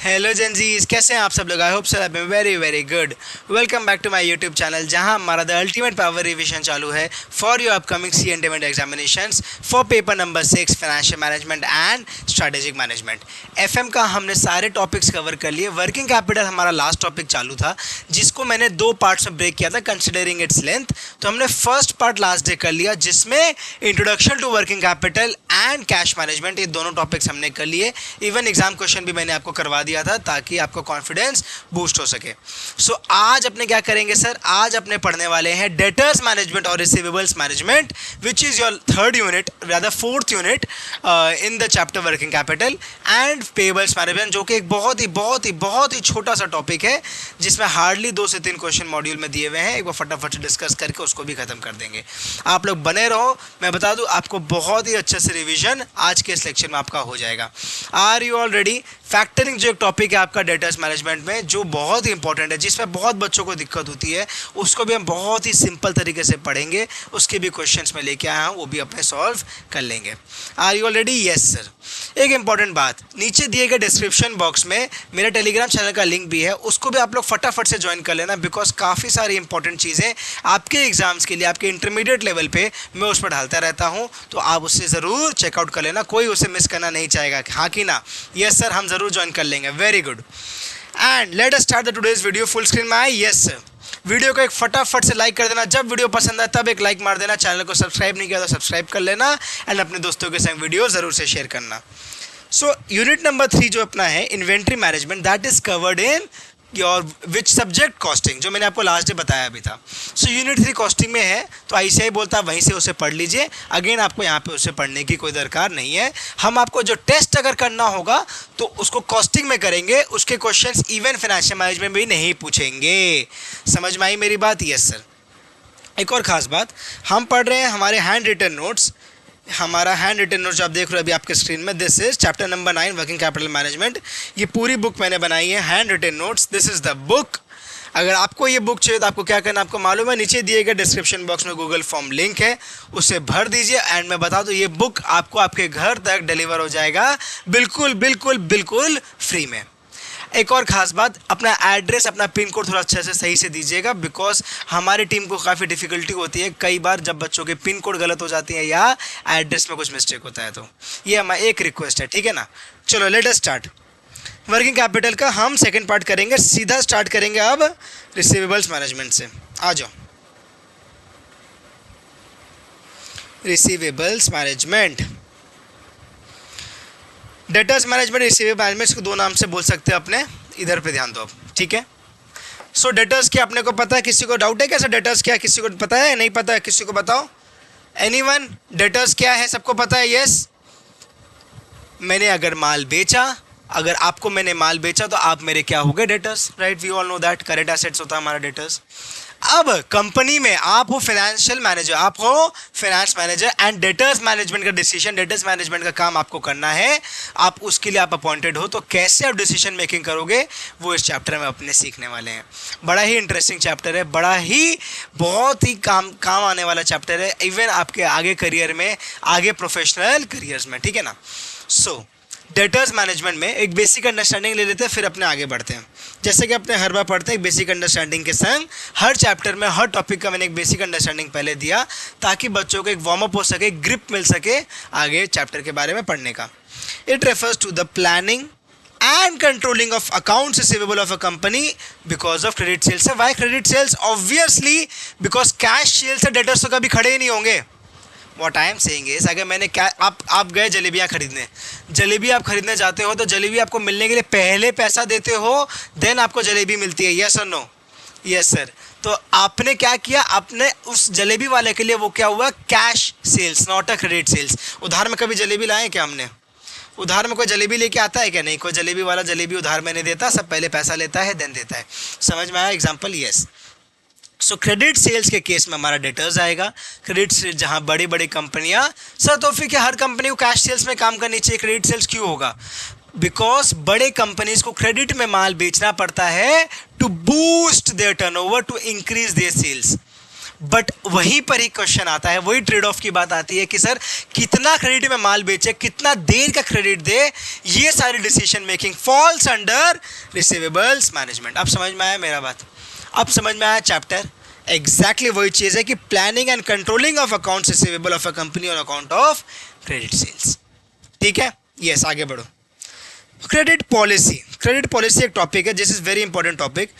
Hello Gen Zs, कैसे हैं आप सब लोग। I hope sir I am very very good. Welcome back to my YouTube channel, जहां हमारा द अल्टीमेट पावर रिविजन चालू है for your upcoming C and event examinations for paper number 6 financial management and strategic management. FM का हमने सारे topics cover कर लिए। Working capital हमारा लास्ट टॉपिक चालू था, जिसको मैंने दो पार्ट्स में ब्रेक किया था कंसिडरिंग इट्स लेंथ। तो हमने फर्स्ट पार्ट लास्ट डे कर लिया, जिसमें introduction to working capital and cash management, ये दोनों टॉपिक्स हमने कर लिए। इवन एग्जाम क्वेश्चन भी मैंने आपको करवा दिया था ताकि आपको कॉन्फिडेंस बूस्ट हो सके। सो आज अपने क्या करेंगे सर, आज अपने पढ़ने वाले हैं डेटर्स मैनेजमेंट और receivables management, which is your third unit, rather fourth unit in the chapter working capital and payables management, जो कि एक बहुत ही छोटा सा टॉपिक है, जिसमें हार्डली 2 से 3 क्वेश्चन मॉड्यूल में दिए हुए हैं। एक बार फटाफट से डिस्कस करके उसको भी खत्म कर देंगे। आप लोग बने रहो, मैं बता दूं आपको बहुत ही अच्छे से रिवीजन आज के इस लेक्चर में आपका हो जाएगा। Are you all ready? Factoring जो एक टॉपिक है आपका डेटर्स मैनेजमेंट में, जो बहुत ही इंपॉर्टेंट है, जिसमें बहुत बच्चों को दिक्कत होती है, उसको भी हम बहुत ही सिंपल तरीके से पढ़ेंगे। उसके भी क्वेश्चंस में लेके आया हूँ, वो भी अपने सॉल्व कर लेंगे। Are you all ready? Yes sir. एक इंपॉर्टेंट बात, नीचे दिए गए डिस्क्रिप्शन बॉक्स में मेरा टेलीग्राम चैनल का लिंक भी है, उसको भी आप लोग फटाफट से ज्वाइन कर लेना, बिकॉज काफ़ी सारी इंपॉर्टेंट चीज़ें आपके एग्जाम्स के लिए, आपके इंटरमीडिएट लेवल पे मैं उस पर डालता रहता हूँ, तो आप उससे ज़रूर चेकआउट कर लेना। कोई उसे मिस करना नहीं चाहेगा, हाँ कि ना? यस सर, हम ज़रूर ज्वाइन कर लेंगे। Very good. And let us start the today's video. Full screen में आए? Yes sir. वीडियो को एक फटाफट से लाइक कर देना, जब वीडियो पसंद आए तब एक लाइक मार देना। चैनल को सब्सक्राइब नहीं किया तो सब्सक्राइब कर लेना, एंड अपने दोस्तों के संग वीडियो ज़रूर से शेयर करना। सो यूनिट नंबर 3 जो अपना है inventory management, that is covered in your which subject? Costing, जो मैंने आपको लास्ट डे बताया भी था। सो यूनिट 3 कॉस्टिंग में है, तो आईसीआई बोलता है वहीं से उसे पढ़ लीजिए। अगेन आपको यहाँ पे उसे पढ़ने की कोई दरकार नहीं है। हम आपको जो टेस्ट अगर करना होगा तो उसको कॉस्टिंग में करेंगे, उसके क्वेश्चंस इवन फाइनेंशियल मैनेजमेंट में भी नहीं पूछेंगे। समझ में आई मेरी बात? Yes sir. एक और ख़ास बात, हम पढ़ रहे हैं हमारे हैंड रिटन नोट्स। हमारा हैंड रिटन नोट जो आप देख रहे हो अभी आपके स्क्रीन में, this is chapter number 9 working capital management. ये पूरी बुक मैंने बनाई है, hand written notes, this is the book. अगर आपको ये बुक चाहिए तो आपको क्या करना, आपको मालूम है, नीचे दिए गए डिस्क्रिप्शन बॉक्स में गूगल फॉर्म लिंक है, उसे भर दीजिए। एंड मैं बता दूं, ये बुक आपको आपके घर तक डिलीवर हो जाएगा बिल्कुल बिल्कुल बिल्कुल फ्री में। एक और ख़ास बात, अपना एड्रेस, अपना पिन कोड थोड़ा अच्छे से सही से दीजिएगा, बिकॉज हमारी टीम को काफ़ी डिफ़िकल्टी होती है कई बार जब बच्चों के पिन कोड गलत हो जाती हैं या एड्रेस में कुछ मिस्टेक होता है। तो ये हमारा एक रिक्वेस्ट है, ठीक है ना? चलो let us start. Working capital का हम सेकेंड पार्ट करेंगे, सीधा स्टार्ट करेंगे अब रिसीवेबल्स मैनेजमेंट से। आ जाओ, receivables management, debtors management, receivable management, इसको 2 नाम से बोल सकते हैं अपने। इधर पे ध्यान दो अब, ठीक है? सो डेटर्स क्या अपने को पता है? किसी को डाउट है कैसे डेटर्स क्या? किसी को पता है? नहीं पता है? किसी को बताओ। एनीवन? डेटर्स क्या है सबको पता है? यस। मैंने अगर माल बेचा, अगर आपको मैंने माल बेचा तो आप मेरे क्या हो गए? Debtors, right? We all know that current assets होता है हमारा डेटर्स। अब कंपनी में आप हो फाइनेंशियल मैनेजर, आप हो finance manager, and debtors management का डिसीजन, डेटर्स मैनेजमेंट का काम आपको करना है। आप उसके लिए आप अपॉइंटेड हो, तो कैसे आप डिसीजन मेकिंग करोगे वो इस चैप्टर में अपने सीखने वाले हैं। बड़ा ही इंटरेस्टिंग चैप्टर है, बड़ा ही बहुत ही काम आने वाला चैप्टर है, इवन आपके आगे करियर में, आगे प्रोफेशनल करियर्स में, ठीक है ना? सो डेटर्स मैनेजमेंट में एक बेसिक अंडरस्टैंडिंग ले लेते हैं, फिर अपने आगे बढ़ते हैं। जैसे कि अपने हर बार पढ़ते हैं, एक बेसिक अंडरस्टैंडिंग के संग हर चैप्टर में हर टॉपिक का मैंने एक बेसिक अंडरस्टैंडिंग पहले दिया, ताकि बच्चों को एक वार्म अप हो सके, ग्रिप मिल सके आगे चैप्टर के बारे में पढ़ने का। It refers to the planning and controlling of accounts receivable of a company because of credit sales। why credit sales? obviously because cash sales से debtors तो कभी खड़े ही नहीं होंगे। What I am saying is, अगर मैंने आप गए जलेबियाँ खरीदने, जलेबी आप खरीदने जाते हो तो जलेबी आपको मिलने के लिए पहले पैसा देते हो, देन आपको जलेबी मिलती है। यस और नो? Yes sir. तो आपने क्या किया, आपने उस जलेबी वाले के लिए वो क्या हुआ? Cash sales, not a credit sales. उधार में कभी जलेबी लाए क्या हमने? उधार में कोई जलेबी लेके आता है क्या? नहीं, कोई जलेबी वाला जलेबी उधार में नहीं देता, सब पहले पैसा लेता है देन देता है। समझ में आया example? Yes. So credit sales के केस में हमारा डेटर्स आएगा। क्रेडिट सेल्स जहां बड़ी बड़ी कंपनियां, सर तो फिर क्या हर कंपनी को कैश सेल्स में काम करनी चाहिए? क्रेडिट सेल्स क्यों होगा? बिकॉज बड़े कंपनीज को क्रेडिट में माल बेचना पड़ता है to boost their turnover, to increase their sales. But वहीं पर ही क्वेश्चन आता है, वही ट्रेड ऑफ की बात आती है कि सर कितना क्रेडिट में माल बेचे, कितना देर का क्रेडिट दे, ये सारी decision making falls under receivables management. अब समझ में आया मेरा बात? अब समझ में आया चैप्टर? एग्जैक्टली वही चीज़ है कि planning and controlling of accounts receivable of a company on account of credit sales. ठीक है, यस, आगे बढ़ो। क्रेडिट पॉलिसी, क्रेडिट पॉलिसी एक टॉपिक है, this is very important topic.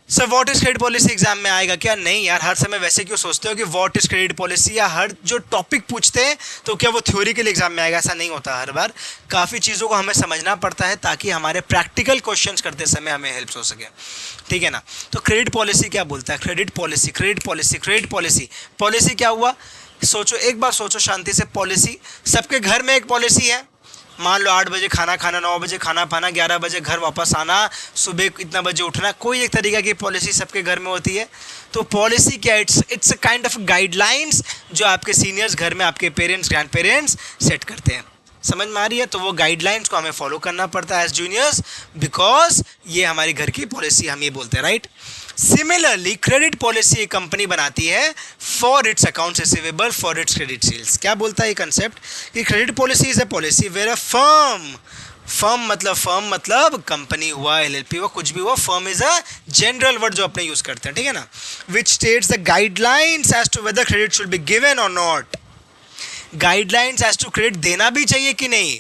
Sir what is credit policy exam में आएगा क्या? नहीं यार, हर समय वैसे क्यों सोचते हो कि व्हाट इज क्रेडिट पॉलिसी, या हर जो टॉपिक पूछते हैं तो क्या वो थ्योरी के लिए एग्जाम में आएगा? ऐसा नहीं होता। हर बार काफ़ी चीज़ों को हमें समझना पड़ता है ताकि हमारे प्रैक्टिकल क्वेश्चंस करते समय हमें हेल्प हो सके। ठीक है ना? तो क्रेडिट पॉलिसी क्या बोलता है? Credit policy, credit policy, credit policy, policy क्या हुआ? सोचो, एक बार सोचो शांति से। पॉलिसी, सबके घर में एक पॉलिसी है। मान लो 8 बजे खाना खाना, 9 बजे खाना पाना, 11 बजे घर वापस आना, सुबह इतना बजे उठना, कोई एक तरीका की पॉलिसी सबके घर में होती है। तो पॉलिसी क्या? It's a kind of guidelines जो आपके सीनियर्स घर में, आपके पेरेंट्स, ग्रैंड पेरेंट्स सेट करते हैं। समझ में आ रही है? तो वो गाइडलाइंस को हमें फॉलो करना पड़ता है एज जूनियर्स, बिकॉज ये हमारी घर की पॉलिसी, हम ये बोलते हैं, राइट? सिमिलरली क्रेडिट पॉलिसी एक कंपनी बनाती है for its accounts receivable, for its credit sales. क्या बोलता है ये कंसेप्ट कि credit policy is a policy where a firm मतलब कंपनी हुआ, एलएलपी हुआ, कुछ भी हुआ, firm is a general word जो अपने यूज करते हैं, ठीक है ना? Which states the guidelines as to whether credit should be given और not. Guidelines as to credit देना भी चाहिए कि नहीं,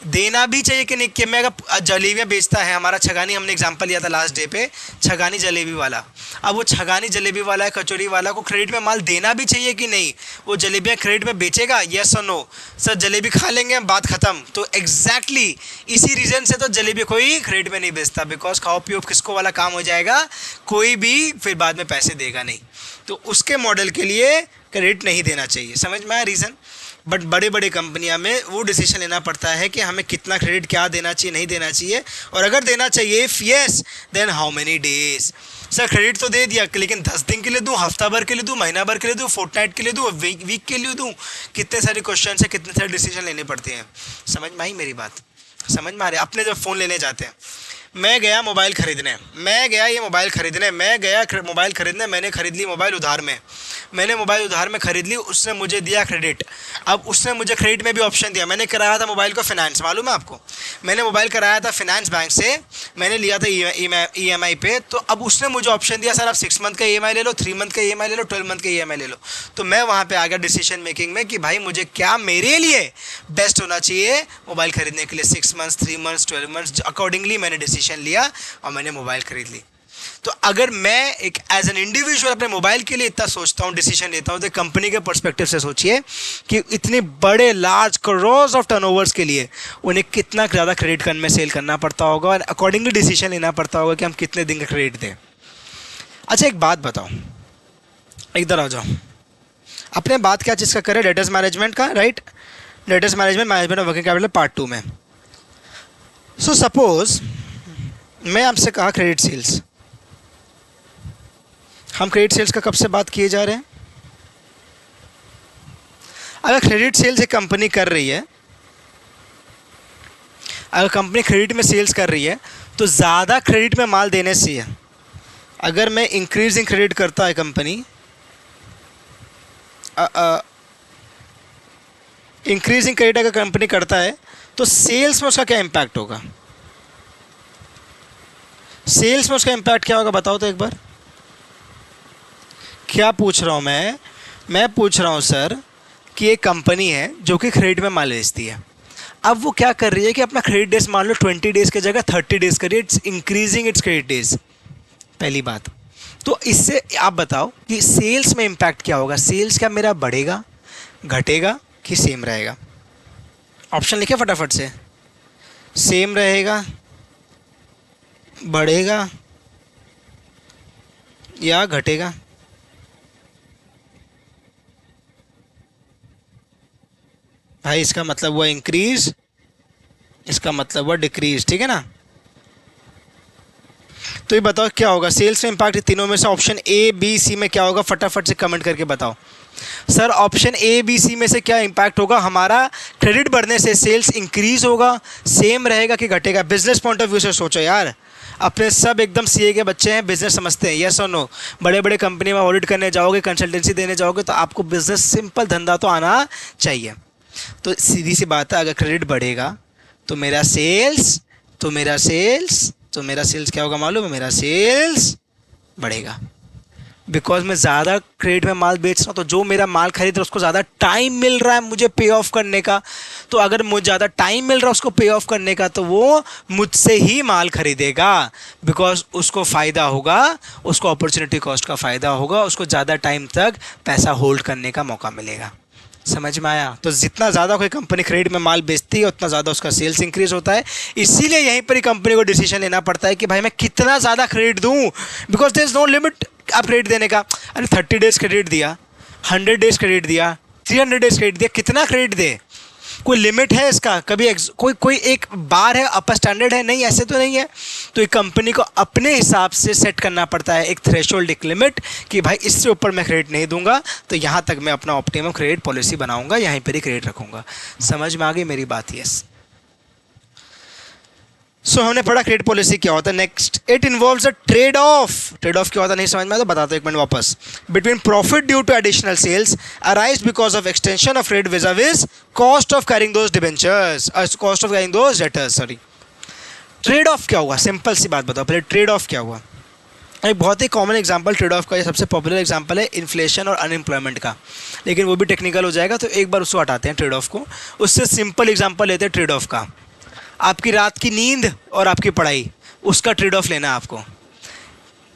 देना भी चाहिए कि नहीं। कि मैं अगर जलेबियाँ बेचता है, हमारा छगानी, हमने एग्जांपल लिया था लास्ट डे पे, छगानी जलेबी वाला। अब वो छगानी जलेबी वाला, कचौरी वाला को क्रेडिट में माल देना भी चाहिए कि नहीं? वो जलेबियाँ क्रेडिट में बेचेगा? यस और नो? सर जलेबी खा लेंगे, बात खत्म। तो एग्जैक्टली इसी रीज़न से तो जलेबी कोई क्रेडिट में नहीं बेचता, बिकॉज खाओ पियो किसको वाला काम हो जाएगा, कोई भी फिर बाद में पैसे देगा नहीं। तो उसके मॉडल के लिए क्रेडिट नहीं देना चाहिए। समझ में आया रीज़न? बट बड़े बड़े कंपनियां में वो डिसीजन लेना पड़ता है कि हमें कितना क्रेडिट, क्या देना चाहिए, नहीं देना चाहिए, और अगर देना चाहिए if yes then how many days. Sir credit तो दे दिया, लेकिन 10 दिन के लिए दूँ, हफ्ता भर के लिए दूँ, महीना भर के लिए दूँ, फोर्टनाइट के लिए दूँ, वीक के लिए दूँ? कितने सारे क्वेश्चन है, कितने सारे डिसीजन लेने पड़ते हैं। समझ में आई मेरी बात? समझ में आ रही है? अपने जब फ़ोन लेने जाते हैं, मैं गया मोबाइल ख़रीदने, मैं गया ये मोबाइल ख़रीदने, मैं गया मोबाइल ख़रीदने, मैंने ख़रीद ली मोबाइल उधार में, मैंने मोबाइल उधार में ख़रीद ली, उसने मुझे दिया क्रेडिट। अब उसने मुझे क्रेडिट में भी ऑप्शन दिया, मैंने कराया था मोबाइल को फाइनेंस, मालूम है आपको? मैंने मोबाइल कराया था फाइनेंस बैंक से, मैंने लिया था EMI पे। तो अब उसने मुझे ऑप्शन दिया, सर आप 6 मंथ का EMI ले लो, 3 मंथ का EMI ले लो, 12 मंथ का EMI ले लो। तो मैं वहाँ पर आ गया डिसीजन मेकिंग में कि भाई मुझे क्या मेरे लिए बेस्ट होना चाहिए मोबाइल ख़रीदने के लिए, 6 मंथ्स, 3 मंथ्स, 12 मंथ्स। अकॉर्डिंगली मैंने डिसीजन लिया और मैंने मोबाइल खरीद ली। तो अगर मैं एक एज एन इंडिविजुअल अपने मोबाइल के लिए इतना सोचता हूँ, डिसीजन लेता हूँ, तो कंपनी के पर्सपेक्टिव से सोचिए कि इतने बड़े लार्ज करोर्स ऑफ टर्नओवर्स के लिए उन्हें कितना ज़्यादा क्रेडिट में सेल करना पड़ता होगा, और अकॉर्डिंगली डिसीजन लेना पड़ता होगा कि हम कितने दिन का क्रेडिट दें। अच्छा एक बात बताओ, इधर आ जाओ। अपने बात क्या चीज़ का करें? डेटर्स मैनेजमेंट का, right? Debtors management of working capital part 2 में। सो सपोज मैं आपसे कहा क्रेडिट सेल्स, हम क्रेडिट सेल्स का कब से बात किए जा रहे हैं? अगर क्रेडिट सेल्स एक कंपनी कर रही है, अगर कंपनी क्रेडिट में सेल्स कर रही है, तो ज़्यादा क्रेडिट में माल देने से है। अगर मैं इंक्रीजिंग क्रेडिट करता है कंपनी, इंक्रीजिंग क्रेडिट अगर कंपनी करता है, तो सेल्स में उसका क्या इम्पैक्ट होगा? सेल्स में उसका इम्पैक्ट क्या होगा बताओ तो एक बार। क्या पूछ रहा हूँ मैं पूछ रहा हूँ सर कि एक कंपनी है जो कि क्रेडिट में माल बेचती है। अब वो क्या कर रही है कि अपना क्रेडिट डेज मान लो 20 डेज़ की जगह 30 डेज़ करिए, it's increasing its credit days. पहली बात तो इससे आप बताओ कि सेल्स में इम्पैक्ट क्या होगा? सेल्स क्या मेरा बढ़ेगा, घटेगा कि सेम रहेगा? ऑप्शन लिखे फटाफट से। सेम रहेगा, बढ़ेगा या घटेगा? भाई इसका मतलब हुआ इंक्रीज, इसका मतलब हुआ डिक्रीज, ठीक है ना? तो ये बताओ क्या होगा सेल्स में इम्पैक्ट? तीनों में से ऑप्शन A, B, C में क्या होगा? फटाफट से कमेंट करके बताओ। Sir option A B C में से क्या इम्पैक्ट होगा? हमारा क्रेडिट बढ़ने से सेल्स इंक्रीज होगा, सेम रहेगा कि घटेगा? बिजनेस पॉइंट ऑफ व्यू से सोचो यार, अपने सब एकदम सीए के बच्चे हैं, बिजनेस समझते हैं, यस और नो? बड़े बड़े कंपनी में ऑडिट करने जाओगे, कंसल्टेंसी देने जाओगे, तो आपको बिजनेस सिंपल धंधा तो आना चाहिए। तो सीधी सी बात है, अगर क्रेडिट बढ़ेगा तो मेरा सेल्स क्या होगा मालूम है? मेरा सेल्स बढ़ेगा, बिकॉज मैं ज़्यादा क्रेडिट में माल बेच रहा हूँ, तो जो मेरा माल खरीद रहा है उसको ज़्यादा टाइम मिल रहा है मुझे पे ऑफ करने का। तो अगर मुझे ज़्यादा टाइम मिल रहा है उसको पे ऑफ करने का, तो वो मुझसे ही माल खरीदेगा, बिकॉज उसको फ़ायदा होगा, उसको अपॉर्चुनिटी कॉस्ट का फ़ायदा होगा, उसको ज़्यादा टाइम तक पैसा होल्ड करने का मौका मिलेगा। समझ में आया? तो जितना ज़्यादा कोई कंपनी क्रेडिट में माल बेचती है उतना ज़्यादा उसका सेल्स इंक्रीज होता है। इसीलिए यहीं पर ही कंपनी को डिसीजन लेना पड़ता है कि भाई मैं कितना ज़्यादा क्रेडिट दूँ, because there is no limit आप क्रेडिट देने का। अरे 30 डेज क्रेडिट दिया, 100 डेज क्रेडिट दिया, 300 डेज क्रेडिट दिया, कितना क्रेडिट दे? कोई लिमिट है इसका? कभी कोई एक बार है, अपर स्टैंडर्ड है? नहीं, ऐसे तो नहीं है। तो एक कंपनी को अपने हिसाब से सेट करना पड़ता है एक थ्रेशोल्ड, एक लिमिट, कि भाई इससे ऊपर मैं क्रेडिट नहीं दूंगा, तो यहाँ तक मैं अपना ऑप्टिमम क्रेडिट पॉलिसी बनाऊंगा, यहीं पर ही क्रेडिट रखूंगा। समझ में आ गई मेरी बात? यस। सो हमने पढ़ा क्रेडिट पॉलिसी क्या होता है। Next, it involves a trade off. Trade off क्या होता है नहीं समझ में आया तो बताता हूँ एक मिनट वापस। Between profit due to additional sales arise because of extension of credit विज़ cost of carrying those debentures, cost of carrying those debtors. Sorry, trade off क्या हुआ? सिंपल सी बात बताओ पहले, ट्रेड ऑफ क्या हुआ? एक बहुत ही कॉमन एग्जांपल ट्रेड ऑफ का, ये सबसे पॉपुलर एग्जांपल है इन्फ्लेशन और अनएम्प्लॉयमेंट का, लेकिन वो भी टेक्निकल हो जाएगा, तो एक बार उसको हटाते हैं ट्रेड ऑफ को। उससे सिंपल एग्जांपल लेते हैं ट्रेड ऑफ का। आपकी रात की नींद और आपकी पढ़ाई, उसका ट्रेड ऑफ लेना है आपको।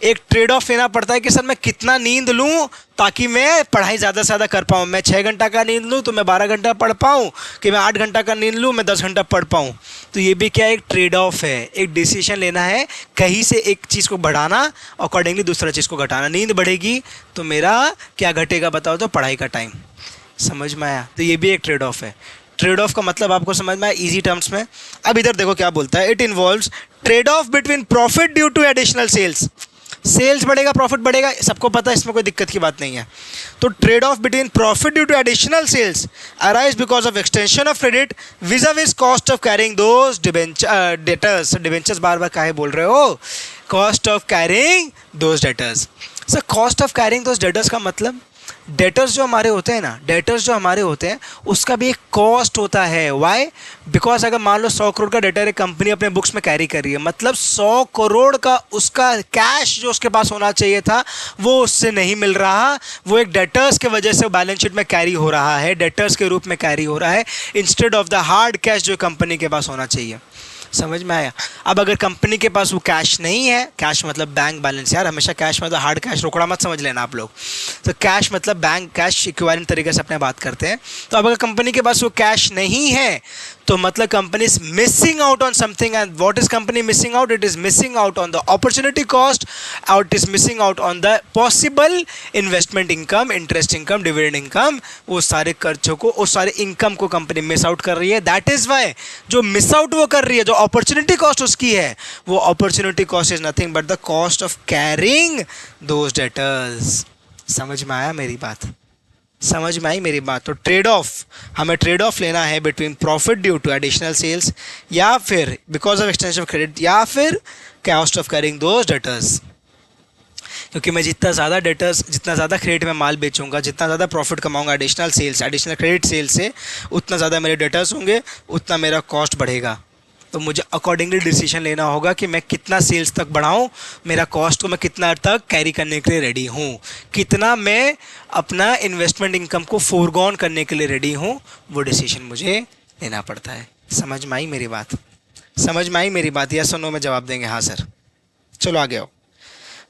एक ट्रेड ऑफ लेना पड़ता है कि सर मैं कितना नींद लूं ताकि मैं पढ़ाई ज़्यादा से ज़्यादा कर पाऊँ। मैं 6 घंटा का नींद लूँ तो मैं 12 घंटा पढ़ पाऊँ, कि मैं 8 घंटा का नींद लूँ मैं 10 घंटा पढ़ पाऊँ। तो ये भी क्या एक ट्रेड ऑफ है, एक डिसीजन लेना है, कहीं से एक चीज़ को बढ़ाना, अकॉर्डिंगली दूसरा चीज़ को घटाना। नींद बढ़ेगी तो मेरा क्या घटेगा बताओ तो? पढ़ाई का टाइम। समझ में आया? तो ये भी एक ट्रेड ऑफ है। ट्रेड ऑफ का मतलब आपको समझ में आया इजी टर्म्स में? अब इधर देखो क्या बोलता है, it involves trade off between profit due to additional sales. Sales बढ़ेगा, प्रॉफिट बढ़ेगा, सबको पता है, इसमें कोई दिक्कत की बात नहीं है। तो trade off between profit due to additional sales arise because of extension of credit विज़ cost of carrying those debtors. Debentures बार बार काहे बोल रहे हो? Cost of carrying those debtors. Sir cost of carrying those debtors का मतलब, debtors जो हमारे होते हैं ना, डेटर्स जो हमारे होते हैं उसका भी एक कॉस्ट होता है। वाई? बिकॉज अगर मान लो 100 करोड़ का डेटर एक कंपनी अपने बुक्स में कैरी कर रही है, मतलब 100 करोड़ का उसका कैश जो उसके पास होना चाहिए था वो उससे नहीं मिल रहा, वो एक डेटर्स के वजह से बैलेंस शीट में कैरी हो रहा है, डेटर्स के रूप में कैरी हो रहा है, instead of the hard cash जो कंपनी के पास होना चाहिए। समझ में आया? अब अगर कंपनी के पास वो कैश नहीं है, कैश मतलब बैंक बैलेंस, यार हमेशा कैश मतलब हार्ड कैश, रोकड़ा मत समझ लेना आप लोग। तो कैश मतलब बैंक कैश इक्विवेलेंट तरीके से अपने बात करते हैं। तो अब अगर कंपनी के पास वो कैश नहीं है तो मतलब company is missing out on something. And what is company missing out? It is missing out on the opportunity cost, और it is missing out on the possible investment income, interest income, dividend income. वो सारे खर्चों को, उस सारे income को company miss out कर रही है। दैट इज वाई जो मिस आउट वो कर रही है, जो अपॉर्चुनिटी कॉस्ट उसकी है, वो opportunity cost is nothing but the cost of carrying those debtors. समझ में आया मेरी बात? समझ में आई मेरी बात? तो ट्रेड ऑफ, हमें ट्रेड ऑफ लेना है between profit due to additional sales, या फिर because of extension of credit, या फिर cost of carrying those debtors. क्योंकि मैं जितना ज़्यादा डेटर्स, जितना ज़्यादा क्रेडिट में माल बेचूंगा, जितना ज़्यादा प्रॉफिट कमाऊंगा additional sales, additional credit sales से, उतना ज़्यादा मेरे डेटर्स होंगे, उतना मेरा कॉस्ट बढ़ेगा। तो मुझे अकॉर्डिंगली डिसीजन लेना होगा कि मैं कितना सेल्स तक बढ़ाऊं, मेरा कॉस्ट को मैं कितना तक कैरी करने के लिए रेडी हूं, कितना मैं अपना इन्वेस्टमेंट इनकम को फोरगॉन करने के लिए रेडी हूं, वो डिसीजन मुझे लेना पड़ता है। समझ में आई मेरी बात? समझ में आई मेरी बात? यस और नो में जवाब देंगे हाँ सर। चलो आगे आओ।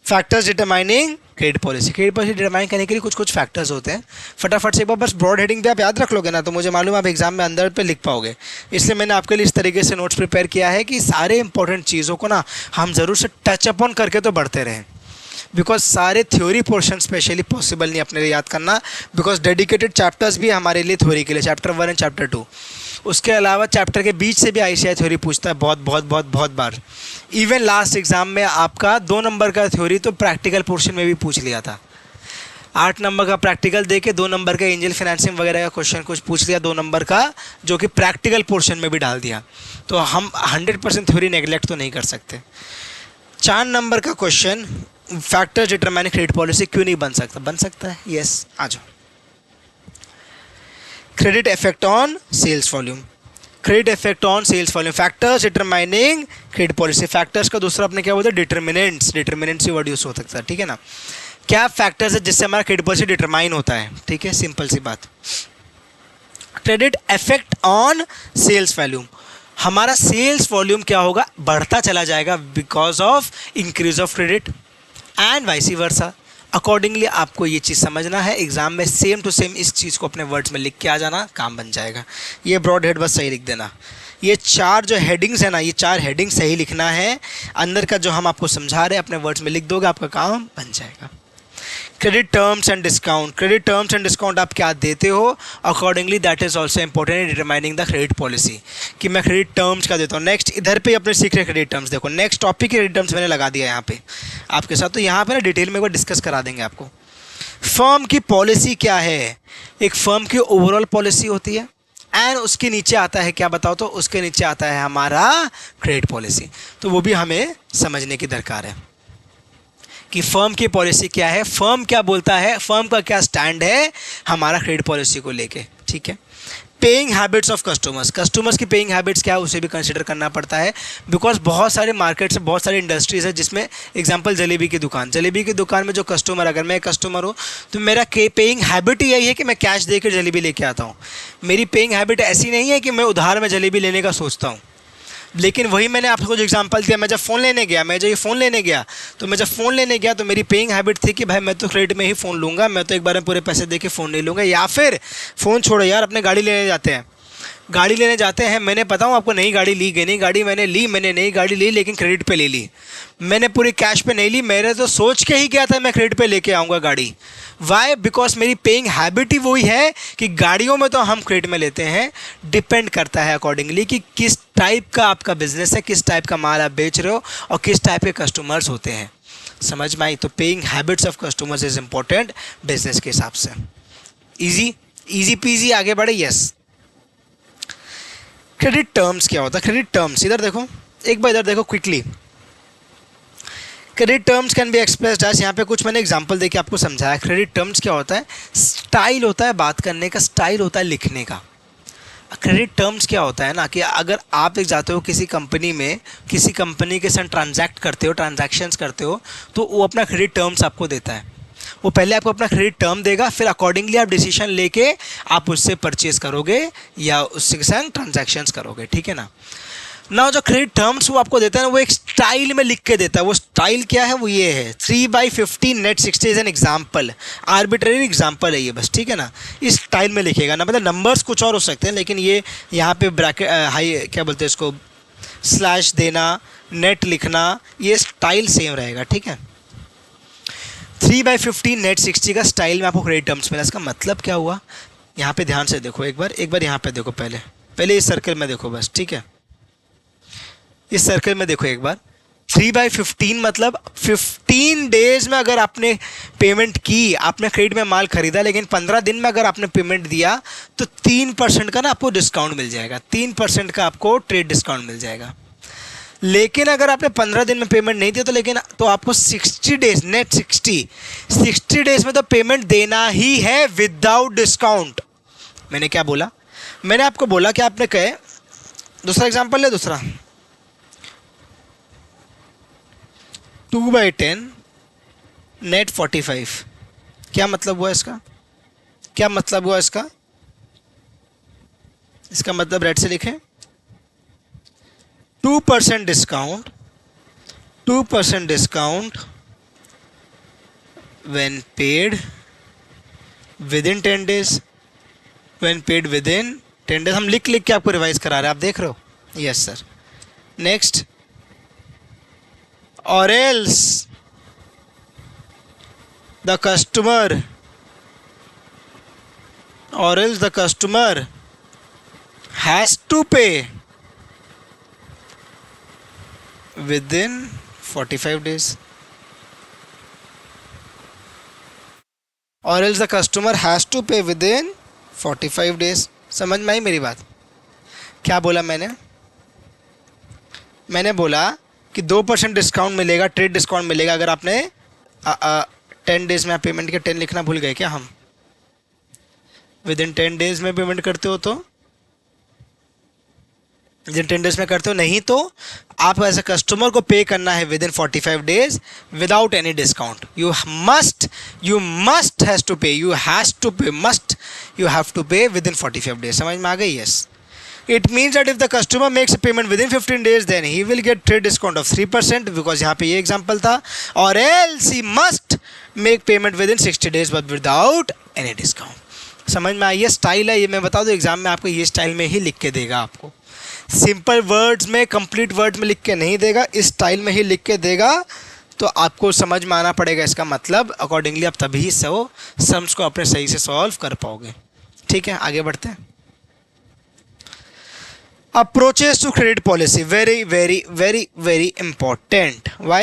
Factors determining credit policy. Credit policy determine करने के लिए कुछ कुछ फैक्टर्स होते हैं। फटाफट से एक बार बस ब्रॉड हेडिंग पे आप याद रख लोगे ना तो मुझे मालूम है आप एग्जाम में अंदर पे लिख पाओगे। इसलिए मैंने आपके लिए इस तरीके से नोट्स प्रिपेयर किया है कि सारे इंपॉर्टेंट चीज़ों को ना हम ज़रूर से टच अपॉन करके तो बढ़ते रहें, बिकॉज सारे थ्योरी पोर्शन स्पेशली पॉसिबल नहीं अपने लिए याद करना, बिकॉज डेडिकेटेड चैप्टर्स भी हमारे लिए थ्योरी के लिए, चैप्टर 1 एंड चैप्टर 2। उसके अलावा चैप्टर के बीच से भी आईसीआई थ्योरी पूछता है बहुत बार। इवन लास्ट एग्जाम में आपका 2 नंबर का थ्योरी तो प्रैक्टिकल पोर्शन में भी पूछ लिया था। 8 नंबर का प्रैक्टिकल दे के 2 नंबर का एंजल फाइनेंसिंग वगैरह का क्वेश्चन कुछ पूछ लिया 2 नंबर का, जो कि प्रैक्टिकल पोर्शन में भी डाल दिया, तो हम 100% थ्योरी नेगलेक्ट तो नहीं कर सकते। 4 नंबर का question, factor determining credit policy क्यों नहीं बन सकता? बन सकता है, यस। आ जाओ। Credit effect on sales volume, credit effect on sales volume, factors determining credit policy. Factors का दूसरा अपने क्या बोलते हैं? डिटर्मिनेंट्स। डिटर्मिनेंट्स ही वर्ड यूज हो सकता है, ठीक है ना। क्या फैक्टर्स है जिससे हमारा क्रेडिट पॉलिसी डिटरमाइन होता है? ठीक है, सिंपल सी बात। Credit effect on sales volume, हमारा सेल्स वॉल्यूम क्या होगा? बढ़ता चला जाएगा because of increase of credit and vice versa. Accordingly आपको ये चीज़ समझना है, एग्जाम में सेम टू सेम इस चीज़ को अपने वर्ड्स में लिख के आ जाना, काम बन जाएगा। ये ब्रॉड हेड बस सही लिख देना। ये 4 जो हेडिंग्स है ना, ये 4 हेडिंग्स सही लिखना है। अंदर का जो हम आपको समझा रहे हैं अपने वर्ड्स में लिख दोगे, आपका काम बन जाएगा। Credit terms and discount, credit terms and discount आप क्या देते हो, accordingly that is also important in determining the credit policy, कि मैं क्रेडिट टर्म्स क्या देता हूँ। नेक्स्ट इधर पे अपने सीख रहे क्रेडिट टर्म्स, देखो नेक्स्ट टॉपिक क्रेडिट टर्म्स मैंने लगा दिया यहाँ पे आपके साथ, तो यहाँ पे ना डिटेल में एक बार डिस्कस करा देंगे आपको। फर्म की पॉलिसी क्या है? एक फर्म की ओवरऑल पॉलिसी होती है एंड उसके नीचे आता है क्या बताओ? तो उसके नीचे आता है हमारा क्रेडिट पॉलिसी, तो वो भी हमें समझने की दरकार है कि फर्म की पॉलिसी क्या है, फर्म क्या बोलता है, फर्म का क्या स्टैंड है हमारा क्रेडिट पॉलिसी को लेके, ठीक है। Paying habits of customers, customers की पेइंग हैबिट्स क्या है उसे भी कंसिडर करना पड़ता है, बिकॉज बहुत सारे मार्केट्स में बहुत सारी इंडस्ट्रीज है जिसमें एग्जांपल जलेबी की दुकान, जलेबी की दुकान में जो कस्टमर, अगर मैं कस्टमर हूँ तो मेरा पेइंग हैबिट यही है कि मैं कैश देकर जलेबी लेके आता हूँ। मेरी पेइंग हैबिट ऐसी नहीं है कि मैं उधार में जलेबी लेने का सोचता हूँ। लेकिन वही मैंने आपको जो एग्जांपल दिया, मैं जब फ़ोन लेने गया, तो मेरी पेइंग हैबिट थी कि भाई मैं तो क्रेडिट में ही फ़ोन लूँगा, मैं तो एक बार में पूरे पैसे दे के फ़ोन नहीं लूँगा। या फिर फ़ोन छोड़ो यार, अपने गाड़ी लेने जाते हैं, मैंने पता हूँ आपको नई गाड़ी ली गई, नई गाड़ी मैंने नई गाड़ी ली लेकिन क्रेडिट पे ले ली, मैंने पूरी कैश पे नहीं ली, मेरे तो सोच के ही गया था मैं क्रेडिट पे लेके आऊँगा गाड़ी। वाई? बिकॉज मेरी पेइंग हैबिट ही वही है कि गाड़ियों में तो हम क्रेडिट में लेते हैं। डिपेंड करता है अकॉर्डिंगली कि किस टाइप का आपका बिजनेस है, किस टाइप का माल आप बेच रहे हो और किस टाइप के कस्टमर्स होते हैं, समझ में आई? तो paying habits of customers is important business के हिसाब से। इजी पीजी आगे बढ़े, यस। क्रेडिट टर्म्स क्या होता है? क्रेडिट टर्म्स इधर देखो, एक बार इधर देखो quickly. Credit terms can be expressed as, यहाँ पे कुछ मैंने एग्जांपल देके आपको समझाया। क्रेडिट टर्म्स क्या होता है? स्टाइल होता है बात करने का, स्टाइल होता है लिखने का। क्रेडिट टर्म्स क्या होता है ना, कि अगर आप एक जाते हो किसी कंपनी में, किसी कंपनी के साथ ट्रांजैक्शंस करते हो, तो वो अपना क्रेडिट टर्म्स आपको देता है। वो पहले आपको अपना क्रेडिट टर्म देगा, फिर अकॉर्डिंगली आप डिसीजन लेके आप उससे परचेज करोगे या उसके साथ ट्रांजैक्शंस करोगे, ठीक है ना। ना जो क्रेडिट टर्म्स वो आपको देता है ना, वो एक स्टाइल में लिख के देता है। वो स्टाइल क्या है? वो ये है 3/50 net 60 is an example, arbitrary example है ये बस, ठीक है ना। इस स्टाइल में लिखेगा ना, मतलब नंबर्स कुछ और हो सकते हैं, लेकिन ये यहाँ पे ब्रैकेट हाई क्या बोलते हैं इसको, स्लैश देना, नेट लिखना, ये स्टाइल सेम रहेगा, ठीक है। 3/50 नेट 60 का स्टाइल में आपको क्रेडिट टर्म्स मिला। इसका मतलब क्या हुआ? यहाँ पे ध्यान से देखो, एक बार यहाँ पे देखो, पहले इस सर्कल में देखो बस, ठीक है। इस सर्कल में देखो एक बार, 3/15 मतलब 15 डेज में अगर आपने पेमेंट की, आपने क्रेडिट में माल खरीदा, लेकिन 15 दिन में अगर आपने पेमेंट दिया तो 3% का ना आपको डिस्काउंट मिल जाएगा, 3% का आपको ट्रेड डिस्काउंट मिल जाएगा। लेकिन अगर आपने 15 दिन में पेमेंट नहीं दिया तो आपको 60 डेज नेट 60 डेज में तो पेमेंट देना ही है विदाउट डिस्काउंट। मैंने क्या बोला? मैंने आपको बोला कि आपने कहे, दूसरा एग्जांपल ले, दूसरा 2/10 नेट 45, क्या मतलब हुआ इसका? इसका मतलब रेड से लिखें, 2% discount when paid within 10 days, हम लिख के आपको रिवाइज करा रहे हैं, आप देख रहे हो? Yes sir. Next, or else the customer has to pay within 45 days, और else the customer has to pay within 45 days. समझ में आई मेरी बात? क्या बोला मैंने बोला कि 2% डिस्काउंट मिलेगा, ट्रेड डिस्काउंट मिलेगा अगर आपने 10 डेज में आप पेमेंट के 10 लिखना भूल गए क्या? हम विद इन 10 डेज में पेमेंट करते हो तो विद इन 10 डेज में करते हो, नहीं तो आप एज अ कस्टमर को पे करना है within 45 days without any discount. You must has to pay, you have to pay within 45 days. समझ में आ गई? Yes. It means that if the customer makes a payment within 15 days, then he will get trade discount of 3% because यहाँ पे ये example था, और else he must make payment within 60 days but without any discount। समझ में आई? ये style है, ये मैं बता दूँ एग्जाम में आपको ये स्टाइल में ही लिख के देगा। आपको सिंपल वर्ड्स में, कंप्लीट वर्ड्स में लिख के नहीं देगा, इस स्टाइल में ही लिख के देगा। तो आपको समझ में आना पड़ेगा इसका मतलब, अकॉर्डिंगली आप तभी सम्स को अपने सही से सॉल्व कर पाओगे। ठीक है, आगे बढ़ते हैं। Approaches to credit policy, very important। Why?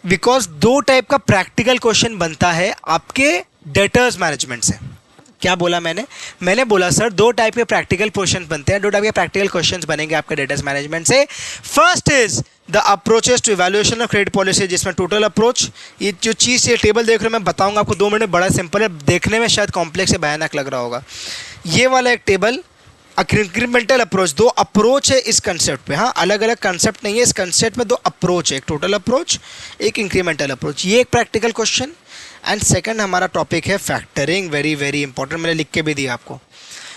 Because 2 type का प्रैक्टिकल क्वेश्चन बनता है आपके डेटर्स मैनेजमेंट से। क्या बोला मैंने बोला सर 2 टाइप के प्रैक्टिकल क्वेश्चन बनते हैं, 2 टाइप के प्रैक्टिकल क्वेश्चन बनेंगे आपके डेटर्स मैनेजमेंट से। First is the approaches to evaluation of credit policy, जिसमें टोटल अप्रोच, ये जो चीज़, ये टेबल देख रहे हो मैं बताऊंगा आपको 2 मिनट, बड़ा सिंपल है, देखने में शायद कॉम्प्लेक्स से भयानक लग रहा होगा। ये वाला एक टेबल, इंक्रीमेंटल अप्रोच, 2 अप्रोच है इस कंसेप्ट पे। हाँ, अलग अलग कंसेप्ट नहीं है इस कंसेप्ट में, 2 अप्रोच है, एक टोटल अप्रोच, एक इंक्रीमेंटल अप्रोच। ये एक प्रैक्टिकल क्वेश्चन। एंड सेकंड हमारा टॉपिक है फैक्टरिंग, वेरी इंपॉर्टेंट, मैंने लिख के भी दिया आपको।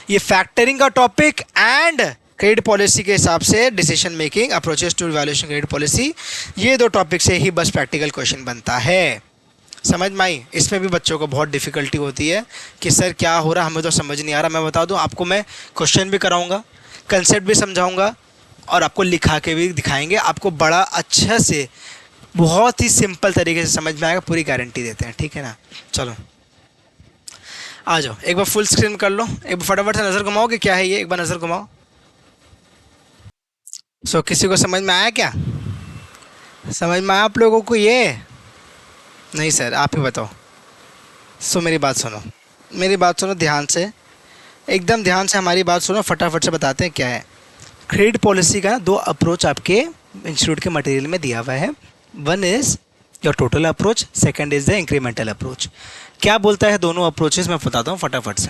ये फैक्टरिंग का टॉपिक एंड क्रेडिट पॉलिसी के हिसाब से decision making, approaches to evaluation credit policy, ये 2 टॉपिक से ही बस प्रैक्टिकल क्वेश्चन बनता है। समझ में आई? इसमें भी बच्चों को बहुत डिफ़िकल्टी होती है कि सर क्या हो रहा, हमें तो समझ नहीं आ रहा। मैं बता दूं आपको, मैं क्वेश्चन भी कराऊंगा, कंसेप्ट भी समझाऊंगा और आपको लिखा के भी दिखाएंगे। आपको बड़ा अच्छा से, बहुत ही सिंपल तरीके से समझ में आएगा, पूरी गारंटी देते हैं। ठीक है ना? चलो आ जाओ, एक बार फुल स्क्रीन कर लो, एक बार फटाफट से नज़र घुमाओ कि क्या है ये, एक बार नज़र घुमाओ। सो किसी को समझ में आया क्या? समझ में आया आप लोगों को? ये नहीं सर, आप ही बताओ। सो मेरी बात सुनो ध्यान से, एकदम ध्यान से हमारी बात सुनो, फटाफट से बताते हैं क्या है। क्रेडिट पॉलिसी का 2 अप्रोच आपके इंस्टीट्यूट के मटेरियल में दिया हुआ है। One is your total approach, second is the incremental approach. क्या बोलता है दोनों अप्रोचेस, मैं बताता हूँ फटाफट से।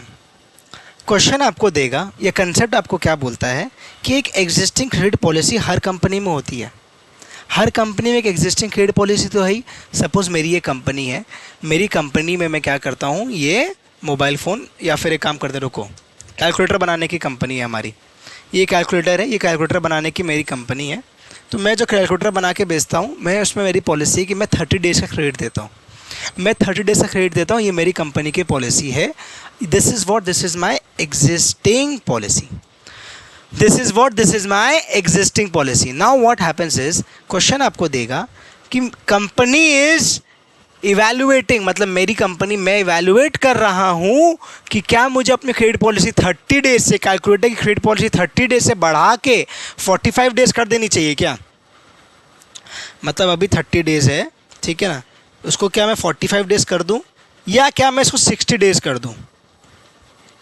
क्वेश्चन आपको देगा, यह कंसेप्ट आपको क्या बोलता है कि एक एग्जिस्टिंग क्रेडिट पॉलिसी हर कंपनी में होती है। हर कंपनी में एक एग्जिस्टिंग क्रेडिट पॉलिसी तो है ही। सपोज़ मेरी ये कंपनी है, मेरी कंपनी में मैं क्या करता हूँ, ये मोबाइल फ़ोन या फिर एक काम करते, रुको, कैलकुलेटर बनाने की कंपनी है हमारी। ये कैलकुलेटर है, ये कैलकुलेटर बनाने की मेरी कंपनी है। तो मैं जो कैलकुलेटर बना के बेचता हूँ, मैं उसमें मेरी पॉलिसी कि मैं 30 डेज़ का क्रेडिट देता हूँ। मैं 30 डेज़ का क्रेडिट देता हूँ, ये मेरी कंपनी की पॉलिसी है। This is my existing policy. This is my existing policy. Now what happens is, question आपको देगा कि कंपनी इज़ इवैल्यूएटिंग, मतलब मेरी कंपनी, मैं इवैल्यूएट कर रहा हूँ कि क्या मुझे अपनी क्रेडिट पॉलिसी 30 डेज से, कैलकुलेटर की क्रेडिट पॉलिसी 30 डेज से बढ़ा के 45 डेज कर देनी चाहिए क्या। मतलब अभी 30 डेज है, ठीक है ना, उसको क्या मैं 45 डेज कर दूँ या क्या मैं इसको 60 डेज कर दूँ।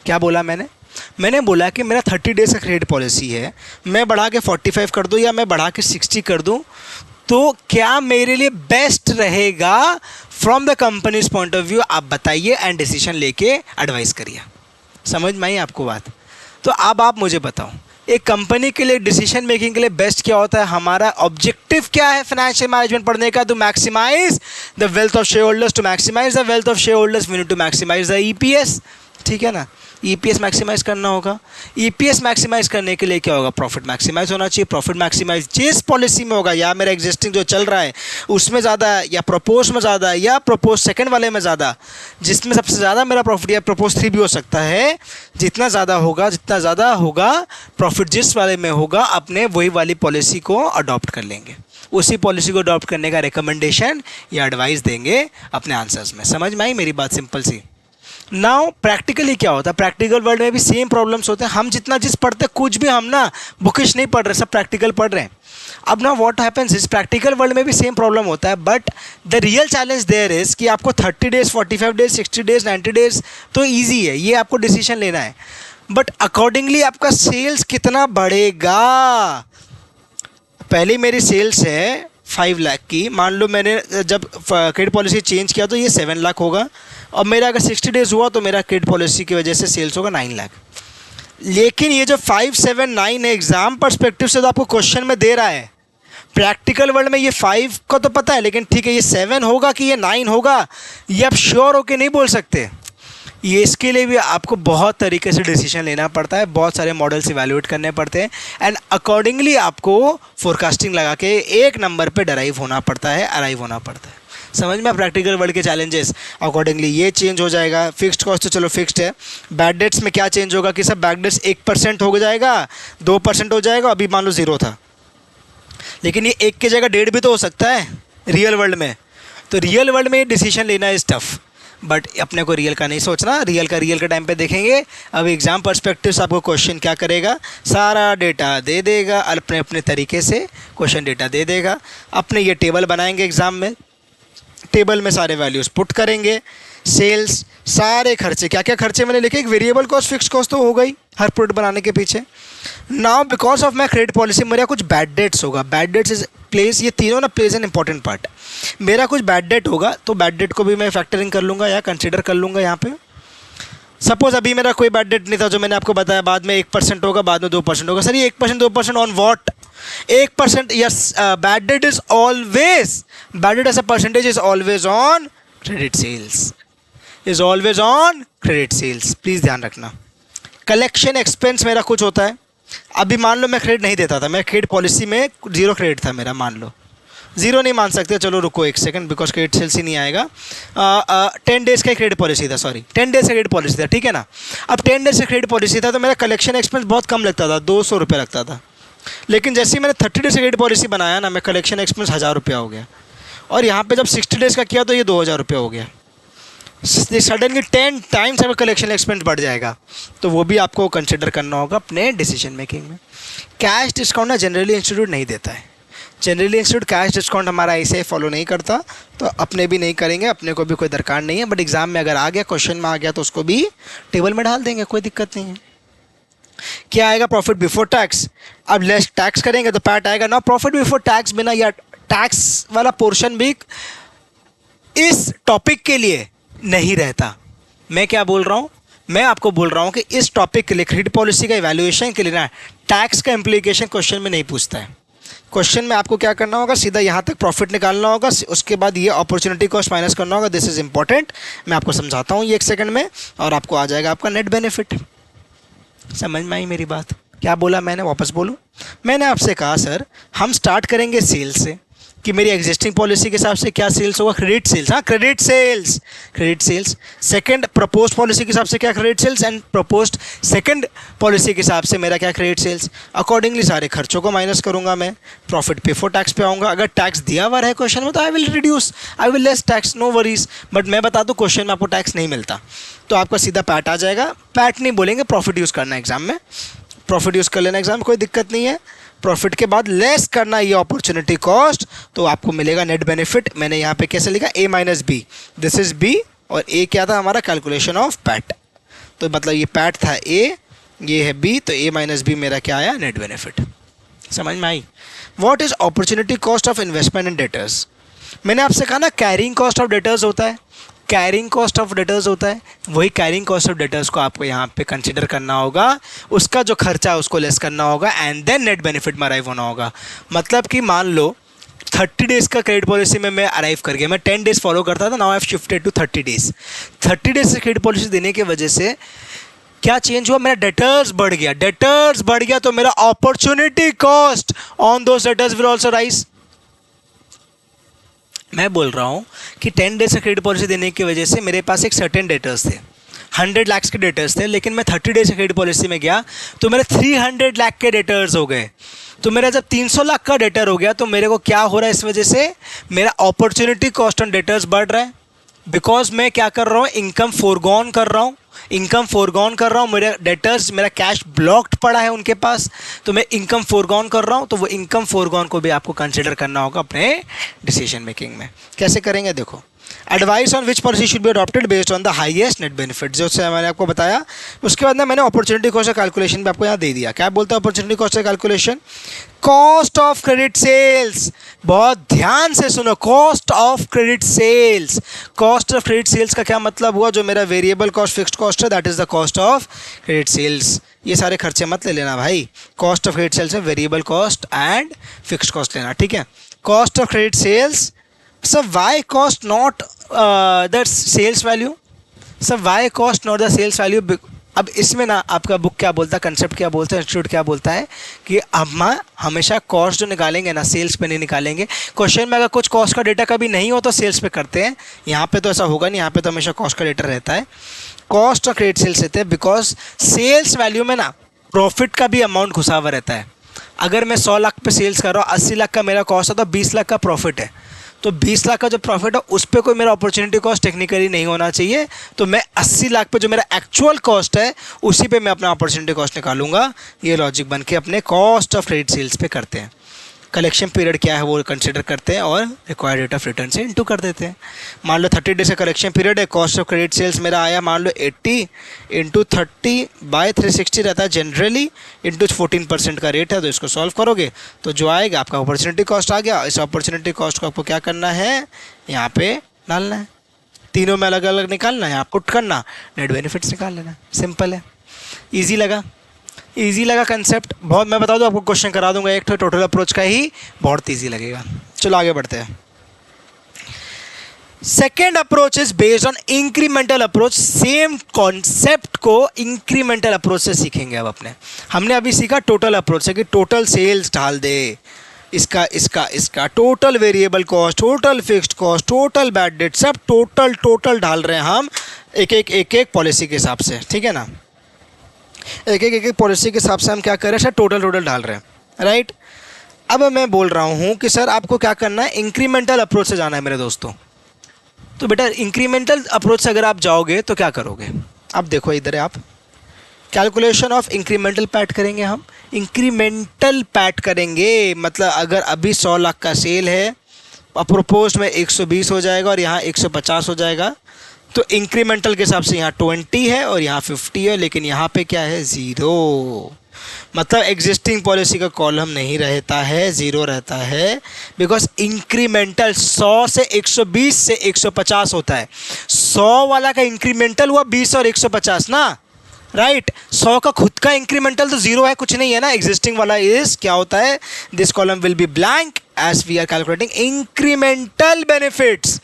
क्या बोला मैंने बोला कि मेरा 30 डेज का क्रेडिट पॉलिसी है, मैं बढ़ा के 45 कर दूँ या मैं बढ़ा के 60 कर दूँ, तो क्या मेरे लिए बेस्ट रहेगा from the companies point of view, आप बताइए एंड डिसीजन लेके एडवाइस करिए। समझ में आई आपको बात? तो अब आप मुझे बताओ, एक कंपनी के लिए डिसीजन मेकिंग के लिए बेस्ट क्या होता है? हमारा ऑब्जेक्टिव क्या है फाइनेंशियल मैनेजमेंट पढ़ने का? To maximize the wealth of shareholders. To maximize the wealth of shareholders we need to maximize the EPS. ठीक है ना, ईपीएस मैक्सिमाइज करना होगा। ईपीएस मैक्सिमाइज करने के लिए क्या होगा? प्रॉफिट मैक्सिमाइज होना चाहिए। प्रॉफिट मैक्सिमाइज जिस पॉलिसी में होगा, या मेरा एग्जिस्टिंग जो चल रहा है उसमें ज़्यादा, या प्रपोज में ज़्यादा, या प्रपोज सेकंड वाले में ज़्यादा, जिसमें सबसे ज़्यादा मेरा प्रॉफिट, या प्रपोज 3 भी हो सकता है, जितना ज़्यादा होगा प्रॉफिट जिस वाले में होगा, अपने वही वाली पॉलिसी को अडॉप्ट कर लेंगे। उसी पॉलिसी को अडॉप्ट करने का रिकमेंडेशन या एडवाइस देंगे अपने आंसर्स में। समझ में आई मेरी बात? सिंपल सी। नाउ प्रैक्टिकली क्या होता है? प्रैक्टिकल वर्ल्ड में भी सेम प्रॉब्लम्स होते हैं। हम जितना जिस पढ़ते हैं, कुछ भी हम ना बुकिश नहीं पढ़ रहे, सब प्रैक्टिकल पढ़ रहे हैं। अब ना व्हाट हैपेंस इस प्रैक्टिकल वर्ल्ड में भी सेम प्रॉब्लम होता है, but the real challenge there is कि आपको 30 डेज, 45 डेज, 60 डेज, 90 डेज तो ईजी है, ये आपको डिसीजन लेना है, बट अकॉर्डिंगली आपका सेल्स कितना बढ़ेगा। पहले मेरी सेल्स है 5 लाख की, मान लो मैंने जब क्रेडिट पॉलिसी चेंज किया तो ये 7 लाख होगा, और मेरा अगर 60 डेज हुआ तो मेरा क्रेडिट पॉलिसी की वजह से सेल्स होगा 9 लाख। लेकिन ये जो 5, 7, 9 है, एग्जाम पर्सपेक्टिव से तो आपको क्वेश्चन में दे रहा है, प्रैक्टिकल वर्ल्ड में ये 5 का तो पता है, लेकिन ठीक है ये 7 होगा कि ये 9 होगा, ये आप श्योर होके नहीं बोल सकते। ये इसके लिए भी आपको बहुत तरीके से डिसीजन लेना पड़ता है, बहुत सारे मॉडल्स इवैल्यूएट करने पड़ते हैं, एंड अकॉर्डिंगली आपको फोरकास्टिंग लगा के एक नंबर पे डराइव होना पड़ता है, अराइव होना पड़ता है। समझ में प्रैक्टिकल वर्ल्ड के चैलेंजेस। अकॉर्डिंगली ये चेंज हो जाएगा, फिक्स्ड कॉस्ट तो चलो फिक्स्ड है। बैड डेट्स में क्या चेंज होगा कि सब बैड डेट्स 1% हो जाएगा, 2% हो जाएगा, अभी मान लो 0 था, लेकिन ये 1 की जगह 1.5 भी तो हो सकता है रियल वर्ल्ड में। तो रियल वर्ल्ड में ये डिसीजन लेना इज़ टफ, बट अपने को रियल का नहीं सोचना, रियल का रियल के टाइम पे देखेंगे। अब एग्ज़ाम पर्सपेक्टिव से आपको क्वेश्चन क्या करेगा, सारा डेटा दे देगा, अपने अपने तरीके से क्वेश्चन डेटा दे देगा। अपने ये टेबल बनाएंगे एग्ज़ाम में, टेबल में सारे वैल्यूज़ पुट करेंगे, सेल्स, सारे खर्चे, क्या क्या खर्चे मैंने लिखे, एक वेरिएबल कॉस्ट, फिक्स कॉस्ट तो हो गई हर प्रोडक्ट बनाने के पीछे। Now because of my credit policy मेरा कुछ बैड डेट्स होगा, बैड डेट्स इज प्लेस, ये तीनों ना प्लेज एन इंपॉर्टेंट पार्ट। मेरा कुछ बैड डेट होगा तो बैड डेट को भी मैं फैक्टरिंग कर लूँगा या कंसिडर कर लूँगा यहाँ पे। सपोज अभी मेरा कोई बैड डेट नहीं था, जो मैंने आपको बताया, बाद में 1% होगा, बाद में 2% होगा। सर ये 1%, 2% on what? 1%, yes, bad debt is always, bad debt as a percentage is always on credit sales, is always on credit sales, please ध्यान रखना। कलेक्शन एक्सपेंस मेरा कुछ होता है, अभी मान लो मैं क्रेडिट नहीं देता था, मैं क्रेडिट पॉलिसी में 0 क्रेडिट था मेरा, मान लो 0 नहीं मान सकते, चलो रुको एक सेकंड, बिकॉज क्रेडिट सेल्स ही नहीं आएगा। 10 डेज़ का क्रेडिट पॉलिसी था, सॉरी 10 डेज़ का क्रेडिट पॉलिसी था, ठीक है ना। अब 10 डेज़ का क्रेडिट पॉलिसी था तो मेरा कलेक्शन एक्सपेंस बहुत कम लगता था, 200 रुपये लगता था। लेकिन जैसे ही मैंने 30 डेज़ का क्रेडिट पॉलिसी बनाया ना, मैं कलेक्शन एक्सपेंस 1000 रुपया हो गया, और यहाँ पे जब 60 डेज़ का किया तो ये 2000 रुपया हो गया। सडनली 10 टाइम्स आपका कलेक्शन एक्सपेंस बढ़ जाएगा, तो वो भी आपको कंसिडर करना होगा अपने डिसीजन मेकिंग में। कैश डिस्काउंट ना जनरली इंस्टीट्यूट नहीं देता है, जनरली इंस्टीट्यूट कैश डिस्काउंट हमारा ऐसे फॉलो नहीं करता, तो अपने भी नहीं करेंगे, अपने को भी कोई दरकार नहीं है, बट एग्जाम में अगर आ गया, क्वेश्चन में आ गया तो उसको भी टेबल में डाल देंगे, कोई दिक्कत नहीं है। क्या आएगा? Profit before tax. अब लेस टैक्स करेंगे तो पैट आएगा ना। प्रॉफिट बिफोर टैक्स बिना, या टैक्स वाला पोर्शन भी इस टॉपिक के लिए नहीं रहता। मैं क्या बोल रहा हूँ, मैं आपको बोल रहा हूँ कि इस टॉपिक के लिए, क्रेडिट पॉलिसी का इवैल्यूएशन के लिए ना, टैक्स का इम्प्लीकेशन क्वेश्चन में नहीं पूछता है। क्वेश्चन में आपको क्या करना होगा, सीधा यहाँ तक प्रॉफिट निकालना होगा, उसके बाद ये अपॉर्चुनिटी कॉस्ट माइनस करना होगा। दिस इज़ इंपॉर्टेंट, मैं आपको समझाता हूँ ये 1 सेकंड में, और आपको आ जाएगा आपका नेट बेनिफिट। समझ में आई मेरी बात? क्या बोला मैंने, वापस बोलूँ? मैंने आपसे कहा सर हम स्टार्ट करेंगे सेल्स से, कि मेरी एग्जिस्टिंग पॉलिसी के हिसाब से क्या सेल्स होगा, क्रेडिट सेल्स, हाँ credit sales, credit sales. Second proposed policy के हिसाब से क्या credit sales, and proposed second policy के हिसाब से मेरा क्या क्रेडिट सेल्स। अकॉर्डिंगली सारे खर्चों को माइनस करूंगा मैं, प्रॉफिट बिफोर टैक्स पे आऊँगा। अगर टैक्स दिया हुआ है क्वेश्चन में तो I will reduce, I will less tax, no worries. But मैं बता दूँ क्वेश्चन में आपको टैक्स नहीं मिलता, तो आपका सीधा पैट आ जाएगा। पैट नहीं बोलेंगे, प्रॉफिट यूज़ करना है एग्जाम में, प्रॉफिट यूज़ कर लेना एग्जाम में, कोई दिक्कत नहीं है। प्रॉफिट के बाद लेस करना ये अपॉर्चुनिटी कॉस्ट, तो आपको मिलेगा नेट बेनिफिट। मैंने यहाँ पे कैसे लिखा, A minus B, this is B, और A क्या था हमारा, कैलकुलेशन ऑफ पैट। तो मतलब ये पैट था A, ये है B, तो A माइनस बी मेरा क्या आया, नेट बेनिफिट। समझ में आई? What is opportunity cost of investment in debtors? मैंने आपसे कहा ना कैरिंग कॉस्ट ऑफ डेटर्स होता है, कैरिंग कॉस्ट ऑफ डेटर्स होता है, वही कैरिंग कॉस्ट ऑफ डेटर्स को आपको यहाँ पे कंसिडर करना होगा, उसका जो खर्चा है उसको लेस करना होगा, एंड देन नेट बेनिफिट में अराइव होना होगा। मतलब कि मान लो 30 डेज़ का क्रेडिट पॉलिसी में मैं अराइव कर गया, मैं 10 डेज़ फॉलो करता था, now I have shifted to 30 days. 30 days से क्रेडिट पॉलिसी देने की वजह से क्या चेंज हुआ, मेरा डेटर्स बढ़ गया, डेटर्स बढ़ गया तो मेरा opportunity cost on those debtors will also rise. मैं बोल रहा हूँ कि 10 डेज का क्रेडिट पॉलिसी देने की वजह से मेरे पास एक सर्टेन डेटर्स थे, 100 लाख के डेटर्स थे, लेकिन मैं 30 डेज का क्रेडिट पॉलिसी में गया तो मेरे 300 लाख के डेटर्स हो गए। तो मेरा जब 300 लाख का डेटर हो गया तो मेरे को क्या हो रहा है, इस वजह से मेरा अपॉर्चुनिटी कॉस्ट ऑन डेटर्स बढ़ रहा है, बिकॉज मैं क्या कर रहा हूँ, इनकम फोरगॉन कर रहा हूँ। इनकम फोरगॉन कर रहा हूँ, मेरे डेटर्स, मेरा कैश ब्लॉक्ड पड़ा है उनके पास, तो मैं इनकम फोरगॉन कर रहा हूँ, तो वो इनकम फोरगॉन को भी आपको कंसिडर करना होगा अपने डिसीजन मेकिंग में। कैसे करेंगे देखो, advice on which policy should be adopted based on the highest net benefit, जो से मैंने आपको बताया। उसके बाद ना मैंने अपॉर्चुनिटी कॉस्ट का कैलकुलेशन भी आपको यहाँ दे दिया। क्या बोलता है अपॉर्चुनिटी कॉस्ट का calculation? Cost of credit sales, बहुत ध्यान से सुनो, cost of credit sales. Cost of credit sales का क्या मतलब हुआ? जो मेरा वेरिएबल कॉस्ट फिक्स्ड कॉस्ट है, that is the cost of credit sales. ये सारे खर्चे मत ले लेना भाई, कॉस्ट ऑफ क्रेडिट सेल्स में variable cost and fixed cost लेना, ठीक है। Cost of credit sales, sir why cost not the sales value? Sir why cost not the sales value? अब इसमें ना आपका बुक क्या बोलता है, कंसेप्ट क्या बोलता है, इंस्टीट्यूट क्या बोलता है कि हम हमेशा कॉस्ट जो निकालेंगे ना सेल्स पे नहीं निकालेंगे। क्वेश्चन में अगर कुछ कॉस्ट का डेटा कभी नहीं हो तो सेल्स पे करते हैं, यहाँ पे तो ऐसा होगा नहीं, यहाँ पे तो हमेशा कॉस्ट का डेटा रहता है। कॉस्ट ऑफ क्रेडिट सेल्स रहते हैं बिकॉज सेल्स वैल्यू में ना प्रॉफिट का भी अमाउंट घुसा हुआ रहता है। अगर मैं 100 लाख पे सेल्स कर रहा हूँ, 80 लाख का मेरा कॉस्ट है, तो 20 लाख का प्रॉफिट है, तो 20 लाख का जो प्रॉफिट है उस पर कोई मेरा अपॉर्चुनिटी कॉस्ट टेक्निकली नहीं होना चाहिए। तो मैं 80 लाख पे जो मेरा एक्चुअल कॉस्ट है उसी पे मैं अपना अपॉर्चुनिटी कॉस्ट निकालूंगा। ये लॉजिक बन के अपने कॉस्ट ऑफ क्रेडिट सेल्स पे करते हैं। कलेक्शन पीरियड क्या है वो कंसिडर करते हैं और रिक्वायर्ड रेट ऑफ रिटर्न से इनटू कर देते हैं। मान लो 30 डेज का कलेक्शन पीरियड है, कॉस्ट ऑफ क्रेडिट सेल्स मेरा आया मान लो 80 इंटू 30/360 रहता है जनरली, इंटू 14% का रेट है, तो इसको सॉल्व करोगे तो जो आएगा आपका अपॉर्चुनिटी कॉस्ट आ गया। इस अपॉर्चुनिटी कॉस्ट को आपको क्या करना है, यहाँ पे डालना है, तीनों में अलग अलग निकालना है, यहाँ पुट करना, नेट बेनिफिट्स निकाल लेना। सिंपल है, ईजी लगा? ईजी लगा कंसेप्ट बहुत? मैं बता दूं आपको, क्वेश्चन करा दूंगा एक तो टोटल अप्रोच का ही, बहुत ईजी लगेगा। चलो आगे बढ़ते हैं। Second approach is based on incremental approach. Same concept को इंक्रीमेंटल अप्रोच से सीखेंगे अब अपने। हमने अभी सीखा टोटल अप्रोच से कि टोटल सेल्स डाल दे, इसका total variable cost, total fixed cost, total bad debt, सब टोटल डाल रहे हैं हम एक एक पॉलिसी के हिसाब से, ठीक है ना। एक एक पॉलिसी के हिसाब से हम क्या कर रहे हैं सर, टोटल डाल रहे हैं, राइट। अब मैं बोल रहा हूँ कि सर आपको क्या करना है, इंक्रीमेंटल अप्रोच से जाना है मेरे दोस्तों। तो बेटा इंक्रीमेंटल अप्रोच से अगर आप जाओगे तो क्या करोगे? अब देखो इधर है, आप कैलकुलेशन ऑफ इंक्रीमेंटल पैट करेंगे। हम इंक्रीमेंटल पैट करेंगे, मतलब अगर अभी 100 लाख का सेल है, अप्रोपोज में 120 हो जाएगा और यहाँ 150 हो जाएगा, तो इंक्रीमेंटल के हिसाब से यहाँ 20 है और यहाँ 50 है, लेकिन यहाँ पे क्या है, 0। मतलब एग्जिस्टिंग पॉलिसी का कॉलम नहीं रहता है, 0 रहता है, बिकॉज इंक्रीमेंटल 100 से 120 से 150 होता है। 100 वाला का इंक्रीमेंटल हुआ 20 और 150 ना, राइट। 100 का खुद का इंक्रीमेंटल तो 0 है, कुछ नहीं है ना। एग्जिस्टिंग वाला इज क्या होता है, this column will be blank as we are calculating incremental benefits.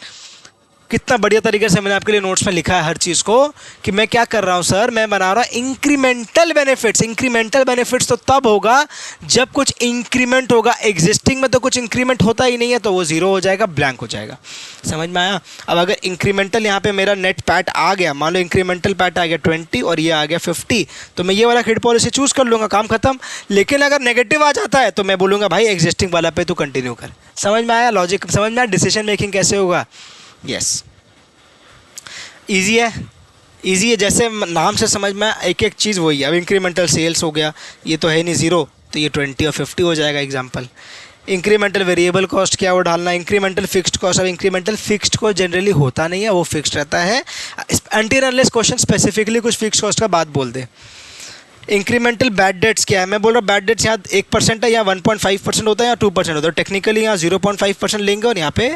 कितना बढ़िया तरीके से मैंने आपके लिए नोट्स में लिखा है हर चीज़ को कि मैं क्या कर रहा हूँ सर, मैं बना रहा हूँ इंक्रीमेंटल बेनिफिट्स। इंक्रीमेंटल बेनिफिट्स तो तब होगा जब कुछ इंक्रीमेंट होगा, एग्जिस्टिंग में तो कुछ इंक्रीमेंट होता ही नहीं है, तो वो 0 हो जाएगा, ब्लैंक हो जाएगा। समझ में आया? अब अगर इंक्रीमेंटल यहाँ पे मेरा नेट पैट आ गया, मान लो इंक्रीमेंटल पैट आ गया 20 और ये आ गया 50, तो मैं ये वाला क्रेडिट पॉलिसी चूज़ कर लूँगा, काम खत्म। लेकिन अगर नेगेटिव आ जाता है तो मैं बोलूँगा भाई एग्जिस्टिंग वाला पे तू कंटिन्यू कर। समझ में आया लॉजिक? समझ में आया डिसीजन मेकिंग कैसे होगा? यस, ईजी है, ईजी है, जैसे नाम से समझ में एक एक चीज़ वही है। अब इंक्रीमेंटल सेल्स हो गया, ये तो है नहीं 0, तो ये 20 और 50 हो जाएगा एग्जांपल। इंक्रीमेंटल वेरिएबल कॉस्ट क्या वो डालना, इंक्रीमेंटल फिक्स्ड कॉस्ट। अब इंक्रीमेंटल फिक्स्ड कॉस्ट जनरली होता नहीं है, वो फिक्स्ड रहता है अनटिल अनलेस क्वेश्चन स्पेसिफिकली कुछ फिक्स्ड कॉस्ट का बात बोल दे। इंक्रीमेंटल बैड डेट्स क्या है, मैं बोल रहा हूँ बैड डेट्स यहाँ 1% है, यहाँ 1.5% होता है, यहाँ 2% होता है। टेक्निकली यहाँ 0.5% लेंगे और यहाँ पे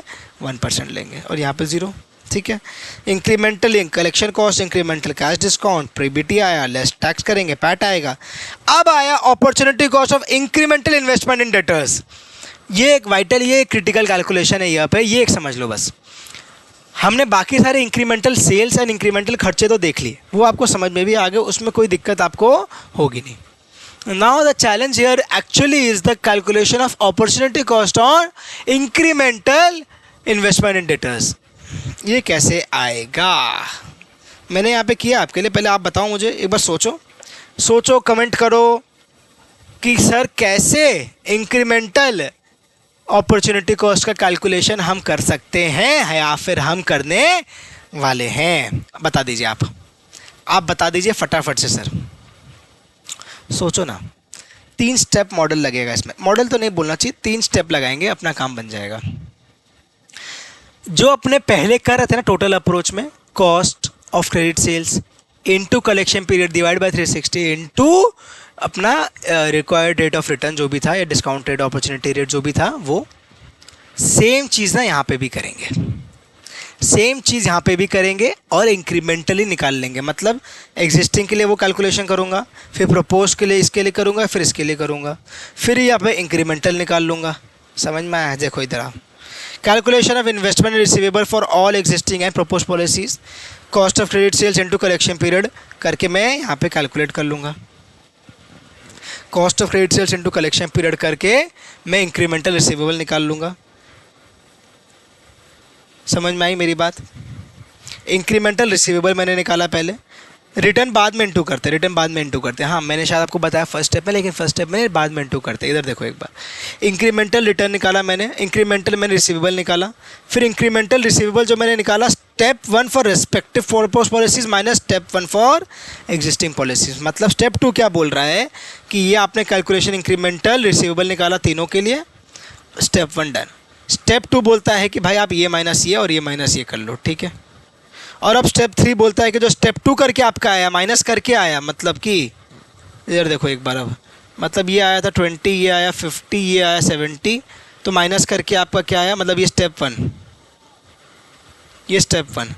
1% लेंगे और यहाँ पे 0, ठीक है। Incremental collection cost, incremental cash discount, PBT आया, लेस टैक्स करेंगे, पैट आएगा। अब आया opportunity cost of incremental investment in debtors. ये एक वाइटल, ये क्रिटिकल कैलकुलेशन है यहाँ पे, ये एक समझ लो बस। हमने बाकी सारे इंक्रीमेंटल सेल्स एंड इंक्रीमेंटल खर्चे तो देख लिए, वो आपको समझ में भी आ गए, उसमें कोई दिक्कत आपको होगी नहीं। Now the challenge here actually is the calculation of opportunity cost on incremental investment in debtors. ये कैसे आएगा मैंने यहाँ पे किया आपके लिए, पहले आप बताओ मुझे, एक बार सोचो कमेंट करो कि सर कैसे इंक्रीमेंटल अपॉर्चुनिटी कॉस्ट का कैलकुलेशन हम कर सकते हैं या फिर हम करने वाले हैं, बता दीजिए आप। आप बता दीजिए फटाफट से सर, सोचो ना। 3 स्टेप मॉडल लगेगा इसमें, मॉडल तो नहीं बोलना चाहिए, 3 स्टेप लगाएंगे, अपना काम बन जाएगा। जो अपने पहले कर रहे थे ना टोटल अप्रोच में, cost of credit sales into collection period divide by 360 into अपना रिक्वायर्ड रेट ऑफ रिटर्न जो भी था, या डिस्काउंट रेट, अपॉर्चुनिटी रेट जो भी था, वो सेम चीज़ ना यहाँ पे भी करेंगे, सेम चीज़ यहाँ पे भी करेंगे और इंक्रीमेंटली निकाल लेंगे। मतलब एग्जिस्टिंग के लिए वो कैलकुलेशन करूँगा, फिर प्रपोज के लिए इसके लिए करूँगा, फिर इसके लिए करूँगा, फिर यहाँ पे इंक्रीमेंटल निकाल लूँगा। समझ में आया? देखो इधर आप, calculation of investment receivable for all existing and propose policies, cost of credit sales into collection period करके मैं यहाँ पे कैलकुलेट कर लूँगा। Cost of credit sales into collection period करके मैं इंक्रीमेंटल रिसीवेबल निकाल लूँगा। समझ में आई मेरी बात? इंक्रीमेंटल रिसीवेबल मैंने निकाला पहले, रिटर्न बाद में इंटू करते, रिटर्न बाद में इंटू करते हैं। हाँ, मैंने शायद आपको बताया फर्स्ट स्टेप में, लेकिन फर्स्ट स्टेप में बाद में इंटू करते हैं। इधर देखो एक बार, इंक्रीमेंटल रिटर्न निकाला मैंने, इंक्रीमेंटल मैंने रिसीवेबल निकाला, फिर इंक्रीमेंटल रिसीवेबल जो मैंने निकाला, step 1 for respective propose policies minus step 1 for existing policies. मतलब स्टेप 2 क्या बोल रहा है कि ये आपने कैलकुलेशन इंक्रीमेंटल रिसीवेबल निकाला तीनों के लिए, स्टेप 1 डन। स्टेप 2 बोलता है कि भाई आप ये माइनस ये और ये माइनस ये कर लो, ठीक है। और अब स्टेप 3 बोलता है कि जो स्टेप 2 करके आपका आया, माइनस करके आया, मतलब कि इधर देखो एक बार, अब मतलब ये आया था 20, ये आया 50, ये आया 70, तो माइनस करके आपका क्या आया, मतलब ये स्टेप 1, ये स्टेप 1।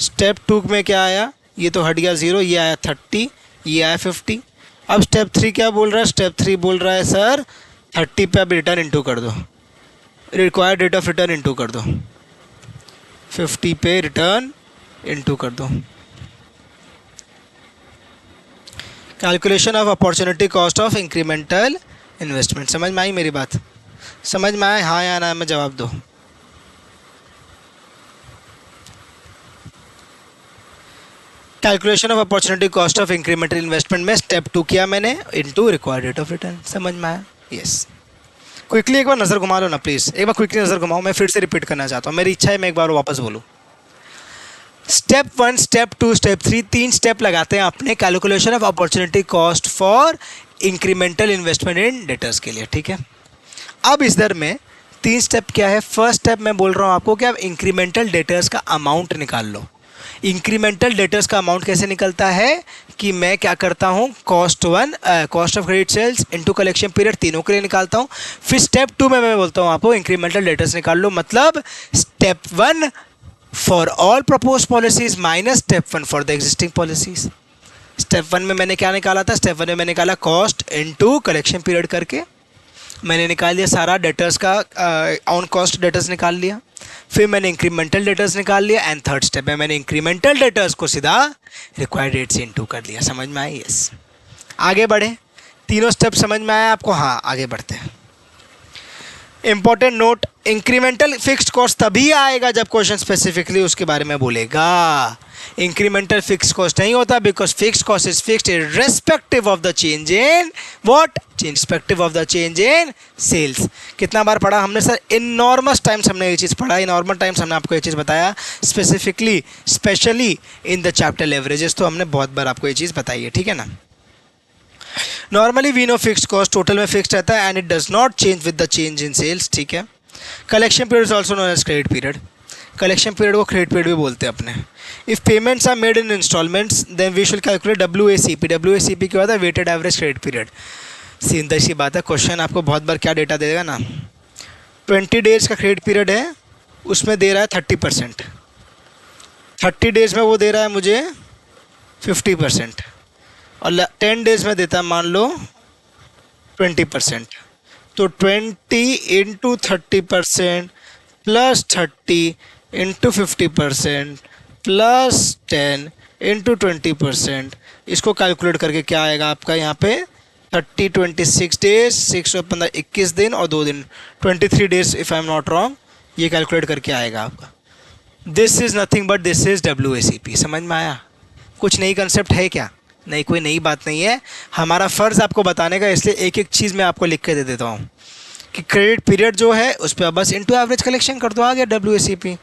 स्टेप 2 में क्या आया, ये तो हट गया 0, ये आया 30, ये आया 50। अब स्टेप 3 क्या बोल रहा है, स्टेप 3 बोल रहा है सर 30 पे अब रिटर्न इंटू कर दो, required rate of return into कर दो, 50 पे रिटर्न इंटू कर दो। Calculation of opportunity cost of incremental investment. समझ में आई मेरी बात? समझ में आया? हाँ या ना में जवाब दो। Calculation of opportunity cost of incremental investment में स्टेप 2 किया मैंने, into required rate of return. समझ में आया? यस। क्विकली एक बार नज़र घुमा लो ना प्लीज़, एक बार क्विकली नज़र घुमाओ, मैं फिर से रिपीट करना चाहता हूँ, मेरी इच्छा है मैं एक बार वापस बोलूँ। स्टेप 1, स्टेप 2, स्टेप 3, 3 स्टेप लगाते हैं अपने calculation of opportunity cost for incremental investment in debtors के लिए, ठीक है। अब इस दर में 3 स्टेप क्या है। फर्स्ट स्टेप मैं बोल रहा हूँ आपको कि आप इंक्रीमेंटल डेटर्स का अमाउंट निकाल लो। इंक्रीमेंटल डेटर्स का अमाउंट कैसे निकलता है कि मैं क्या करता हूँ, cost of credit sales into collection period तीनों के लिए निकालता हूँ। फिर स्टेप 2 में मैं बोलता हूँ आपको इंक्रीमेंटल डेटर्स निकाल लो, मतलब step 1 for all propose policies minus step 1 for the existing policies. Step 1 में मैंने क्या निकाला था, स्टेप 1 में मैंने निकाला कॉस्ट इनटू कलेक्शन पीरियड करके, मैंने निकाल लिया सारा डेटर्स का, ऑन कॉस्ट डेटर्स निकाल लिया। फिर मैंने इंक्रीमेंटल डेटर्स निकाल लिया, एंड थर्ड स्टेप में मैंने इंक्रीमेंटल डेटर्स को सीधा रिक्वायर्ड रेट से इनटू कर लिया। समझ में आई? यस। आगे बढ़े, तीनों स्टेप समझ में आया आपको? हाँ, आगे बढ़ते हैं। Important note, incremental fixed cost तभी आएगा जब क्वेश्चन स्पेसिफिकली उसके बारे में बोलेगा। इंक्रीमेंटल फिक्स्ड कॉस्ट नहीं होता, because fixed cost is fixed irrespective of the change in what, irrespective of the change in sales. कितना बार पढ़ा हमने सर? इनॉर्मस टाइम्स हमने ये चीज़ पढ़ा, इनॉर्मल टाइम्स हमने आपको ये चीज़ बताया, specifically specially in the chapter leverages, तो हमने बहुत बार आपको ये चीज़ बताई है, ठीक है ना। Normally we know fixed cost total में फिक्स्ड रहता है and it does not change with the change in sales, ठीक है। Collection period is also known as credit period. Collection period को क्रेडिट पीरियड भी बोलते हैं अपने। If payments are made in instalments then we should calculate WACP। WACP क्या होता है? Weighted average credit period. सीधी सी बात है, क्वेश्चन आपको बहुत बार क्या डेटा देगा ना, 20 डेज का क्रेडिट पीरियड है, उसमें दे रहा है 30%, 30 डेज में वो दे रहा है मुझे 50%, और 10 डेज में देता है मान लो 20%। तो 20 into 30% plus 30 into 50% plus 10 into 20%, इसको कैलकुलेट करके क्या आएगा आपका यहाँ पे 30, 26 डेज, 6 और 15, 21 दिन और 2 दिन, 23 days if I am not wrong, ये कैलकुलेट करके आएगा आपका। This is nothing but this is WACP। समझ में आया? कुछ नई कंसेप्ट है क्या? नहीं, कोई नई बात नहीं है। हमारा फ़र्ज़ आपको बताने का, इसलिए एक एक चीज़ मैं आपको लिख के दे देता हूँ कि क्रेडिट पीरियड जो है उस पर बस इनटू एवरेज कलेक्शन कर दो, आ गया WACP।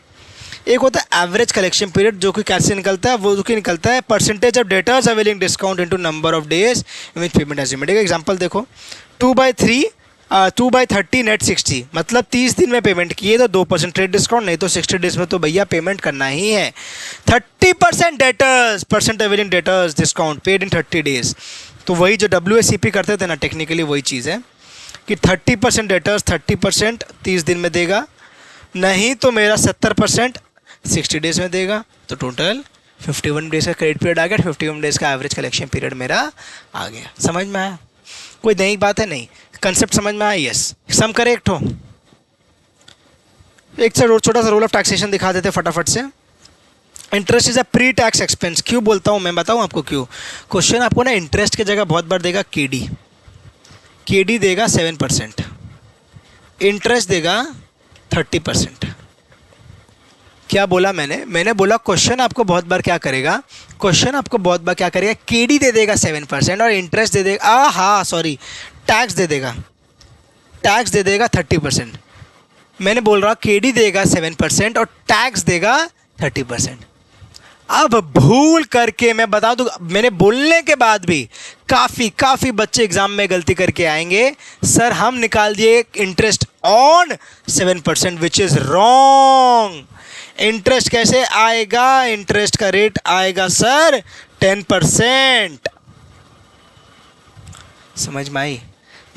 एक होता है एवरेज कलेक्शन पीरियड, जो कि कैसे निकलता है, वो कि निकलता है percentage of debtors availing discount into number of days in which payment has been made. Example देखो, 2/30 नेट 60, मतलब 30 दिन में पेमेंट किए तो 2% ट्रेड डिस्काउंट, नहीं तो 60 डेज में तो भैया पेमेंट करना ही है। 30% debtors, percent availing debtors discount paid in 30 days. तो वही जो WACP करते थे ना, टेक्निकली वही चीज़ है कि 30% डेटर्स 30% 30 दिन में देगा, नहीं तो मेरा 70% 60 डेज में देगा। तो टोटल 51 डेज का क्रेडिट पीरियड आ गया, 51 डेज का एवरेज कलेक्शन पीरियड मेरा आ गया। समझ में आया? कोई नई बात है? नहीं, कंसेप्ट समझ में आया? यस। सम करे एक ठो, एक छोटा सा रूल ऑफ टैक्सेशन दिखा देते फटाफट से। Interest is a pre tax expense. क्यों बोलता हूँ मैं, बताऊँ आपको क्यों। क्वेश्चन आपको ना इंटरेस्ट की जगह बहुत बार देगा केडी देगा 7%, इंटरेस्ट देगा 30%। क्या बोला मैंने बोला क्वेश्चन आपको बहुत बार क्या करेगा, केडी दे देगा 7% और इंटरेस्ट दे देगा, टैक्स दे देगा 30%। मैंने बोल रहा केडी देगा 7% और टैक्स देगा 30%। अब भूल करके मैं बता दूं, मैंने बोलने के बाद भी काफ़ी बच्चे एग्जाम में गलती करके आएंगे, सर हम निकाल दिए interest on 7%, which is wrong. Interest कैसे आएगा, इंटरेस्ट का रेट आएगा सर 10%। समझ में आई?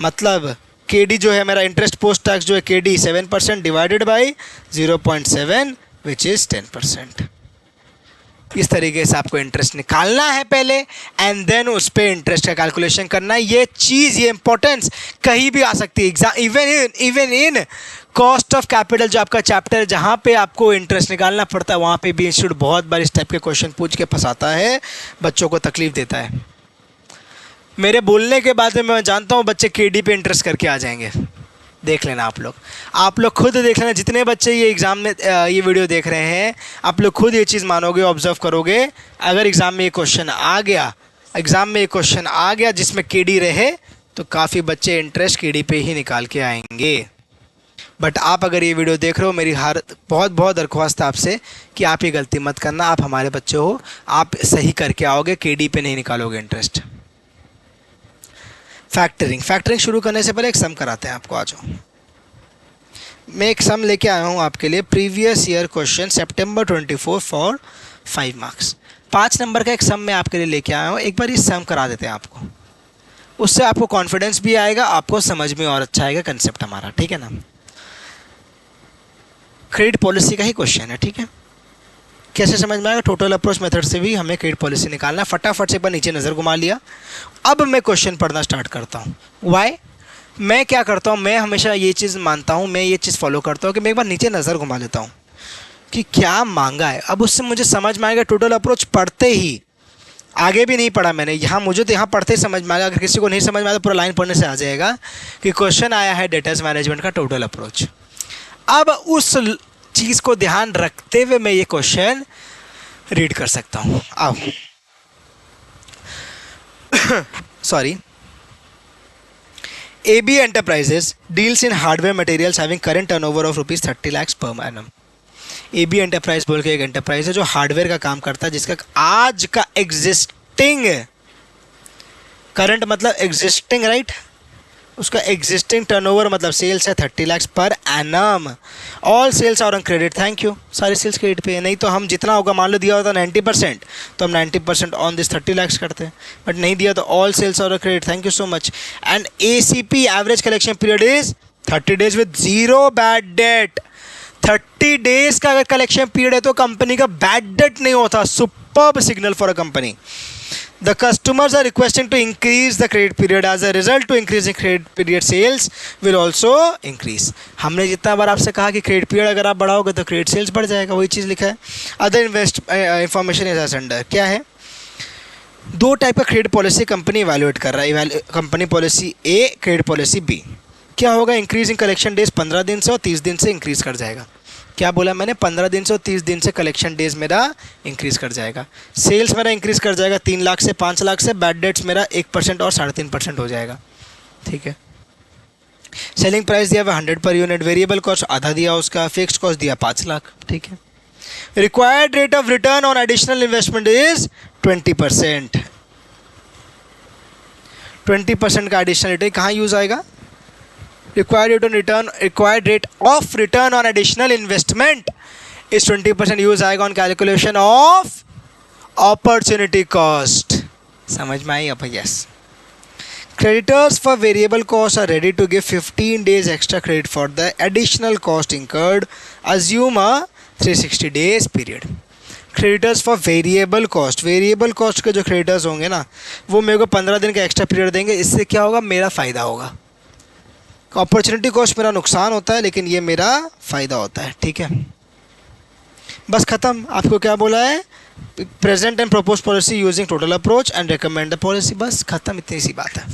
मतलब केडी जो है मेरा इंटरेस्ट पोस्ट टैक्स जो है KD 7% divided by 0.7 which is 10%। इस तरीके से आपको इंटरेस्ट निकालना है पहले एंड देन उस पर इंटरेस्ट का कैलकुलेशन करना है। ये चीज़, ये इंपॉर्टेंस कहीं भी आ सकती है exam, even in cost of capital जो आपका चैप्टर है जहाँ पे आपको इंटरेस्ट निकालना पड़ता है, वहाँ पे भी इंस्टीट्यूट बहुत बार इस टाइप के क्वेश्चन पूछ के फंसाता है, बच्चों को तकलीफ देता है। मेरे बोलने के बाद में मैं जानता हूँ बच्चे केडी पे इंटरेस्ट करके आ जाएंगे। देख लेना आप लोग खुद देख लेना, जितने बच्चे ये एग्ज़ाम में ये वीडियो देख रहे हैं, आप लोग खुद ये चीज़ मानोगे, ऑब्जर्व करोगे। अगर एग्ज़ाम में ये क्वेश्चन आ गया जिसमें केडी रहे, तो काफ़ी बच्चे इंटरेस्ट केडी पे ही निकाल के आएंगे। बट आप अगर ये वीडियो देख रहे हो, मेरी बहुत दरख्वास्त है आपसे कि आप ये गलती मत करना। आप हमारे बच्चे हो, आप सही करके आओगे, केडी पे नहीं निकालोगे इंटरेस्ट। फैक्टरिंग शुरू करने से पहले एक सम कराते हैं आपको। आ जाओ, मैं एक सम लेके आया हूँ आपके लिए, previous year question September 24 for 5 marks. 5 number का एक सम मैं आपके लिए लेके आया हूँ। एक बार इस सम करा देते हैं आपको, उससे आपको कॉन्फिडेंस भी आएगा, आपको समझ में और अच्छा आएगा कंसेप्ट हमारा, ठीक है ना। क्रेडिट पॉलिसी का ही क्वेश्चन है, ठीक है। कैसे समझ में आएगा, टोटल अप्रोच मेथड से भी हमें क्रेडिट पॉलिसी निकालना। फटाफट से एक बार नीचे नज़र घुमा लिया। अब मैं क्वेश्चन पढ़ना स्टार्ट करता हूँ। वाई? मैं क्या करता हूँ, मैं हमेशा ये चीज़ मानता हूँ, मैं ये चीज़ फॉलो करता हूँ कि मैं एक बार नीचे नज़र घुमा लेता हूँ कि क्या मांगा है। अब उससे मुझे समझ में आएगा, टोटल अप्रोच पढ़ते ही, आगे भी नहीं पढ़ा मैंने, मुझे तो यहाँ पढ़ते ही समझ में आएगा। अगर किसी को नहीं समझ में आया तो पूरा लाइन पढ़ने से आ जाएगा कि क्वेश्चन आया है डेटर्स मैनेजमेंट का टोटल अप्रोच। अब उस चीज़ को ध्यान रखते हुए मैं ये क्वेश्चन रीड कर सकता हूँ। आओ sorry. AB Enterprises deals in hardware materials having current turnover of rupees 30 lakhs per annum। AB Enterprise बोल के एक एंटरप्राइज है जो हार्डवेयर का काम करता है, जिसका आज का एग्जिस्टिंग, करंट मतलब एग्जिस्टिंग, राइट, उसका एग्जिस्टिंग टर्नओवर मतलब सेल्स है 30 लाख पर annum. All sales are on credit, thank you, सारे सेल्स क्रेडिट पे है। नहीं तो हम जितना होगा, मान लो दिया होता 90%, तो हम 90% ऑन दिस 30 लाख करते हैं, बट नहीं दिया तो all sales are on credit, thank you so much. And ACP average collection period is 30 days with zero bad debt. 30 days का अगर कलेक्शन पीरियड है तो कंपनी का बैड डेट नहीं होता। Superb signal for a company. The customers are requesting to increase the credit period. As a result, to increasing credit period, sales will also increase. हमने जितना बार आपसे कहा कि क्रेडिट पीरियड अगर आप बढ़ाओगे तो क्रेडिट सेल्स बढ़ जाएगा, वही चीज़ लिखा है। Other information is as under. क्या है, दो टाइप का क्रेडिट पॉलिसी कंपनी इवैल्यूएट कर रहा है, company policy A, credit policy B। क्या होगा, इंक्रीजिंग कलेक्शन डेज 15 दिन से और 30 दिन से इंक्रीज़ कर जाएगा। क्या बोला मैंने, 15 दिन से और 30 दिन से कलेक्शन डेज मेरा इंक्रीज़ कर जाएगा। सेल्स मेरा इंक्रीज़ कर जाएगा 3 लाख से 5 लाख से। बैड डेट्स मेरा 1% और 3.5% हो जाएगा, ठीक है। सेलिंग प्राइस दिया हुआ 100 पर यूनिट, वेरिएबल कॉस्ट आधा दिया, उसका फिक्स्ड कॉस्ट दिया 5 लाख, ठीक है। Required rate of return on additional investment is 20%। 20% का एडिशनल रिटर्न कहाँ यूज आएगा? Required rate of return on additional investment is 20% use आएगा on calculation of opportunity cost. समझ में आई? अब yes. Creditors for variable costs are ready to give 15 days extra credit for the additional cost incurred. Assume a 360 days period. Creditors for variable cost के जो creditors होंगे ना, वो मेरे को 15 दिन का एक्स्ट्रा पीरियड देंगे। इससे क्या होगा? मेरा फ़ायदा होगा। अपॉर्चुनिटी कॉस्ट मेरा नुकसान होता है, लेकिन ये मेरा फ़ायदा होता है। ठीक है, बस ख़त्म। आपको क्या बोला है? Present and propose policy using total approach and recommend the policy. बस ख़त्म, इतनी सी बात है,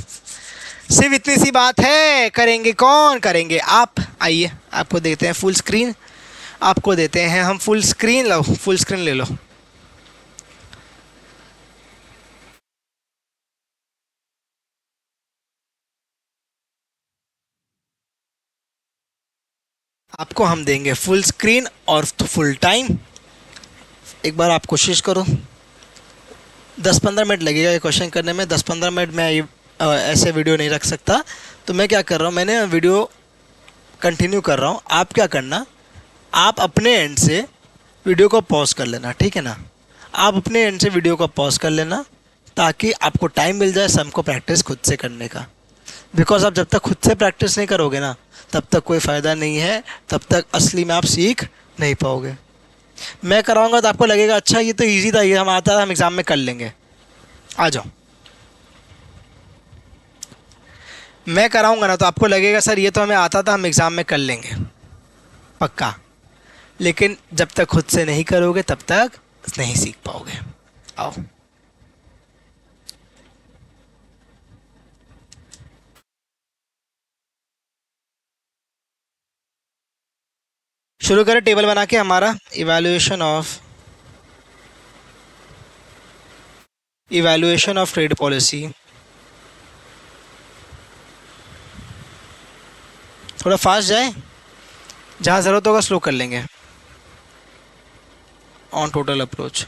सिर्फ इतनी सी बात है। करेंगे कौन? करेंगे आप। आइए आपको देते हैं फुल स्क्रीन, आपको देते हैं हम फुल स्क्रीन। लो, फुल स्क्रीन ले लो। आपको हम देंगे फुल स्क्रीन और फुल टाइम। एक बार आप कोशिश करो। 10-15 मिनट लगेगा ये क्वेश्चन करने में। 10-15 मिनट में ऐसे वीडियो नहीं रख सकता, तो मैं क्या कर रहा हूँ, मैंने वीडियो कंटिन्यू कर रहा हूँ। आप क्या करना, आप अपने एंड से वीडियो को पॉज कर लेना। ठीक है ना? आप अपने एंड से वीडियो को पॉज कर लेना, ताकि आपको टाइम मिल जाए सबको प्रैक्टिस खुद से करने का। बिकॉज आप जब तक खुद से प्रैक्टिस नहीं करोगे ना, तब तक कोई फ़ायदा नहीं है, तब तक असली में आप सीख नहीं पाओगे। मैं कराऊंगा तो आपको लगेगा अच्छा ये तो इजी था, ये हम आता था, हम एग्ज़ाम में कर लेंगे। आ जाओ। मैं कराऊंगा ना तो आपको लगेगा सर ये तो हमें आता था, हम एग्ज़ाम में कर लेंगे पक्का। लेकिन जब तक खुद से नहीं करोगे तब तक नहीं सीख पाओगे। आओ शुरू करें टेबल बना के हमारा इवैल्यूएशन ऑफ ट्रेड पॉलिसी। थोड़ा फास्ट जाए, जहाँ ज़रूरत होगा स्लो कर लेंगे। On total approach,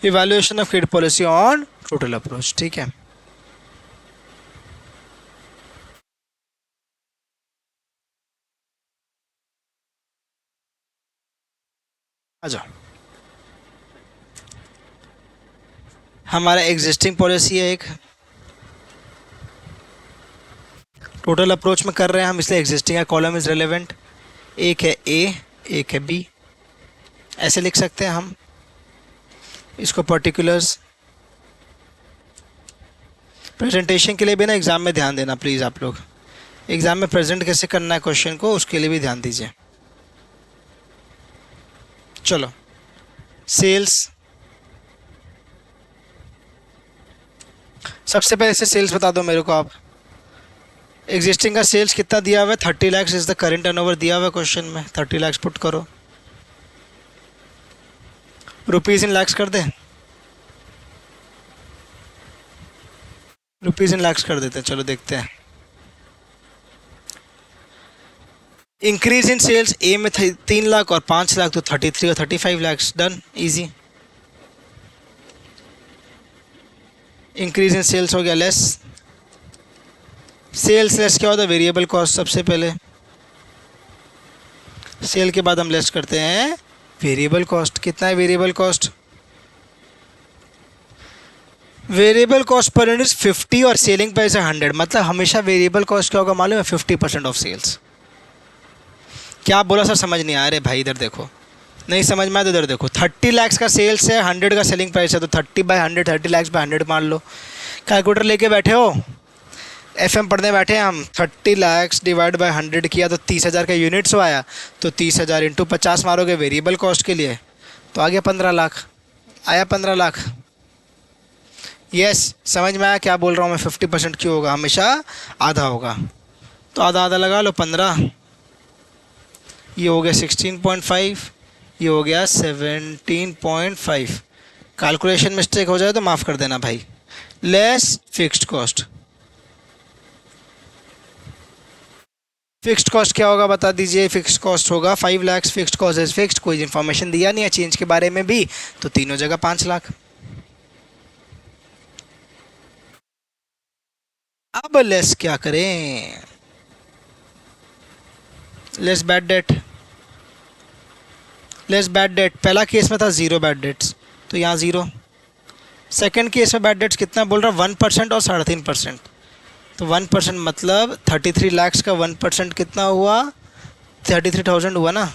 evaluation of trade policy on total approach. ठीक है, आ जाओ। हमारा एग्जिस्टिंग पॉलिसी है एक, टोटल अप्रोच में कर रहे हैं हम, इसलिए एग्जिस्टिंग का कॉलम इज रेलेवेंट। एक है ए, एक है बी, ऐसे लिख सकते हैं हम इसको। पर्टिकुलर्स प्रेजेंटेशन के लिए भी ना एग्ज़ाम में ध्यान देना प्लीज़। आप लोग एग्ज़ाम में प्रेजेंट कैसे करना है क्वेश्चन को, उसके लिए भी ध्यान दीजिए। चलो, सेल्स, सबसे पहले से सेल्स बता दो मेरे को आप। एग्जिस्टिंग का सेल्स कितना दिया हुआ है? 30 lakh is the current turnover दिया हुआ है क्वेश्चन में। 30 लाख पुट करो, रुपीज़ इन लैक्स कर दें, रुपीज़ इन लैक्स कर देते हैं। चलो देखते हैं। इंक्रीज इन सेल्स ए में 3 लाख और 5 लाख, तो 33 और 35 lakh. Done, easy. Increase in sales हो गया लेस। सेल्स लेस क्या होता है? Variable cost. सबसे पहले सेल के बाद हम लेस करते हैं वेरिएबल कॉस्ट। कितना है variable cost? Variable cost per unit 50 और सेलिंग प्राइस है 100। मतलब हमेशा वेरिएबल कॉस्ट क्या होगा मालूम है? 50% ऑफ सेल्स। क्या आप बोला सर समझ नहीं आ रहे भाई? इधर देखो, नहीं समझ में आया तो इधर देखो। 30 लाख का सेल्स है, 100 का सेलिंग प्राइस है, तो 30/100, 30 लाख बाय 100 मान लो। कैलकुलेटर लेके बैठे हो, एफएम पढ़ने बैठे हैं हम। 30 लाख डिवाइड बाय 100 किया तो 30,000 का यूनिट्स आया, तो 30,000 इंटू 50 मारोगे वेरिएबल कॉस्ट के लिए, तो आ गया 15 लाख। आया 15 लाख। यस, समझ में आया क्या बोल रहा हूँ मैं? 50% क्यों होगा? हमेशा आधा होगा, तो आधा आधा लगा लो। 15, ये हो गया 16.5, ये हो गया 17.5। कैलकुलेशन मिस्टेक हो जाए तो माफ़ कर देना भाई। Less fixed cost, fixed cost क्या होगा बता दीजिए। फिक्स्ड कॉस्ट होगा 5 lakh. Fixed cost is fixed, कोई इन्फॉर्मेशन दिया नहीं है चेंज के बारे में भी, तो तीनों जगह 5 लाख। अब लेस क्या करें, less bad debt. Less bad debt, पहला केस में था 0 बैड डेट्स, तो यहाँ 0। सेकंड केस में बैड डेट्स कितना बोल रहा है, 1% और 3.5%। तो 1% मतलब 33 लाख का 1% कितना हुआ, 33,000 हुआ ना।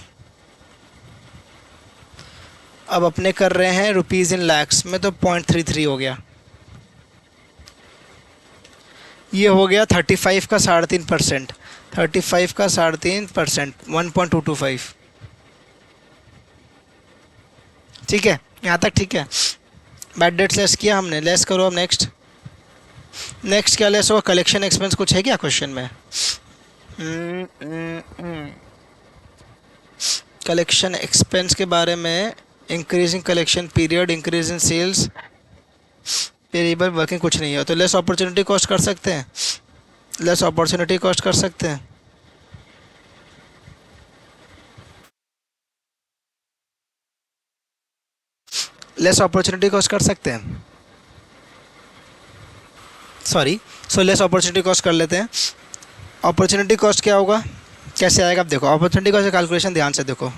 अब अपने कर रहे हैं रुपीज़ इन लैक्स में, तो 0.33 हो गया। ये हो गया 35 का 3.5%। 35 का 3.5%, 1.225। ठीक है, यहाँ तक ठीक है। बैड डेट्स लेस किया हमने, लेस करो अब नेक्स्ट। नेक्स्ट क्या लेस होगा, कलेक्शन एक्सपेंस कुछ है क्या क्वेश्चन में? कलेक्शन एक्सपेंस के बारे में, increasing collection period, increase in sales, variable working कुछ नहीं है, तो लेस अपॉर्चुनिटी कॉस्ट कर सकते हैं। लेस अपॉर्चुनिटी कॉस्ट कर सकते हैं। लेस अपॉर्चुनिटी कॉस्ट कर सकते हैं, sorry. So less opportunity cost कर लेते हैं। अपॉर्चुनिटी कॉस्ट क्या होगा, कैसे आएगा, अब देखो अपॉर्चुनिटी कॉस्ट कैलकुलेशन ध्यान से देखो।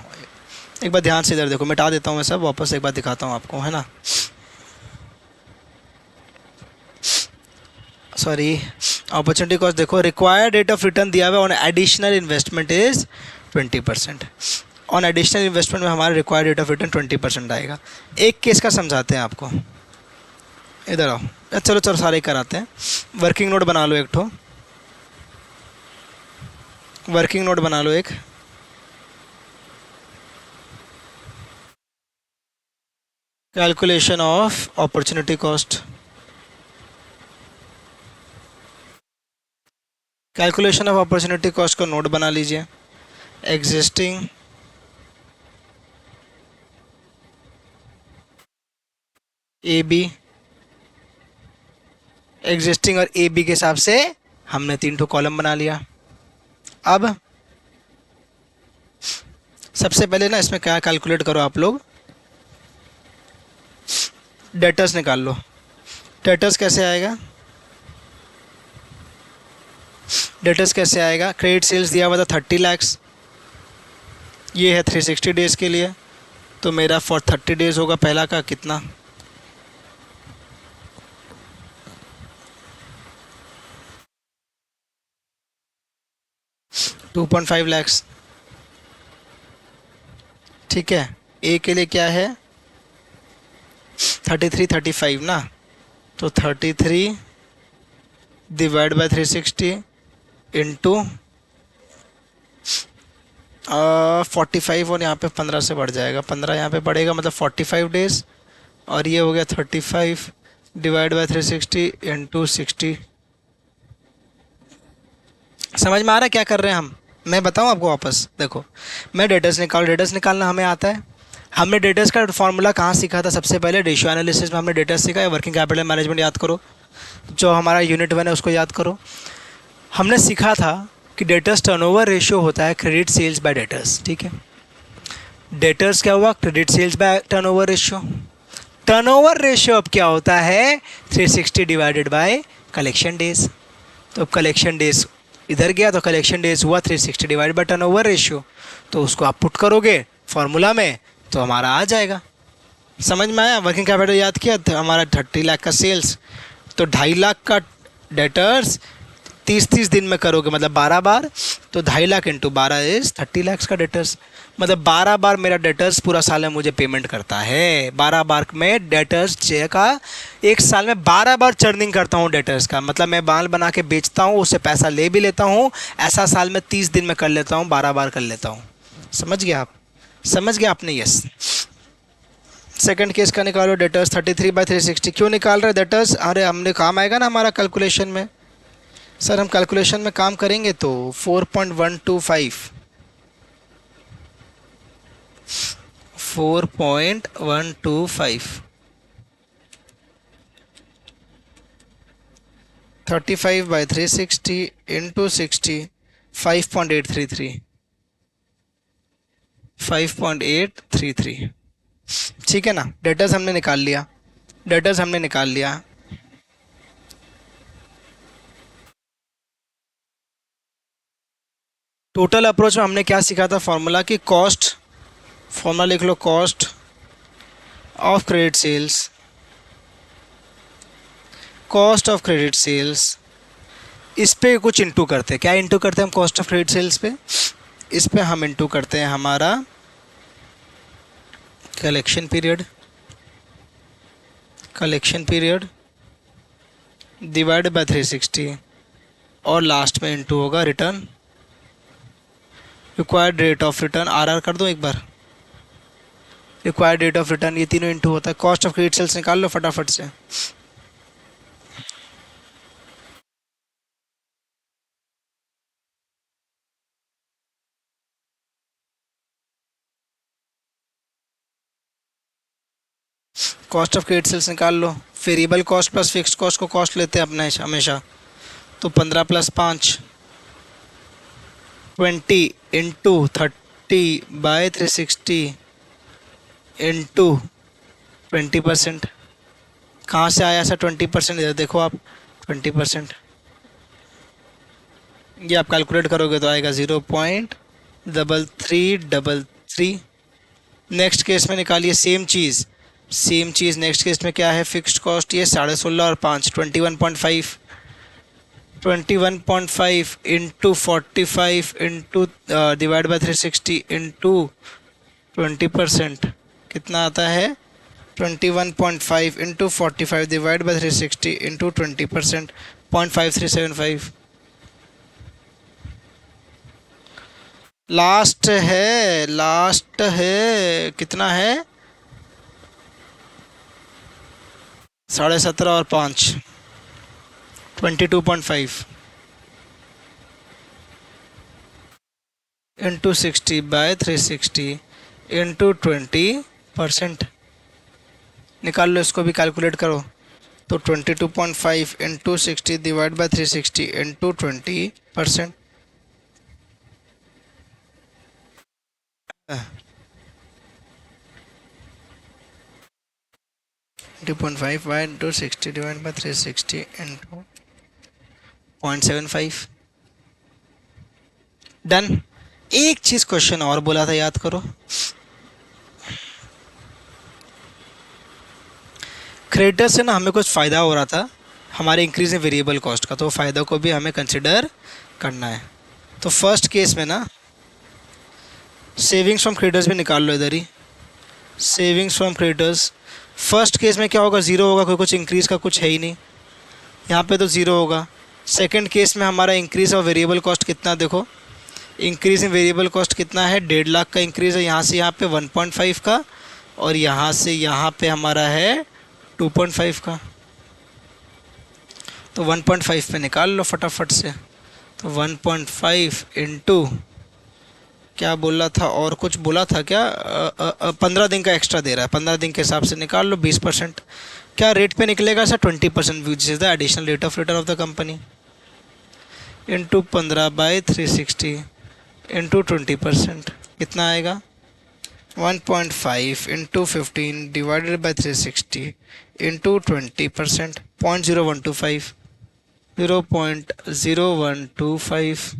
एक बार ध्यान से इधर देखो, मिटा देता हूँ मैं सब, वापस एक बार दिखाता हूँ आपको, है ना। सॉरी, अपॉर्चुनिटी कॉस्ट देखो, रिक्वायर्ड रेट ऑफ रिटर्न दिया हुआ है on additional investment is 20%। On additional investment में हमारा रिक्वायर्ड रेट ऑफ रिटर्न 20% आएगा। एक केस का समझाते हैं आपको, इधर आओ। चलो चलो सारे ही कराते हैं। वर्किंग नोट बना लो एक ठो, वर्किंग नोट बना लो एक। Calculation of opportunity cost, calculation of opportunity cost को नोट बना लीजिए। एग्जिस्टिंग ए बी, एग्जिस्टिंग और ए बी के हिसाब से हमने 3 कॉलम बना लिया। अब सबसे पहले ना इसमें क्या कैलकुलेट करो आप लोग, डेटर्स निकाल लो। डेटर्स कैसे आएगा, डेटर्स कैसे आएगा, क्रेडिट सेल्स दिया हुआ था 30 लाख, ये है 360 डेज़ के लिए, तो मेरा फॉर 30 डेज़ होगा पहला का कितना, 2.5 लाख। ठीक है, ए के लिए क्या है 33 35 ना, तो 33 डिवाइड बाय 360 इंटू 45, और यहाँ पे 15 से बढ़ जाएगा, 15 यहाँ पे बढ़ेगा मतलब 45 डेज़, और ये हो गया 35 डिवाइड बाय 360 इंटू 60। समझ में आ रहा है क्या कर रहे हैं हम? मैं बताऊं आपको वापस, देखो मैं डेटर्स निकाल, डेटर्स निकालना हमें आता है। हमने डेटर्स का फॉर्मूला कहाँ सीखा था, सबसे पहले रेशियो एनालिसिस में हमने डेटर्स सीखा है। वर्किंग कैपिटल मैनेजमेंट याद करो, जो हमारा यूनिट 1 है उसको याद करो। हमने सीखा था कि डेटर्स टर्नओवर रेशियो होता है क्रेडिट सेल्स बाय डेटर्स। ठीक है, डेटर्स क्या हुआ, credit sales by turnover ratio. Turnover ratio अब क्या होता है, 360 डिवाइडेड बाय कलेक्शन डेज। तो अब कलेक्शन डेज इधर गया, तो कलेक्शन डेज हुआ 360 डिवाइड बाय टर्नओवर रेशियो, तो उसको आप पुट करोगे फॉर्मूला में तो हमारा आ जाएगा। समझ में आया? वर्किंग कैपिटल याद किया तो हमारा 30 लाख का सेल्स, तो 2.5 लाख का डेटर्स 30 दिन में करोगे मतलब 12 बार, तो 2.5 लाख इंटू 12 इज 30 लाख का डेटर्स। मतलब 12 बार मेरा डेटर्स पूरा साल में मुझे पेमेंट करता है। 12 बार में डेटर्स का एक साल में 12 बार चर्निंग करता हूँ डेटर्स का, मतलब मैं माल बना के बेचता हूँ, उससे पैसा ले भी लेता हूँ। ऐसा साल में 30 दिन में कर लेता हूँ, 12 बार कर लेता हूँ। समझ गया आप? समझ गया आपने? यस। सेकंड केस का निकालो, डेटर्स 33/360। क्यों निकाल रहे डेटर्स? अरे हमने काम आएगा ना हमारा कैलकुलेशन में। सर हम कैलकुलेशन में काम करेंगे तो 4.125, 4.125 35/360 इंटू 60 5.833, 5.833। ठीक है ना, डेटर्स हमने निकाल लिया, डेटर्स हमने निकाल लिया। टोटल अप्रोच में हमने क्या सीखा था फॉर्मूला कि कॉस्ट, फॉर्मूला लिख लो, cost of credit sales, cost of credit sales, इस पे कुछ इंटू करते हैं। क्या इंटू करते हैं हम कॉस्ट ऑफ क्रेडिट सेल्स पे? इस पे हम इंटू करते हैं हमारा collection period, collection period divide by 360, और लास्ट में इंटू होगा return, required rate of return, R कर दो एक बार, रिक्वायर्ड रेट ऑफ रिटर्न, ये तीनों इंटू होता है। कॉस्ट ऑफ क्रेडिट सेल्स निकाल लो फटाफट से। कॉस्ट ऑफ क्रेडिट सेल्स निकाल लो। Variable cost plus fixed cost को कॉस्ट लेते हैं अपने हमेशा, तो 15 + 5 20 इंटू 30/360 इंटू 20%। कहाँ से आया सर 20%? इधर देखो आप, 20% ये आप कैलकुलेट करोगे तो आएगा 0.3333। नेक्स्ट केस में निकालिए सेम चीज़, सेम चीज़। नेक्स्ट केस में क्या है, फिक्स्ड कॉस्ट ये 16.5 और 5 21.5, 21.5 into 45 into divide by 360 into 20%, कितना आता है 21.5 into 45 divide by 360 into 20%, 0.5375। Last है, लास्ट है, कितना है 17.5 और 5 22.5 इंटू 60/360 इंटू 20%। निकाल लो, इसको भी कैलकुलेट करो, तो 22.5 into 60 divide by 360 into 20%। 2.5 by into 60 divided by 360 into 0.75। Done. एक चीज क्वेश्चन और बोला था, याद करो, क्रेडिटर से ना हमें कुछ फ़ायदा हो रहा था हमारे इंक्रीज इन वेरिएबल कॉस्ट का, तो फ़ायदा को भी हमें कंसिडर करना है। तो फर्स्ट केस में ना सेविंग्स फ्रॉम क्रेडिटर्स भी निकाल लो इधर ही, savings from creditors. First case में क्या होगा, ज़ीरो होगा, कोई कुछ इंक्रीज़ का कुछ है ही नहीं, यहाँ पे तो ज़ीरो होगा। सेकंड केस में हमारा इंक्रीज़ ऑफ वेरिएबल कॉस्ट कितना, देखो इंक्रीज़ इन वेरिएबल कॉस्ट कितना है, 1.5 लाख का इंक्रीज़ है, यहाँ से यहाँ पे 1.5 का, और यहाँ से यहाँ पे हमारा है 2.5 का। तो 1.5 पे निकाल लो फटाफट से, तो 1.5 इंटू क्या बोला था, और कुछ बोला था क्या, 15 दिन का एक्स्ट्रा दे रहा है, 15 दिन के हिसाब से निकाल लो 20%। क्या रेट पे निकलेगा sir 20%, which is the additional rate of return of the company, into 15/360 into 20%, कितना आएगा 1.5 into 15 divided by 360 into 20%, 0.0125, 0.0125।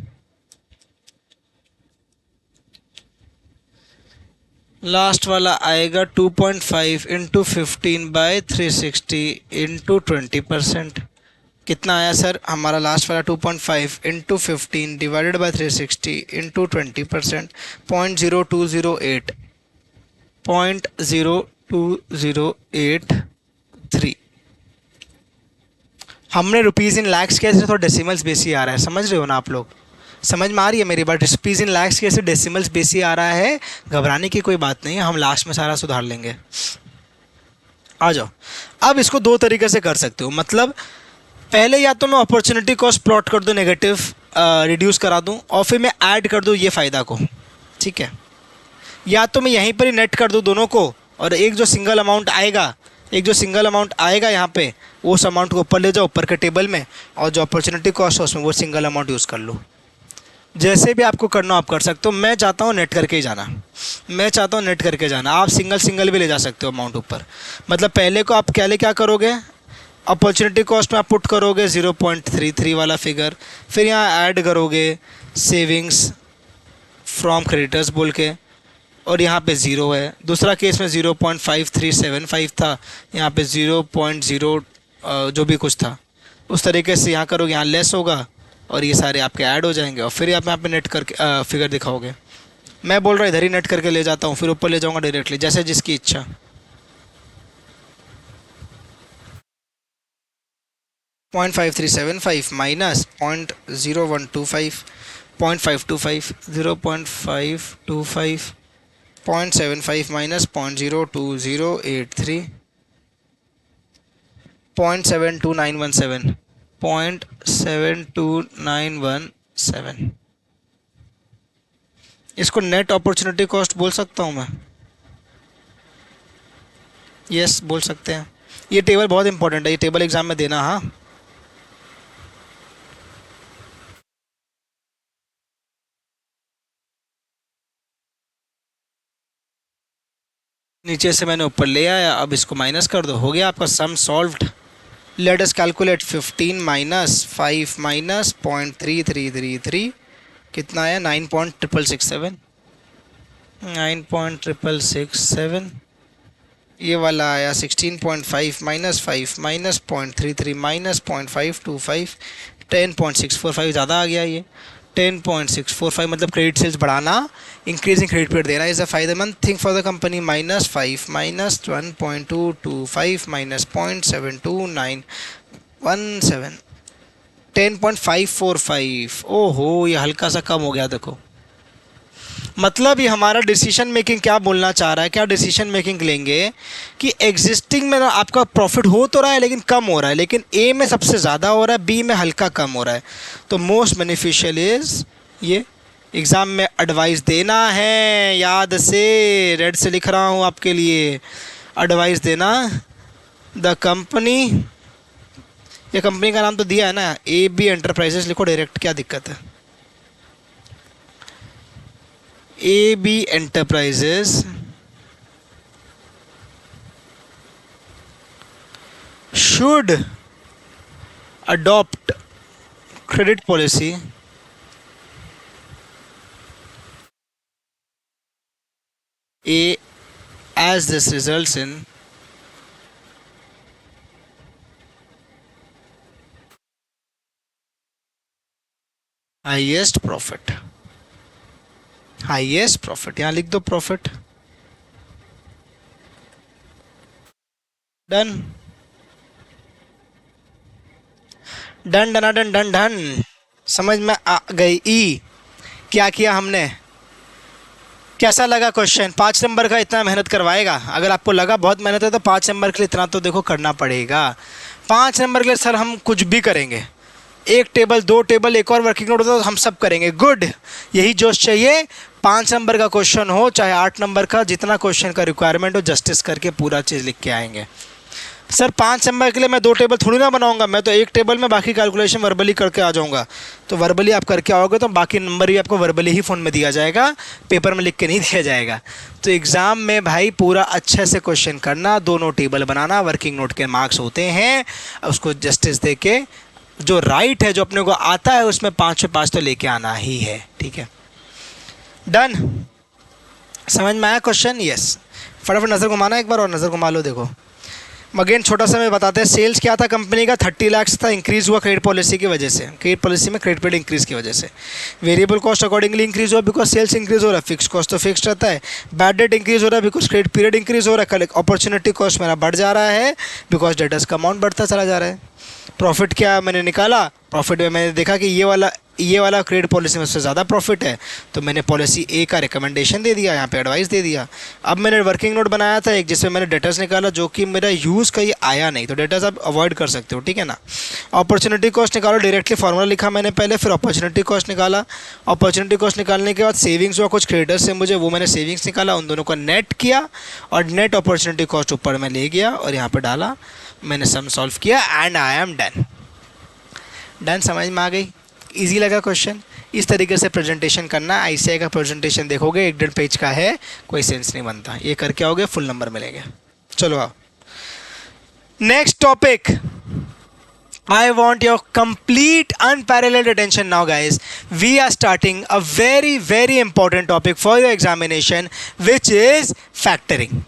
Last वाला आएगा 2.5 इंटू 15/360 इंटू 20%, कितना आया सर हमारा लास्ट वाला 2.5 इंटू 15 डिवाइडेड बाई 360 इंटू 20%, 0.0208, 0.0208 हमने रुपीज़ इन लैक्स के ऐसे थोड़ा डेसिमल्स बेसी आ रहा है, समझ रहे हो ना आप लोग, समझ में आ रही है मेरी बात। रुपीज़ इन लैक्स के ऐसे डेसिमल्स बेसी आ रहा है, घबराने की कोई बात नहीं है, हम लास्ट में सारा सुधार लेंगे। आ जाओ, अब इसको दो तरीके से कर सकते हो, मतलब पहले या तो मैं अपॉर्चुनिटी कॉस्ट प्लॉट कर दूँ नेगेटिव, रिड्यूस करा दूँ, और फिर मैं ऐड कर दूँ ये फ़ायदा को, ठीक है, या तो मैं यहीं पर ही नेट कर दूँ दोनों को, और एक जो सिंगल अमाउंट आएगा, एक जो सिंगल अमाउंट आएगा यहाँ पे, उस अमाउंट को ऊपर ले जाओ ऊपर के टेबल में, और जो अपॉर्चुनिटी कॉस्ट है उसमें वो सिंगल अमाउंट यूज़ कर लो। जैसे भी आपको करना हो आप कर सकते हो। मैं चाहता हूँ नेट करके ही जाना, मैं चाहता हूँ नेट करके जाना। आप सिंगल सिंगल भी ले जा सकते हो अमाउंट ऊपर। मतलब पहले को आप क्या करोगे, अपॉर्चुनिटी कॉस्ट में आप पुट करोगे 0.33 वाला फिगर, फिर यहाँ ऐड करोगे सेविंग्स फ्रॉम क्रेडिटर्स बोल के, और यहाँ पे ज़ीरो है। दूसरा केस में 0.5375 था, यहाँ पे 0.0 जो भी कुछ था उस तरीके से यहाँ करोगे, यहाँ लेस होगा और ये सारे आपके ऐड हो जाएंगे, और फिर आप यहाँ पे नेट करके फिगर दिखाओगे। मैं बोल रहा इधर ही नेट करके ले जाता हूँ, फिर ऊपर ले जाऊँगा डायरेक्टली, जैसे जिसकी इच्छा। .5375 माइनस 0.0125, 0.525, 0.525, 0.75 माइनस 0.02083, 0.72917, 0.72917। इसको नेट अपॉर्चुनिटी कॉस्ट बोल सकता हूँ मैं, यस बोल सकते हैं। ये टेबल बहुत इंपॉर्टेंट है, ये टेबल एग्जाम में देना। हाँ, नीचे से मैंने ऊपर ले आया, अब इसको माइनस कर दो, हो गया आपका sum solved. Let us calculate 15 minus 5 minus 0.3333 कितना आया, 9.667, 9.667। ये वाला आया 16.5 माइनस 5 माइनस 0.33 माइनस 0.525, 10.645 ज़्यादा आ गया ये, 10.645। मतलब क्रेडिट सेल्स बढ़ाना, इंक्रीजिंग क्रेडिट पीरियड देना इज़ अ फायदेमंद thing for the company. Minus 5 minus 1.225 minus 0.729117, 10.545। ओहो, ये हल्का सा कम हो गया देखो। मतलब ये हमारा डिसीजन मेकिंग क्या बोलना चाह रहा है, क्या डिसीजन मेकिंग लेंगे कि एग्जिस्टिंग में ना आपका प्रॉफिट हो तो रहा है लेकिन कम हो रहा है, लेकिन ए में सबसे ज़्यादा हो रहा है, बी में हल्का कम हो रहा है। तो मोस्ट बेनिफिशियल इज़ ये। एग्ज़ाम में एडवाइस देना है, याद से रेड से लिख रहा हूँ आपके लिए, एडवाइस देना। द कंपनी, ये कंपनी का नाम तो दिया है ना, ए बी एंटरप्राइजेस लिखो डायरेक्ट, क्या दिक्कत है। AB Enterprises should adopt credit policy A as this results in highest profit। Highest profit, यहाँ लिख दो profit. Done done done done done done. समझ में आ गई ई क्या किया हमने। कैसा लगा क्वेश्चन? 5 नंबर का इतना मेहनत करवाएगा? अगर आपको लगा बहुत मेहनत है तो 5 नंबर के लिए इतना तो देखो करना पड़ेगा। 5 नंबर के लिए सर हम कुछ भी करेंगे, 1 टेबल 2 टेबल एक और वर्किंग नोट होता तो हम सब करेंगे। गुड, यही जोश चाहिए। 5 नंबर का क्वेश्चन हो चाहे 8 नंबर का, जितना क्वेश्चन का रिक्वायरमेंट हो जस्टिस करके पूरा चीज़ लिख के आएंगे। सर 5 नंबर के लिए मैं 2 टेबल थोड़ी ना बनाऊंगा, मैं तो 1 टेबल में बाकी कैलकुलेशन वर्बली करके आ जाऊंगा। तो वर्बली आप करके आओगे तो बाकी नंबर भी आपको वर्बली ही फ़ोन में दिया जाएगा, पेपर में लिख के नहीं दिया जाएगा। तो एग्ज़ाम में भाई पूरा अच्छे से क्वेश्चन करना, दोनों टेबल बनाना, वर्किंग नोट के मार्क्स होते हैं, उसको जस्टिस दे के जो राइट है जो अपने को आता है उसमें 5 में 5 तो लेके आना ही है। ठीक है, डन। समझ में आया क्वेश्चन? यस। फटाफट नज़र घुमाना एक बार, और नज़र घुमा लो। देखो अगेन छोटा सा मैं बताते हैं, सेल्स क्या था कंपनी का, 30 लाख था, इंक्रीज़ हुआ क्रेडिट पॉलिसी की वजह से, क्रेडिट पॉलिसी में क्रेडिट पीरियड इंक्रीज़ की वजह से। वेरिएबल कॉस्ट अकॉर्डिंगली इंक्रीज़ हुआ बिकॉज सेल्स इंक्रीज़ हो रहा है, फिक्स कॉस्ट तो फिक्स रहता है। बैड डेट इंक्रीज़ हो रहा है बिकॉज क्रेडिट पीरियड इंक्रीज़ हो रहा है। अपॉर्चुनिटी कॉस्ट मेरा बढ़ जा रहा है बिकॉज डेटर्स का अमाउंट बढ़ता चला जा रहा है। प्रॉफिट क्या मैंने निकाला, प्रॉफिट में मैंने देखा कि ये वाला क्रेडिट पॉलिसी में उससे ज़्यादा प्रॉफिट है, तो मैंने पॉलिसी ए का रिकमेंडेशन दे दिया, यहाँ पे एडवाइस दे दिया। अब मैंने वर्किंग नोट बनाया था एक, जिसमें मैंने डेटर्स निकाला जो कि मेरा यूज़ कहीं आया नहीं, तो डेटर्स आप अवॉइड कर सकते हो। ठीक है ना। अपॉर्चुनिटी कॉस्ट निकालो, डायरेक्टली फार्मूला लिखा मैंने पहले, फिर अपॉर्चुनिटी कॉस्ट निकाला। अपॉर्चुनिटी कॉस्ट निकालने के बाद सेविंग्स हुआ कुछ क्रेडिटर्स से मुझे, वो मैंने सेविंग्स निकाला, उन दोनों को नेट किया और नेट अपॉर्चुनिटी कॉस्ट ऊपर में ले गया और यहाँ पर डाला, मैंने सम सॉल्व किया and I am done. Done, समझ में आ गई? इजी लगा क्वेश्चन? इस तरीके से प्रेजेंटेशन करना। आईसीआई का प्रेजेंटेशन देखोगे 1.5 पेज का है, कोई सेंस नहीं बनता। ये करके आओगे फुल नंबर मिलेंगे। चलो आओ next topic. I want your complete unparalleled attention now guys. We are starting a very important topic for your examination which is factoring.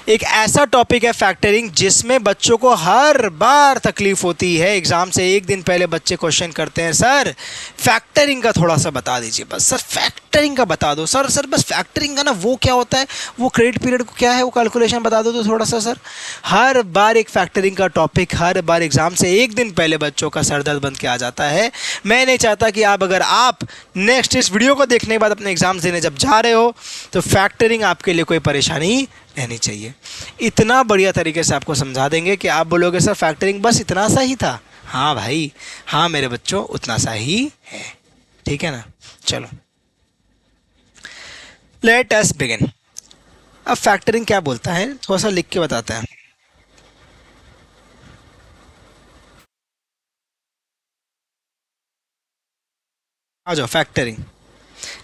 एक ऐसा टॉपिक है फैक्टरिंग जिसमें बच्चों को हर बार तकलीफ होती है। एग्ज़ाम से एक दिन पहले बच्चे क्वेश्चन करते हैं, सर फैक्टरिंग का थोड़ा सा बता दीजिए, बस सर फैक्टरिंग का बता दो सर बस फैक्टरिंग का ना वो क्या होता है, वो क्रेडिट पीरियड को क्या है, वो कैलकुलेशन बता दो तो थोड़ा सा सर। हर बार एक फैक्टरिंग का टॉपिक हर बार एग्ज़ाम से एक दिन पहले बच्चों का सर दर्द बन के आ जाता है। मैं नहीं चाहता कि अगर आप नेक्स्ट इस वीडियो को देखने के बाद अपने एग्ज़ाम देने जब जा रहे हो तो फैक्टरिंग आपके लिए कोई परेशानी रहनी चाहिए। इतना बढ़िया तरीके से आपको समझा देंगे कि आप बोलोगे सर फैक्टरिंग बस इतना सा ही था। हाँ भाई, हाँ मेरे बच्चों, उतना सा ही है, ठीक है ना। चलो लेट अस बिगिन। अब फैक्टरिंग क्या बोलता है थोड़ा सा लिख के बताते हैं। आ जाओ फैक्टरिंग,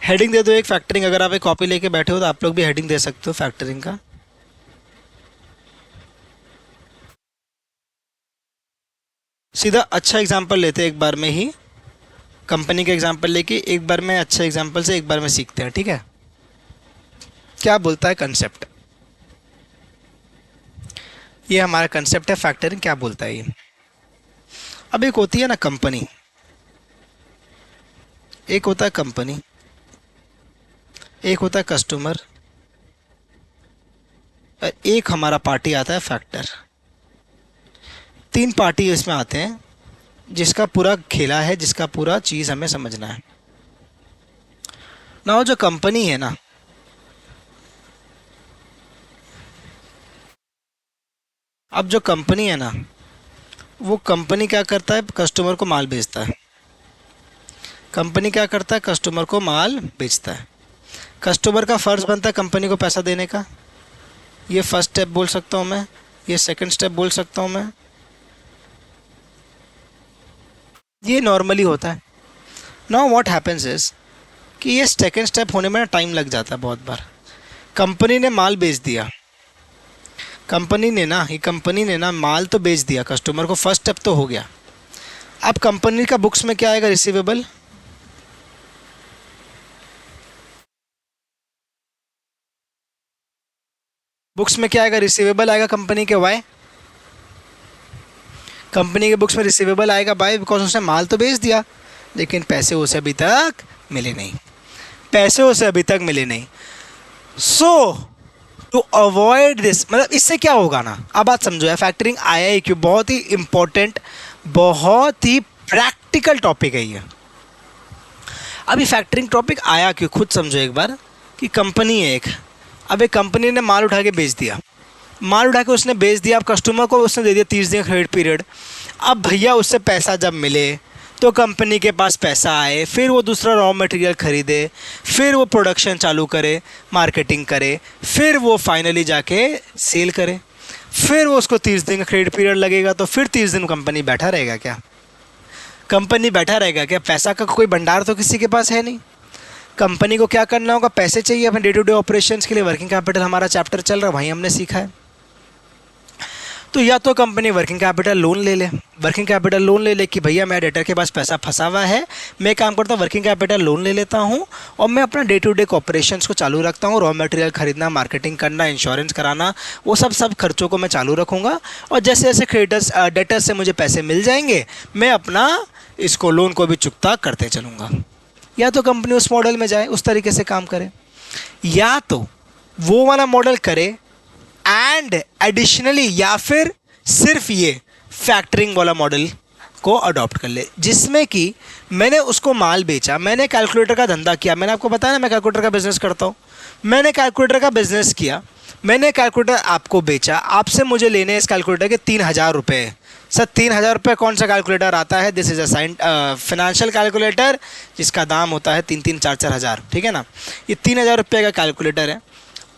हेडिंग दे दो एक फैक्टरिंग। अगर आप एक कॉपी लेके बैठे हो तो आप लोग भी हेडिंग दे सकते हो फैक्टरिंग का। सीधा अच्छा एग्जांपल लेते हैं एक बार में ही, कंपनी का एग्जांपल लेके एक बार में अच्छे एग्जांपल से एक बार में सीखते हैं, ठीक है। क्या बोलता है कंसेप्ट, ये हमारा कंसेप्ट है फैक्टरिंग। क्या बोलता है ये? अब एक होती है ना कंपनी, एक होता है कंपनी, एक होता है कस्टमर, और एक हमारा पार्टी आता है फैक्टर। तीन पार्टी इसमें आते हैं जिसका पूरा खेला है, जिसका पूरा चीज़ हमें समझना है ना। जो कंपनी है ना, अब जो कंपनी है ना, वो कंपनी क्या करता है, कस्टमर को माल बेचता है। कंपनी क्या करता है, कस्टमर को माल बेचता है। कस्टमर का फ़र्ज़ बनता है कंपनी को पैसा देने का। ये फर्स्ट स्टेप बोल सकता हूँ मैं, ये सेकंड स्टेप बोल सकता हूँ मैं। ये नॉर्मली होता है। नाउ व्हाट हैपेंस इज कि ये सेकंड स्टेप होने में टाइम लग जाता है बहुत बार। कंपनी ने माल बेच दिया, कंपनी ने ना माल तो बेच दिया कस्टमर को, फर्स्ट स्टेप तो हो गया। अब कंपनी का बुक्स में क्या आएगा, रिसीवेबल। बुक्स में क्या आएगा, रिसीवेबल आएगा कंपनी के। वाई? कंपनी के बुक्स में रिसीवेबल आएगा बाय बिकॉज उसने माल तो बेच दिया, लेकिन पैसे उसे अभी तक मिले नहीं। सो टू अवॉइड दिस, मतलब इससे क्या होगा ना, अब बात समझो। फैक्टरिंग आया ही क्यों, बहुत ही इंपॉर्टेंट, बहुत ही प्रैक्टिकल टॉपिक है ये। अभी फैक्टरिंग टॉपिक आया क्यों, खुद समझो एक बार कि कंपनी है एक, अब एक कंपनी ने माल उठा के बेच दिया, माल उठा के उसने बेच दिया। अब कस्टमर को उसने दे दिया 30 दिन क्रेडिट पीरियड। अब भैया उससे पैसा जब मिले तो कंपनी के पास पैसा आए, फिर वो दूसरा रॉ मटेरियल ख़रीदे, फिर वो प्रोडक्शन चालू करे, मार्केटिंग करे, फिर वो फाइनली जाके सेल करे, फिर वो उसको 30 दिन का क्रेडिट पीरियड लगेगा। तो फिर 30 दिन कंपनी बैठा रहेगा क्या? कंपनी बैठा रहेगा क्या? पैसा का कोई भंडार तो किसी के पास है नहीं। कंपनी को क्या करना होगा, पैसे चाहिए अपने डे टू डे ऑपरेशंस के लिए। वर्किंग कैपिटल हमारा चैप्टर चल रहा है, वहीं हमने सीखा है। तो या तो कंपनी वर्किंग कैपिटल लोन ले ले, वर्किंग कैपिटल लोन ले ले कि भैया मेरे डेटर के पास पैसा फंसा हुआ है, मैं काम करता हूँ वर्किंग कैपिटल लोन ले लेता हूँ और मैं अपना डे टू डे ऑपरेशंस को चालू रखता हूँ। रॉ मटेरियल खरीदना, मार्केटिंग करना, इंश्योरेंस कराना, वो सब खर्चों को मैं चालू रखूँगा। और जैसे जैसे क्रेडिटर्स डेटर्स से मुझे पैसे मिल जाएंगे, मैं अपना इसको लोन को भी चुकता करते चलूँगा। या तो कंपनी उस मॉडल में जाए, उस तरीके से काम करे, या तो वो वाला मॉडल करे एंड एडिशनली या फिर सिर्फ ये फैक्टरिंग वाला मॉडल को अडॉप्ट कर ले, जिसमें कि मैंने उसको माल बेचा, मैंने कैलकुलेटर का धंधा किया। मैंने आपको बताया ना मैं कैलकुलेटर का बिज़नेस करता हूँ। मैंने कैलकुलेटर का बिज़नेस किया, मैंने कैलकुलेटर आपको बेचा, आपसे मुझे लेने इस कैलकुलेटर के 3000 रुपये। सर 3000 रुपये कौन सा कैलकुलेटर आता है? This is a financial calculator जिसका दाम होता है 3-3, 4-4 हज़ार, ठीक है ना। ये 3000 रुपये का कैलकुलेटर है।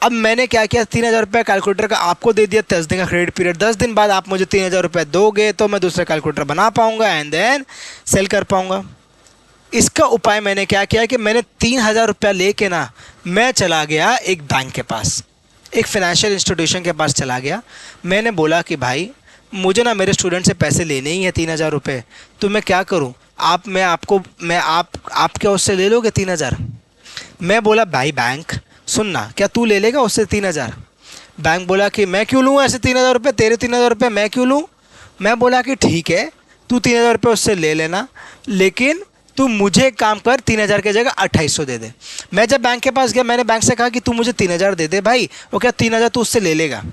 अब मैंने क्या किया, 3000 रुपये कैलकुलेटर का आपको दे दिया, 10 दिन का क्रेडिट पीरियड। 10 दिन बाद आप मुझे 3000 रुपये दोगे तो मैं दूसरा कैलकुलेटर बना पाऊंगा एंड देन सेल कर पाऊंगा। इसका उपाय मैंने क्या किया कि मैंने 3,000 रुपया लेके ना मैं चला गया एक बैंक के पास, एक फाइनेंशियल इंस्टीट्यूशन के पास चला गया। मैंने बोला कि भाई मुझे ना मेरे स्टूडेंट से पैसे लेने ही है 3,000 रुपये, तो मैं क्या करूं, आप क्या उससे ले लोगे 3,000? मैं बोला भाई बैंक सुनना, क्या तू ले लेगा उससे 3,000? बैंक बोला कि मैं क्यों लूँ ऐसे 3,000 रुपये, तेरे 3,000 रुपये मैं क्यों लूँ? मैं बोला कि ठीक है तू 3,000 रुपये उससे ले लेना, लेकिन तू मुझे एक काम कर, 3,000 की जगह 2,800 दे दे। मैं जब बैंक के पास गया मैंने बैंक से कहा कि तू मुझे 3,000 दे दे भाई, वो क्या 3,000 तू उससे ले लेगा?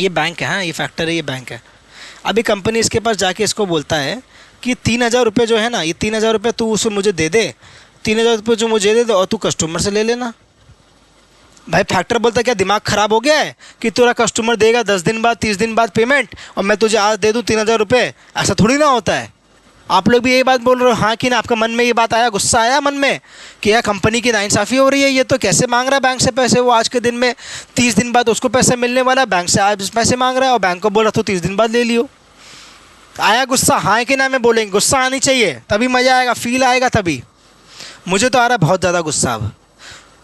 ये बैंक है, हाँ ये फैक्टर है, ये बैंक है। अभी कंपनी इसके पास जाके इसको बोलता है कि 3,000 रुपये जो है ना, ये 3,000 रुपये तू उसे मुझे दे दे, 3,000 रुपये जो मुझे दे दे और तू कस्टमर से ले लेना। भाई फैक्टर बोलता है क्या दिमाग ख़राब हो गया है कि तेरा कस्टमर देगा 10 दिन बाद 30 दिन बाद पेमेंट और मैं तुझे आज दे दूँ 3,000 रुपये? ऐसा थोड़ी ना होता है। आप लोग भी यही बात बोल रहे हो हाँ कि ना? आपका मन में ये बात आया, गुस्सा आया मन में कि यार कंपनी की नाइंसाफ़ी हो रही है, ये तो कैसे मांग रहा है बैंक से पैसे, वो आज के दिन में 30 दिन बाद उसको पैसे मिलने वाला है, बैंक से आज पैसे मांग रहा है और बैंक को बोल रहा तो 30 दिन बाद ले लियो। आया गुस्सा? हाँ कि ना? में बोलेंगे गुस्सा आनी चाहिए तभी मज़ा आएगा, फील आएगा तभी। मुझे तो आ रहा है बहुत ज़्यादा गुस्सा अब।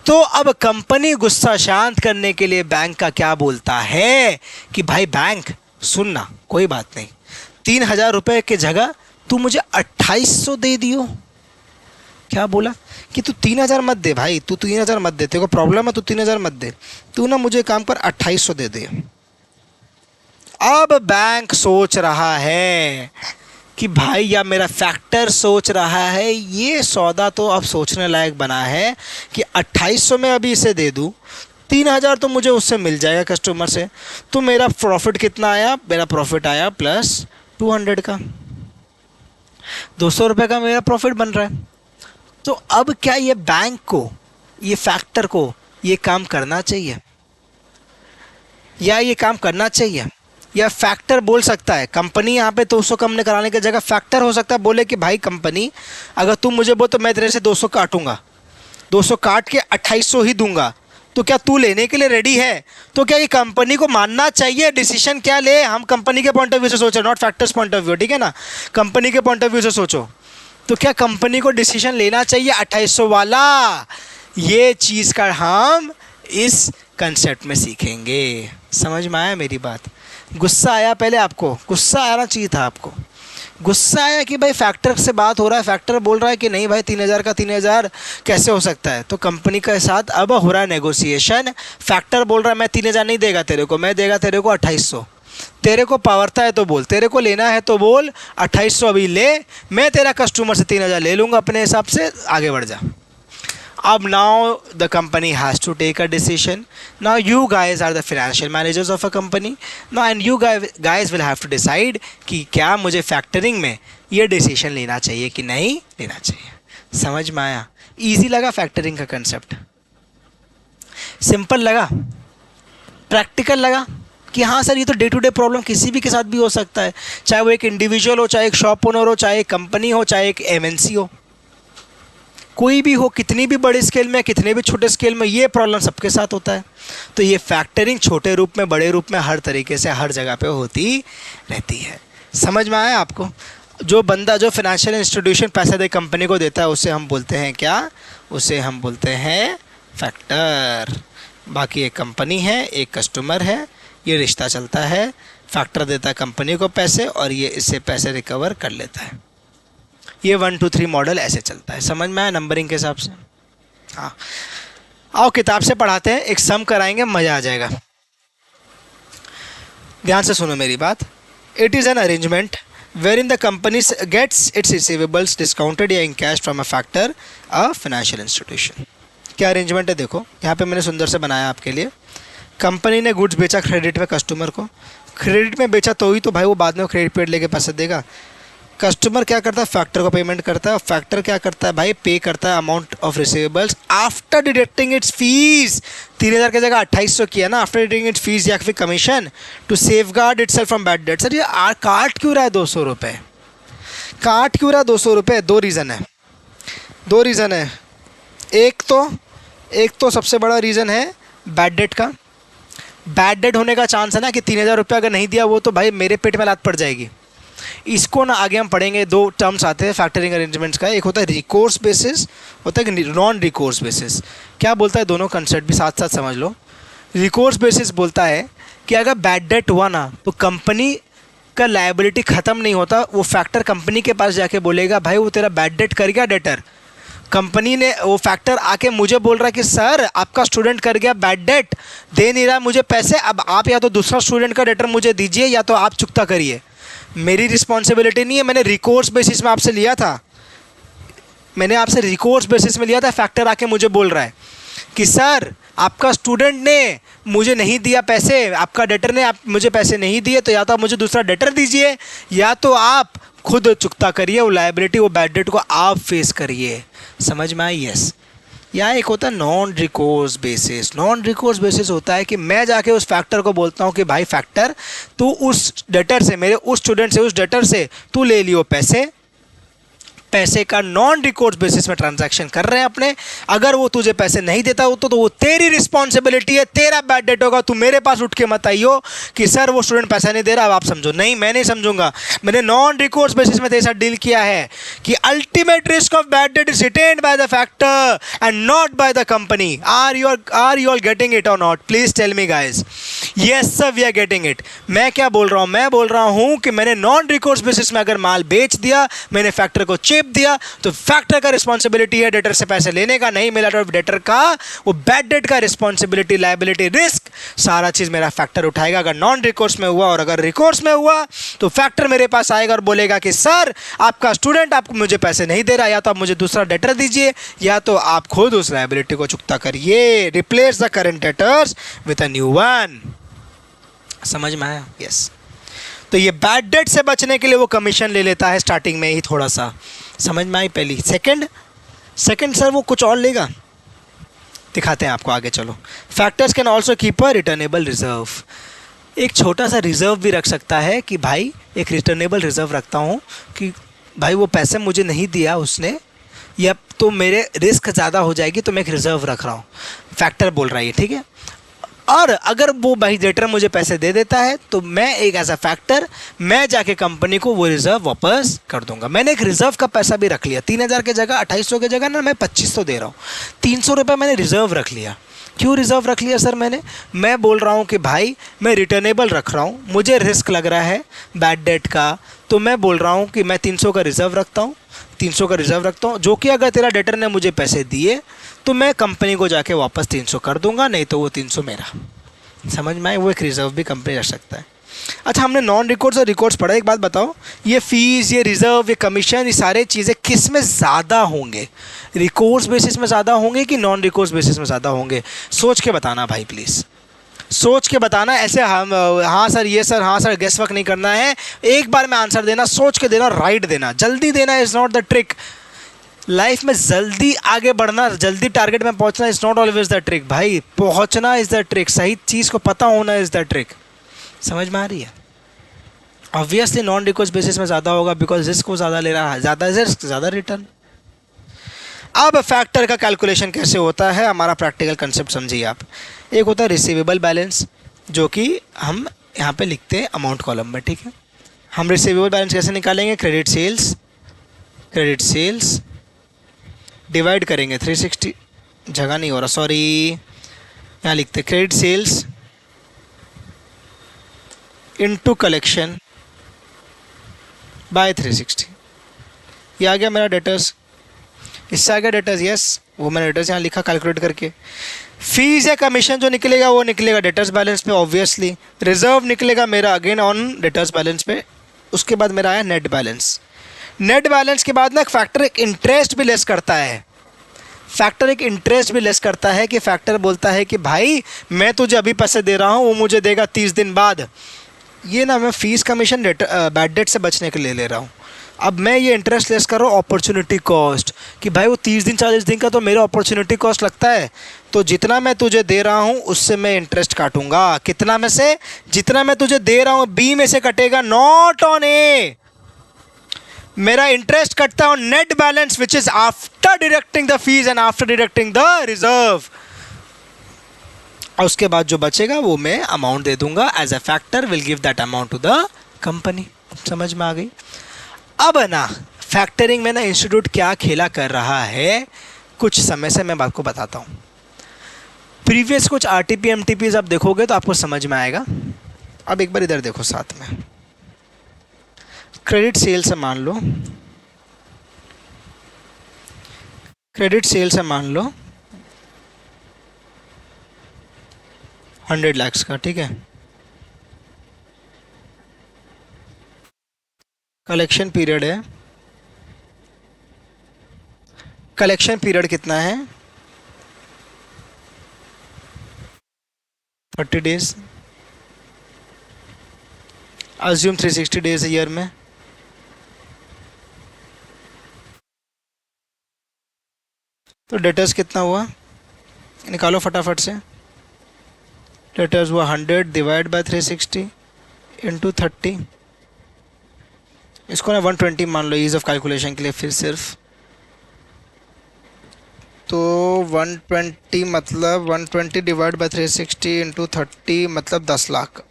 तो अब कंपनी गुस्सा शांत करने के लिए बैंक का क्या बोलता है कि भाई बैंक सुनना, कोई बात नहीं, 3,000 रुपये की जगह तू मुझे 2,800 दे दियो। क्या बोला कि तू 3,000 मत दे भाई, तू 3,000 मत दे, तेरे को प्रॉब्लम है, तू 3,000 मत दे, तू ना मुझे काम कर 2,800 दे दे। अब बैंक सोच रहा है कि भाई या मेरा फैक्टर सोच रहा है ये सौदा तो अब सोचने लायक बना है कि 2,800 में अभी इसे दे दूँ, 3,000 तो मुझे उससे मिल जाएगा कस्टमर से, तो मेरा प्रॉफिट कितना आया? मेरा प्रॉफिट आया प्लस 200 का, 200 रुपये का मेरा प्रॉफिट बन रहा है। तो अब क्या ये बैंक को, ये फैक्टर को ये काम करना चाहिए या ये काम करना चाहिए? या फैक्टर बोल सकता है कंपनी यहाँ पे 200 कम कराने की जगह फैक्टर हो सकता है बोले कि भाई कंपनी अगर तुम मुझे बोल तो मैं तेरे से 200 काटूंगा, 200 काट के 2,800 ही दूंगा, तो क्या तू लेने के लिए रेडी है? तो क्या ये कंपनी को मानना चाहिए? डिसीजन क्या ले? हम कंपनी के पॉइंट ऑफ व्यू से सोचो, not factors point of view, ठीक है ना? कंपनी के पॉइंट ऑफ व्यू से सोचो, तो क्या कंपनी को डिसीजन लेना चाहिए 2,800 वाला? ये चीज़ का हम इस कंसेप्ट में सीखेंगे। समझ में आया मेरी बात? गुस्सा आया पहले आपको? गुस्सा आना चाहिए था आपको। गुस्सा आया कि भाई फैक्टर से बात हो रहा है, फैक्टर बोल रहा है कि नहीं भाई 3,000 का 3,000 कैसे हो सकता है, तो कंपनी के साथ अब हो रहा है नेगोशिएशन। फैक्टर बोल रहा है मैं 3,000 नहीं देगा तेरे को, मैं देगा तेरे को 2,800। तेरे को पावरता है तो बोल, तेरे को लेना है तो बोल, 2,800 अभी ले, मैं तेरा कस्टमर से 3,000 ले लूँगा अपने हिसाब से, आगे बढ़ जा। अब now the company has to take a decision. Now you guys are the financial managers of a company. Now and you guys will have to decide कि क्या मुझे फैक्टरिंग में ये डिसीजन लेना चाहिए कि नहीं लेना चाहिए। समझ में आया? इजी लगा फैक्टरिंग का कंसेप्ट? सिंपल लगा? प्रैक्टिकल लगा कि हाँ सर ये तो डे टू डे प्रॉब्लम किसी भी के साथ भी हो सकता है, चाहे वो एक इंडिविजुअल हो, चाहे एक शॉप ओनर हो, चाहे एक कंपनी हो, चाहे एक एमएनसी हो, कोई भी हो, कितनी भी बड़े स्केल में, कितने भी छोटे स्केल में, ये प्रॉब्लम सबके साथ होता है। तो ये फैक्टरिंग छोटे रूप में, बड़े रूप में, हर तरीके से हर जगह पे होती रहती है। समझ में आया आपको? जो बंदा, जो फाइनेंशियल इंस्टीट्यूशन पैसा दे कंपनी को देता है उसे हम बोलते हैं क्या? उसे हम बोलते हैं फैक्टर। बाकी एक कंपनी है, एक कस्टमर है, ये रिश्ता चलता है। फैक्टर देता है कंपनी को पैसे और ये इससे पैसे रिकवर कर लेता है। ये 1 2 3 मॉडल ऐसे चलता है। समझ में आया नंबरिंग के हिसाब से? हाँ, आओ किताब से पढ़ाते हैं, एक सम कराएंगे, मज़ा आ जाएगा। ध्यान से सुनो मेरी बात। It is an arrangement wherein the company gets its receivables discounted या in cash from a factor a financial institution. क्या अरेंजमेंट है देखो, यहाँ पे मैंने सुंदर से बनाया आपके लिए। कंपनी ने गुड्स बेचा क्रेडिट में कस्टमर को, क्रेडिट में बेचा तो ही तो भाई वो बाद में क्रेडिट पेड लेके पैसे देगा। कस्टमर क्या करता है? फैक्टर को पेमेंट करता है, और फैक्टर क्या करता है भाई? पे करता है amount of receivables after deducting it's fees. 3,000 की जगह 2,800 किया ना, आफ्टर डिडक्टिंग इट्स फीस या फिर commission to safeguard itself from bad debt. Sir ये काट क्यों रहा है 200 रुपये? काट क्यों रहा है 200 रुपये? दो रीज़न है। एक तो सबसे बड़ा रीज़न है बैड डेट का। बैड डेट होने का चांस है ना कि 3,000 रुपये अगर नहीं दिया वो तो भाई मेरे पेट में लात पड़ जाएगी। इसको ना आगे हम पढ़ेंगे, दो टर्म्स आते हैं फैक्टरिंग अरेंजमेंट्स का, एक होता है रिकोर्स बेसिस, होता है कि नॉन रिकोर्स बेसिस। क्या बोलता है, दोनों कंसेप्ट भी साथ साथ समझ लो। रिकोर्स बेसिस बोलता है कि अगर बैड डेट हुआ ना तो कंपनी का लायबिलिटी ख़त्म नहीं होता, वो फैक्टर कंपनी के पास जाके बोलेगा भाई वो तेरा बैड डेट कर गया डेटर। कंपनी ने, वो फैक्टर आके मुझे बोल रहा है कि सर आपका स्टूडेंट कर गया बैड डेट, दे नहीं रहा मुझे पैसे, अब आप या तो दूसरा स्टूडेंट का डेटर मुझे दीजिए या तो आप चुकता करिए। मेरी रिस्पॉन्सिबिलिटी नहीं है, मैंने रिकोर्स बेसिस में आपसे लिया था, मैंने आपसे रिकोर्स बेसिस में लिया था। फैक्टर आके मुझे बोल रहा है कि सर आपका स्टूडेंट ने मुझे नहीं दिया पैसे, आपका डेटर ने आप मुझे पैसे नहीं दिए, तो या तो आप मुझे दूसरा डेटर दीजिए या तो आप खुद चुकता करिए वो लायबिलिटी, वो बैड डेट को आप फेस करिए। समझ में आई? यस। या एक होता है non recourse basis. Non recourse basis होता है कि मैं जाके उस फैक्टर को बोलता हूँ कि भाई फैक्टर तू उस डेटर से, मेरे उस स्टूडेंट से, उस डेटर से तू ले लियो पैसे, पैसे का नॉन रिकोर्स बेसिस में ट्रांजैक्शन कर रहे हैं अपने। अगर वो तुझे पैसे नहीं देता हो तो वो तेरी रिस्पॉन्सिबिलिटी है, तेरा बैड डेट होगा। तू मेरे पास उठ के मत आइयो कि सर वो स्टूडेंट पैसा नहीं दे रहा, अब आप समझो। नहीं, मैं नहीं समझूंगा। मैंने नॉन रिकोर्स बेसिस में तेरे साथ डील किया है कि ultimate risk of bad debt is retained by the factor and not by the company. Are you all getting it और not? Please tell me guys. Yes sir, we are getting it. मैं क्या बोल रहा हूँ? मैं बोल रहा हूँ कि मैंने नॉन रिकोर्स बेसिस में अगर माल बेच दिया, मैंने फैक्टर को चिप दिया, तो फैक्टर का रिस्पॉन्सिबिलिटी है डेटर से पैसे लेने का, नहीं मिला तो डेटर का वो बैड डेट का रिस्पॉन्सिबिलिटी, लायबिलिटी, रिस्क, सारा चीज मेरा फैक्टर उठाएगा अगर नॉन रिकोर्स में हुआ। और अगर रिकोर्स में हुआ तो फैक्टर मेरे पास आएगा और बोलेगा कि सर आपका स्टूडेंट आपको मुझे पैसे नहीं दे रहा, या तो आप मुझे दूसरा डेटर दीजिए या तो आप खुद उस लायबिलिटी को चुकता करिए। Replace the current debtors with a new one. समझ में आया? यस। तो ये बैड डेट से बचने के लिए वो कमीशन ले लेता है स्टार्टिंग में ही थोड़ा सा। समझ में आई पहली? सेकंड सर वो कुछ और लेगा, दिखाते हैं आपको आगे। चलो। Factors can also keep a returnable reserve. एक छोटा सा रिजर्व भी रख सकता है कि भाई एक रिटर्नेबल रिजर्व रखता हूँ कि भाई वो पैसे मुझे नहीं दिया उसने, या तो मेरे रिस्क ज़्यादा हो जाएगी, तो मैं एक रिजर्व रख रहा हूँ। फैक्टर बोल रहा है, ठीक है। और अगर वो भाई डेटर मुझे पैसे दे देता है तो मैं एक ऐसा फैक्टर, मैं जाके कंपनी को वो रिजर्व वापस कर दूंगा। मैंने एक रिजर्व का पैसा भी रख लिया, 3000 की जगह 2800 की जगह ना मैं 2500 दे रहा हूँ, 300 रुपये मैंने रिजर्व रख लिया। क्यों रिजर्व रख लिया सर मैंने? मैं बोल रहा हूँ कि भाई मैं रिटर्नेबल रख रहा हूँ, मुझे रिस्क लग रहा है बैड डेट का, तो मैं बोल रहा हूँ कि मैं 300 का रिजर्व रखता हूँ, 300 का रिजर्व रखता हूँ, जो कि अगर तेरा डेटर ने मुझे पैसे दिए तो मैं कंपनी को जाके वापस 300 कर दूंगा, नहीं तो वो 300 मेरा। समझ में आए? वो एक रिजर्व भी कंपनी रख सकता है। अच्छा, हमने नॉन रिकॉर्ड्स और रिकॉर्ड्स पढ़ा। एक बात बताओ, ये फीस, ये रिजर्व, ये कमीशन, ये सारे चीज़ें किस में ज़्यादा होंगे? रिकॉर्ड्स बेसिस में ज़्यादा होंगे कि नॉन रिकॉर्ड्स बेसिस में ज़्यादा होंगे? सोच के बताना भाई, प्लीज़ सोच के बताना। ऐसे हम हाँ सर, ये सर, हाँ सर, गेस वर्क नहीं करना है, एक बार में आंसर देना, सोच के देना, राइट देना। जल्दी देना is not the trick. Life में जल्दी आगे बढ़ना, जल्दी टारगेट में पहुंचना is not always the trick भाई, पहुंचना इज़ द ट्रिक, सही चीज़ को पता होना इज़ द ट्रिक। समझ में आ रही है? ऑब्वियसली नॉन रिकोर्स बेसिस में ज़्यादा होगा बिकॉज रिस्क को ज़्यादा ले रहा है, ज़्यादा रिस्क ज़्यादा रिटर्न। अब फैक्टर का कैलकुलेशन कैसे होता है, हमारा प्रैक्टिकल कंसेप्ट समझिए आप। एक होता है रिसीवेबल बैलेंस, जो कि हम यहाँ पे लिखते हैं अमाउंट कॉलम में, ठीक है। हम रिसीवेबल बैलेंस कैसे निकालेंगे? क्रेडिट सेल्स डिवाइड करेंगे 360, जगह नहीं हो रहा, सॉरी, यहाँ लिखते credit sales into collection by 360। ये आ गया मेरा डेटर्स, इससे आ गया डेटर्स। यस, वो मैंने डेटर्स यहाँ लिखा कैलकुलेट करके। फीस या कमीशन जो निकलेगा वो निकलेगा डेटर्स बैलेंस पे ऑब्वियसली। रिजर्व निकलेगा मेरा अगेन ऑन डेटर्स बैलेंस पे। उसके बाद मेरा आया नेट बैलेंस। नेट बैलेंस के बाद ना फैक्टर एक इंटरेस्ट भी लेस करता है। फैक्टर एक इंटरेस्ट भी लेस करता है कि फैक्टर बोलता है कि भाई मैं तुझे अभी पैसे दे रहा हूँ, वो मुझे देगा 30 दिन बाद। ये ना मैं फीस कमीशन बैड डेट से बचने के लिए ले रहा हूँ। अब मैं ये इंटरेस्ट लेस कर रहा हूँ अपॉर्चुनिटी कॉस्ट, कि भाई वो 30 दिन 40 दिन का तो मेरा अपॉर्चुनिटी कॉस्ट लगता है, तो जितना मैं तुझे दे रहा हूँ उससे मैं इंटरेस्ट काटूंगा। कितना में से? जितना मैं तुझे दे रहा हूँ बी में से कटेगा, नॉट ऑन ए। मेरा इंटरेस्ट कटता है on net balance which is after deducting the fees and after deducting the reserve. और उसके बाद जो बचेगा वो मैं अमाउंट दे दूंगा as a factor, will give that amount to the company. समझ में आ गई? अब है ना फैक्टरिंग में ना इंस्टीट्यूट क्या खेला कर रहा है कुछ समय से, मैं आपको बताता हूँ। प्रीवियस कुछ आरटीपी एमटीपीज आप देखोगे तो आपको समझ में आएगा। अब एक बार इधर देखो साथ में, क्रेडिट सेल से मान लो, क्रेडिट सेल से मान लो 100 लाख का, ठीक है। कलेक्शन पीरियड है, कलेक्शन पीरियड कितना है 30 डेज, अज्यूम 360 डेज ईयर में। तो डेटर्स कितना हुआ, निकालो फटाफट से। डेटर्स हुआ 100 डिवाइड बाय 360 इंटू 30, इसको ना 120 मान लो ईज ऑफ कैलकुलेशन के लिए फिर सिर्फ। तो 120 मतलब 120 डिवाइड बाय 360 इंटू 30 मतलब 10 लाख।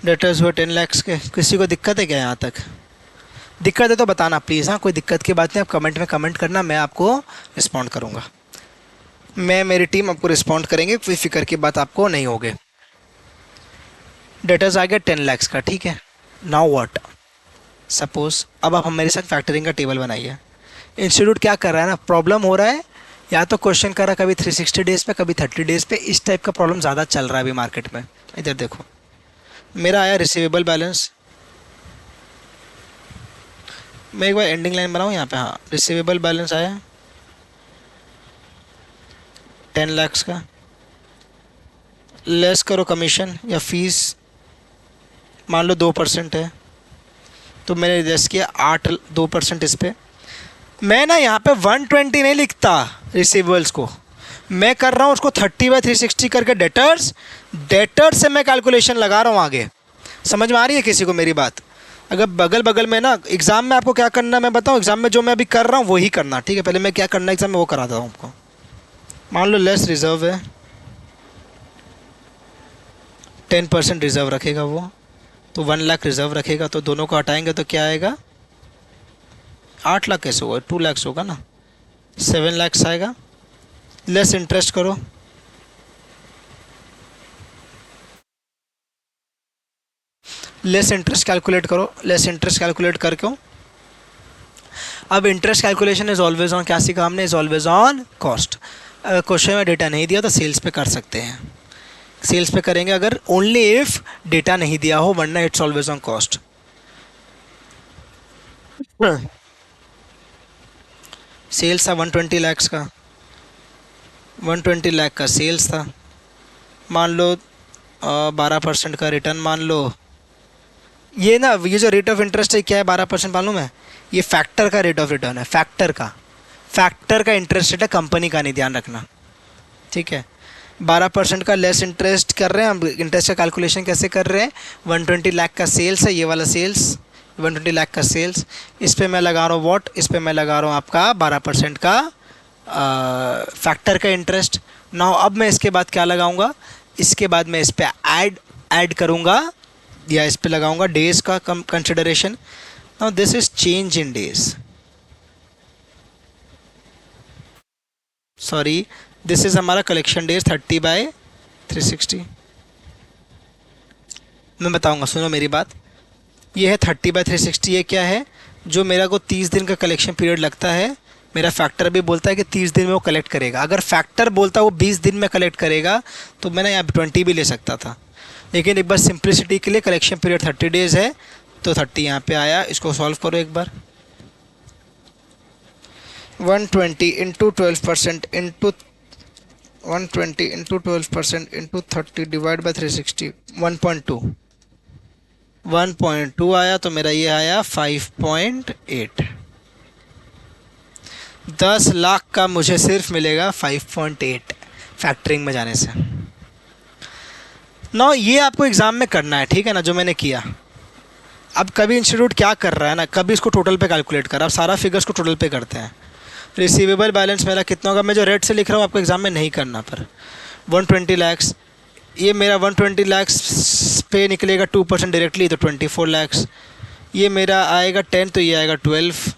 डेटर्स हुए 10 लाख के। किसी को दिक्कत है क्या यहाँ तक? दिक्कत है तो बताना प्लीज़। हाँ, कोई दिक्कत की बात नहीं, आप कमेंट में कमेंट करना, मैं आपको रिस्पॉन्ड करूँगा। मैं मेरी टीम आपको रिस्पॉन्ड करेंगे, कोई फिक्र की बात आपको नहीं होगी। डेटर्स आ गया 10 लाख का, ठीक है। नाउ व्हाट, सपोज अब आप मेरे साथ फैक्टरिंग का टेबल बनाइए। इंस्टीट्यूट क्या कर रहा है ना, प्रॉब्लम हो रहा है, या तो क्वेश्चन कर रहा है कभी 360 डेज पे कभी 30 डेज पे, इस टाइप का प्रॉब्लम ज़्यादा चल रहा है अभी मार्केट में। इधर देखो, मेरा आया रिसीवेबल बैलेंस, मैं एक बार एंडिंग लाइन बनाऊँ यहाँ पे। हाँ, रिसीवेबल बैलेंस आया 10 लाख का, लेस करो कमीशन या फीस, मान लो 2% है, तो मैंने लेस किया 2% इस पर। मैं ना यहाँ पे 120 नहीं लिखता रिसीवेबल्स को, मैं कर रहा हूँ उसको 30/360 करके डेटर्स, डेटर्स से मैं कैलकुलेशन लगा रहा हूँ आगे। समझ में आ रही है किसी को मेरी बात? अगर बगल बगल में ना एग्ज़ाम में आपको क्या करना है मैं बताऊँ, एग्ज़ाम में जो मैं अभी कर रहा हूँ वही करना, ठीक है। पहले मैं क्या करना है एग्ज़ाम में वो कराता हूँ आपको। मान लो लेस रिजर्व है, 10% रिजर्व रखेगा वो, तो 1 लाख रिजर्व रखेगा, तो दोनों को हटाएंगे तो क्या आएगा, 8 लाख कैसे होगा, 2 लाख होगा ना, 7 लाख आएगा। लेस इंटरेस्ट करो, लेस इंटरेस्ट कैलकुलेट करो, लेस इंटरेस्ट कैलकुलेट करके। अब interest calculation is always on, क्या सीखा हमने, is always on cost. Question में डेटा नहीं दिया तो सेल्स पे कर सकते हैं, सेल्स पे करेंगे अगर ओनली इफ डेटा नहीं दिया हो, वरना it's always on cost. Sales था 120 लाख का, 120 लाख का सेल्स था, मान लो 12% का रिटर्न मान लो। ये ना ये जो रेट ऑफ इंटरेस्ट है क्या है 12% मालूम है, ये फैक्टर का रेट ऑफ रिटर्न है, फैक्टर का इंटरेस्ट रेट है, कंपनी का नहीं, ध्यान रखना, ठीक है। 12% का लेस इंटरेस्ट कर रहे हैं हम। इंटरेस्ट का कैलकुलेशन कैसे कर रहे हैं, 120 लाख का सेल्स है, ये वाला सेल्स 120 लाख का सेल्स, इस पे मैं लगा रहा हूँ वॉट, इस पे मैं लगा रहा हूँ आपका 12% का फैक्टर का इंटरेस्ट। ना अब मैं इसके बाद क्या लगाऊंगा, इसके बाद मैं इस पे ऐड करूँगा या इस पे लगाऊंगा डेज का consideration. Now this is change in days, sorry this is हमारा कलेक्शन डेज 30/360। मैं बताऊंगा, सुनो मेरी बात, ये है 30/360। ये क्या है, जो मेरा को 30 दिन का कलेक्शन पीरियड लगता है, मेरा फैक्टर भी बोलता है कि 30 दिन में वो कलेक्ट करेगा। अगर फैक्टर बोलता वो 20 दिन में कलेक्ट करेगा तो मैंने यहाँ 20 भी ले सकता था, लेकिन एक बार सिंप्लिसिटी के लिए कलेक्शन पीरियड 30 डेज़ है तो 30 यहाँ पे आया। इसको सॉल्व करो एक बार, 120 into 12% into 120 into 12% into 30 divide by 360, 1.2 आया, तो मेरा ये आया 5.8। 10 लाख का मुझे सिर्फ मिलेगा 5.8 फैक्टरिंग में जाने से। ना ये आपको एग्ज़ाम में करना है, ठीक है ना, जो मैंने किया। अब कभी इंस्टीट्यूट क्या कर रहा है ना, कभी इसको टोटल पे कैलकुलेट कर रहा है, अब सारा फिगर्स को टोटल पे करते हैं। रिसीवेबल बैलेंस मेरा कितना होगा, मैं जो रेट से लिख रहा हूँ आपको एग्ज़ाम में नहीं करना, पर 120 लाख ये मेरा 120 लाख्स पे निकलेगा 2% डायरेक्टली तो 24 लाख्स। ये मेरा आएगा 10 तो ये आएगा 12।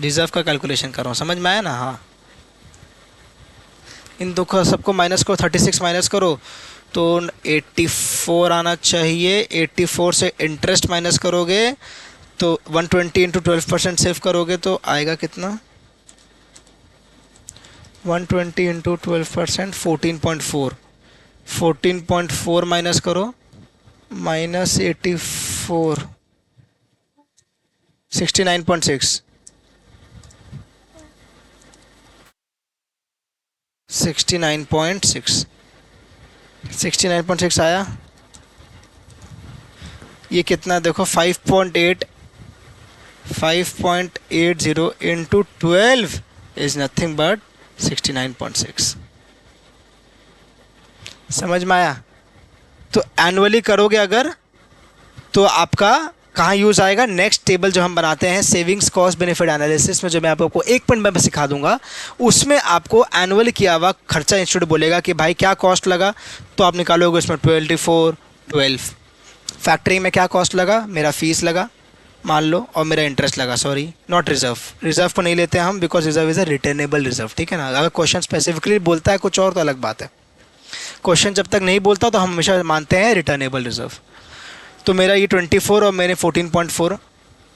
रिजर्व का कैलकुलेशन कर रहा हूँ, समझ में आया ना? हाँ, इन दो को सबको माइनस करो, 36 माइनस करो तो 84 आना चाहिए। 84 से इंटरेस्ट माइनस करोगे तो 120 इंटू 12% सेव करोगे तो आएगा कितना? 120 इंटू 12% 14.4। 14.4 माइनस करो, माइनस 84 69.6। 69.6 69.6 आया। ये कितना देखो 5.8 5.80 इंटू 12 इज नथिंग बट 69.6। समझ में आया? तो एनुअली करोगे अगर तो आपका कहाँ यूज़ आएगा? नेक्स्ट टेबल जो हम बनाते हैं सेविंग्स कॉस्ट बेनिफिट एनालिसिस में, जो मैं आपको एक पॉइंट में सिखा दूंगा, उसमें आपको एनुअल किया हुआ खर्चा इंस्टीट्यूट बोलेगा कि भाई क्या कॉस्ट लगा, तो आप निकालोगे उसमें 24 12। फैक्टरिंग में क्या कॉस्ट लगा? मेरा फीस लगा मान लो, और मेरा इंटरेस्ट लगा, सॉरी नॉट रिजर्व। रिजर्व को नहीं लेते हम because reserve is a returnable reserve, ठीक है ना? अगर क्वेश्चन स्पेसिफिकली बोलता है कुछ और तो अलग बात है। क्वेश्चन जब तक नहीं बोलता तो हम हमेशा मानते हैं रिटर्नेबल रिजर्व। तो मेरा ये 24 और मैंने 14.4,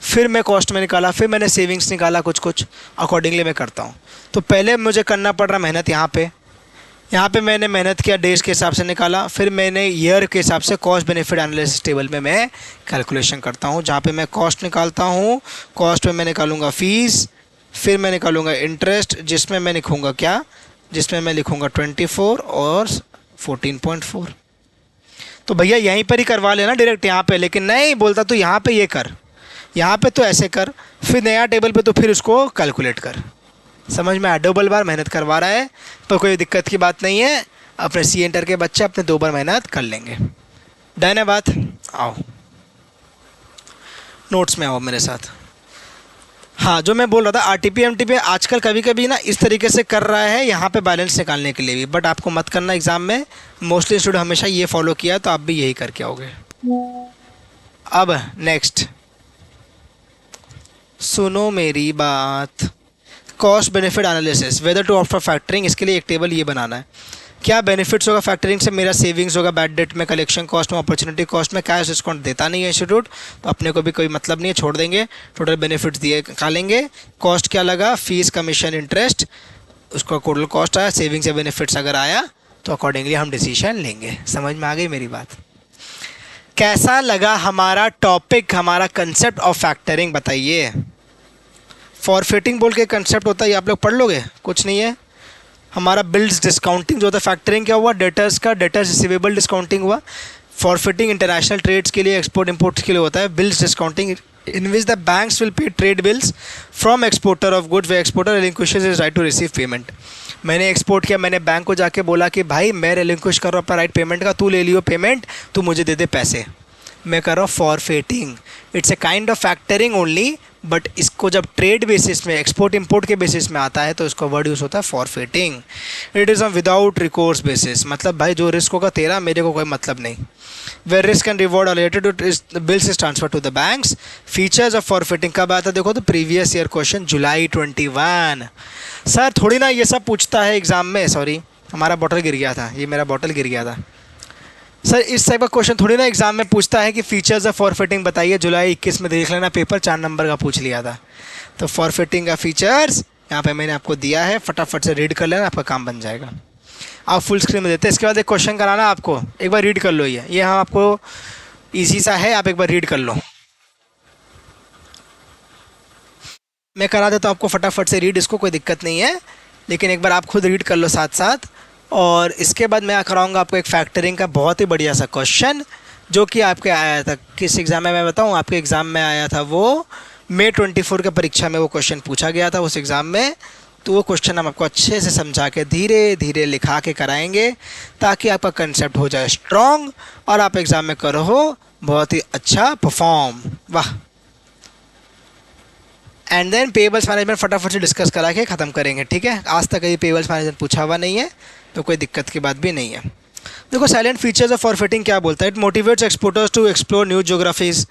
फिर मैं कॉस्ट में निकाला, फिर मैंने सेविंग्स निकाला कुछ अकॉर्डिंगली मैं करता हूँ। तो पहले मुझे करना पड़ रहा मेहनत यहाँ पे मैंने मेहनत किया, डेज के हिसाब से निकाला, फिर मैंने ईयर के हिसाब से कॉस्ट बेनिफिट एनालिसिस टेबल में मैं कैलकुलेशन करता हूँ, जहाँ पे मैं कॉस्ट निकालता हूँ। कॉस्ट में मैं निकालूंगा फ़ीस, फिर मैं निकालूंगा इंटरेस्ट, जिसमें मैं लिखूँगा क्या? जिसमें मैं लिखूँगा 24 और 14.4। तो भैया यहीं पर ही करवा लेना डायरेक्ट यहाँ पे, लेकिन नहीं बोलता तो यहाँ पे ये कर, यहाँ पे तो ऐसे कर, फिर नया टेबल पे तो फिर उसको कैलकुलेट कर। समझ में आया? डबल बार मेहनत करवा रहा है तो कोई दिक्कत की बात नहीं है। अपने सी एंटर के बच्चे अपने 2 बार मेहनत कर लेंगे। डन है बात? आओ नोट्स में आओ मेरे साथ। हाँ, जो मैं बोल रहा था आरटीपी एमटीपी आजकल कभी कभी ना इस तरीके से कर रहा है यहाँ पे बैलेंस निकालने के लिए भी, बट आपको मत करना एग्ज़ाम में। मोस्टली स्टूडेंट हमेशा ये फॉलो किया तो आप भी यही करके आओगे। अब नेक्स्ट सुनो मेरी बात, cost benefit analysis whether to opt for factoring. इसके लिए एक टेबल ये बनाना है, क्या बेनिफिट्स होगा फैक्टरिंग से, मेरा सेविंग्स होगा बैड डेट में, कलेक्शन कॉस्ट में, अपॉर्चुनिटी कॉस्ट में। कैश डिस्काउंट देता नहीं है इंस्टीट्यूट तो अपने को भी कोई मतलब नहीं है, छोड़ देंगे। टोटल बेनिफिट्स दिए निकालेंगे। कॉस्ट क्या लगा? फीस कमीशन इंटरेस्ट, उसका टोटल कॉस्ट आया। सेविंग्स या बेनिफिट्स अगर आया तो अकॉर्डिंगली हम डिसीजन लेंगे। समझ में आ गई मेरी बात? कैसा लगा हमारा टॉपिक, हमारा कंसेप्ट ऑफ फैक्टरिंग? बताइए। फॉरफिटिंग बोल के कंसेप्ट होता है, आप लोग पढ़ लोगे, कुछ नहीं है। हमारा बिल्स डिस्काउंटिंग जो होता है, फैक्टरिंग क्या हुआ? डेटर्स का डेटर्स रिसीवेबल डिस्काउंटिंग हुआ। फॉरफिटिंग इंटरनेशनल ट्रेड्स के लिए, एक्सपोर्ट इंपोर्ट्स के लिए होता है। Bills discounting in which the banks will pay trade bills from exporter of goods way exporter relinquishes his right to receive payment. मैंने एक्सपोर्ट किया, मैंने बैंक को जाके बोला कि भाई मैं रिलिंक्विश कर रहा हूँ अपना राइट पेमेंट का, तू ले लियो पेमेंट, तू मुझे दे दे पैसे। मैं कर रहा हूँ forfaiting. It's a kind of factoring only, but इसको जब ट्रेड बेसिस में, एक्सपोर्ट इंपोर्ट के बेसिस में आता है तो इसका वर्ड यूज़ होता है forfaiting. It is a without recourse basis, मतलब भाई जो रिस्क होगा तेरा, मेरे को कोई मतलब नहीं। Where risk and reward related to bills is transfer to the banks. Features of forfaiting कब आता है? देखो तो previous year question July 21। Sir थोड़ी ना ये सब पूछता है एग्जाम में, सॉरी हमारा बॉटल गिर गया था, ये मेरा बॉटल गिर गया था। सर इस टाइप का क्वेश्चन थोड़ी ना एग्जाम में पूछता है कि फीचर्स ऑफ फॉरफिटिंग बताइए। जुलाई 21 में देख लेना पेपर, 4 नंबर का पूछ लिया था। तो फॉरफिटिंग का फीचर्स यहाँ पे मैंने आपको दिया है, फटाफट से रीड कर लेना, आपका काम बन जाएगा। आप फुल स्क्रीन में देते हैं। इसके बाद एक क्वेश्चन कराना आपको, एक बार रीड कर लो। ये हाँ आपको ईजी सा है, आप एक बार रीड कर लो। मैं करा देता हूँ आपको फटाफट से रीड, इसको कोई दिक्कत नहीं है, लेकिन एक बार आप खुद रीड कर लो साथ साथ। और इसके बाद मैं कराऊंगा आपको एक फैक्टरिंग का बहुत ही बढ़िया सा क्वेश्चन, जो कि आपके आया था किस एग्ज़ाम में, मैं बताऊं आपके एग्ज़ाम में आया था वो मई 24 के परीक्षा में वो क्वेश्चन पूछा गया था उस एग्ज़ाम में। तो वो क्वेश्चन हम आपको अच्छे से समझा के धीरे धीरे लिखा के कराएंगे, ताकि आपका कंसेप्ट हो जाए स्ट्रॉन्ग और आप एग्ज़ाम में करो बहुत ही अच्छा परफॉर्म। वाह एंड देन पेबल्स मैनेजमेंट फटाफट से डिस्कस करा के ख़त्म करेंगे, ठीक है। आज तक कभी पेबल्स मैनेजमेंट पूछा हुआ नहीं है तो कोई दिक्कत की बात भी नहीं है। देखो साइलेंट फीचर्स ऑफ फॉरफिटिंग क्या बोलता है, it motivates exporters to explore new geographies.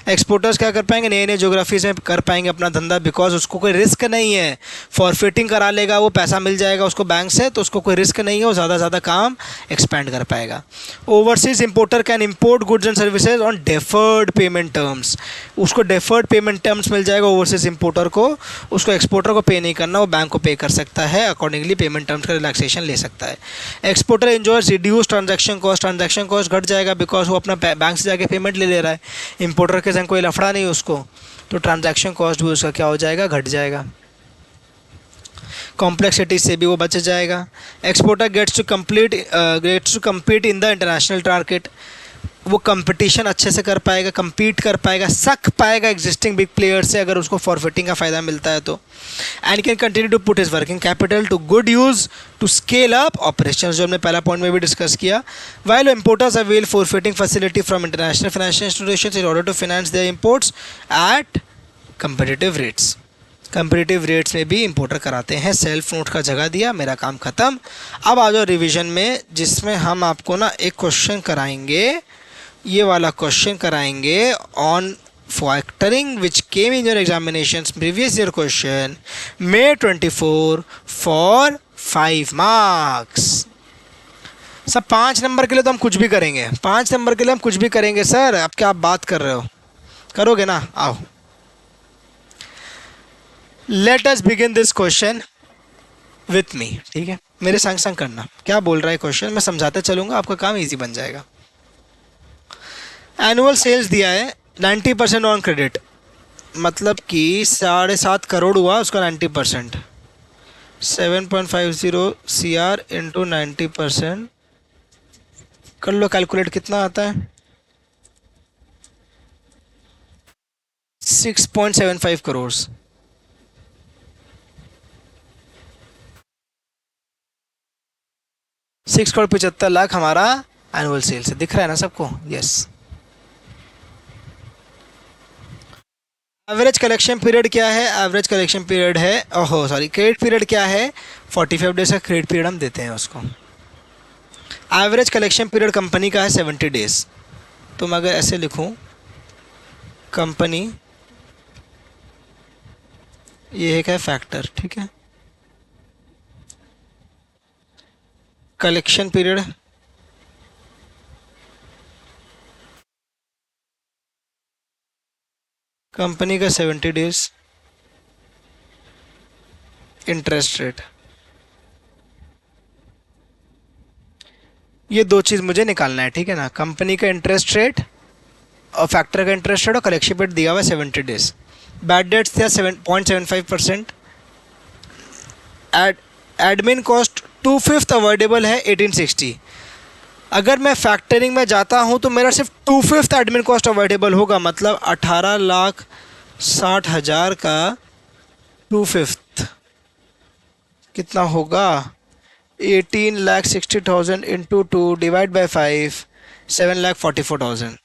Exporters क्या कर पाएंगे, नए नए ज्योग्राफीज में कर पाएंगे अपना धंधा, बिकॉज उसको कोई रिस्क नहीं है। फॉरफिटिंग करा लेगा, वो पैसा मिल जाएगा उसको बैंक से, तो उसको कोई रिस्क नहीं है, वो ज़्यादा से ज़्यादा काम एक्सपेंड कर पाएगा। Overseas importer can import goods and services on deferred payment terms. उसको डेफर्ड पेमेंट टर्म्स मिल जाएगा ओवरसीज इंपोर्टर को, उसको एक्सपोर्टर को पे नहीं करना, वो बैंक को पे कर सकता है, अकॉर्डिंगली पेमेंट टर्म्स का रिलैक्सेशन ले सकता है। Exporter enjoys reduce transaction cost घट जाएगा, बिकॉज वो अपना बैंक से जाके पेमेंट ले रहा है। इंपोर्टर के संग कोई लफड़ा नहीं उसको, तो ट्रांजैक्शन कॉस्ट भी उसका क्या हो जाएगा, घट जाएगा। कॉम्प्लेक्सिटी से भी वो बच जाएगा। Exporter gets to compete in the international market. वो कंपटीशन अच्छे से कर पाएगा, compete कर पाएगा, सक पाएगा एग्जिस्टिंग बिग प्लेयर से, अगर उसको फॉरफिटिंग का फ़ायदा मिलता है तो। And can continue to put his working capital to good use to scale up operations, जो हमने पहला पॉइंट में भी डिस्कस किया। While importers avail forfaiting facility from international financial institutions in order to finance their imports at competitive rates. Competitive rates में भी importer कराते हैं। सेल्फ नोट का जगह दिया, मेरा काम ख़त्म। अब आ जाओ रिविजन में, जिसमें हम आपको ना एक क्वेश्चन कराएंगे, ये वाला क्वेश्चन कराएंगे on factoring which came in your examination previous year question May 24 for 5 marks. सब 5 नंबर के लिए तो हम कुछ भी करेंगे, 5 नंबर के लिए हम कुछ भी करेंगे सर। अब क्या आप बात कर रहे हो, करोगे ना? आओ, let us begin this question with me, ठीक है। मेरे संग संग करना, क्या बोल रहा है क्वेश्चन, मैं समझाते चलूँगा, आपका काम ईजी बन जाएगा। एनुअल सेल्स दिया है 90% ऑन क्रेडिट, मतलब कि 7.5 करोड़ हुआ, उसका 90% 7.50 CR इंटू 90%, कर लो कैलकुलेट, कितना आता है? 6.75 करोड़। 6,75,00,000 हमारा एनुअल सेल्स है, दिख रहा है ना सबको? यस। एवरेज कलेक्शन पीरियड क्या है? एवरेज कलेक्शन पीरियड है, ओहो सॉरी, क्रेडिट पीरियड क्या है? 45 डेज का क्रेडिट पीरियड हम देते हैं उसको। एवरेज कलेक्शन पीरियड कंपनी का है 70 डेज। तो मैं अगर ऐसे लिखूं, कंपनी, ये एक है फैक्टर, ठीक है। कलेक्शन पीरियड कंपनी का 70 डेज। इंटरेस्ट रेट, ये दो चीज़ मुझे निकालना है, ठीक है ना। कंपनी का इंटरेस्ट रेट और फैक्टर का इंटरेस्ट रेट, और कलेक्शन पीरियड दिया हुआ है 70 डेज। बैड डेट्स दिया 7.75%। एडमिन कॉस्ट 2/5 अवॉइडेबल है 1860। अगर मैं फैक्टरिंग में जाता हूं तो मेरा सिर्फ 2/5 एडमिन कॉस्ट अवॉइडेबल होगा, मतलब 18,60,000 का 2/5 कितना होगा? 18,60,000 into 2 divide by 5, 7,44,000।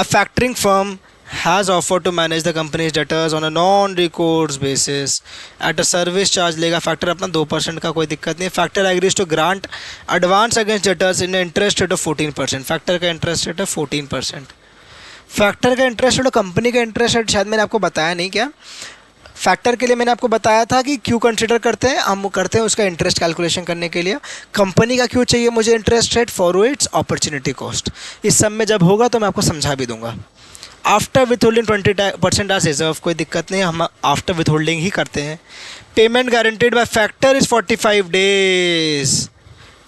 A factoring firm has offered to manage the company's debtors on a non-recourse basis at a service charge लेगा। फैक्टर अपना 2% का, कोई दिक्कत नहीं। Factor agrees to grant advance against debtors in interest rate of 14%। Factor का interest rate है 14%। Factor का interest rate और कंपनी का इंटरेस्ट रेट शायद मैंने आपको बताया नहीं क्या? फैक्टर के लिए मैंने आपको बताया था कि क्यों कंसिडर करते हैं, हम करते हैं उसका इंटरेस्ट कैलकुलेशन करने के लिए। कंपनी का क्यों चाहिए मुझे interest rate? For its opportunity cost. इस सब में जब होगा तो मैं आपको समझा भी दूंगा। आफ्टर विथ होल्डिंग 20% आज रिजर्व, कोई दिक्कत नहीं, हम आफ्टर विथ होल्डिंग ही करते हैं। Payment guaranteed by factor is 45 days.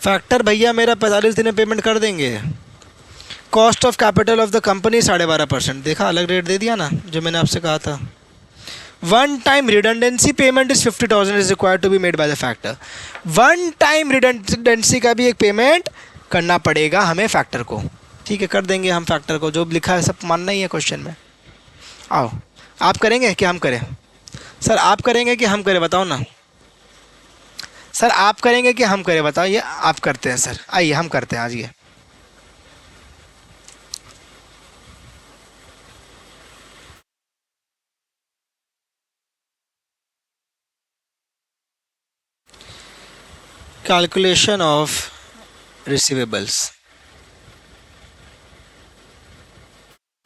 Factor भैया मेरा 45 दिन में पेमेंट कर देंगे। Cost of capital of the company 12.5%। देखा, अलग रेट दे दिया ना जो मैंने आपसे कहा था। One time redundancy payment is 50,000 is required to be made by the factor. One time redundancy का भी एक पेमेंट करना पड़ेगा हमें फैक्टर को, ठीक है, कर देंगे हम फैक्टर को, जो लिखा है सब मानना ही है क्वेश्चन में। आओ, आप करेंगे कि हम करें? सर आप करेंगे कि हम करें, बताओ ना। सर आप करेंगे कि हम करें, बताओ। ये आप करते हैं सर, आइए हम करते हैं आज। ये कैलकुलेशन ऑफ रिसीवेबल्स।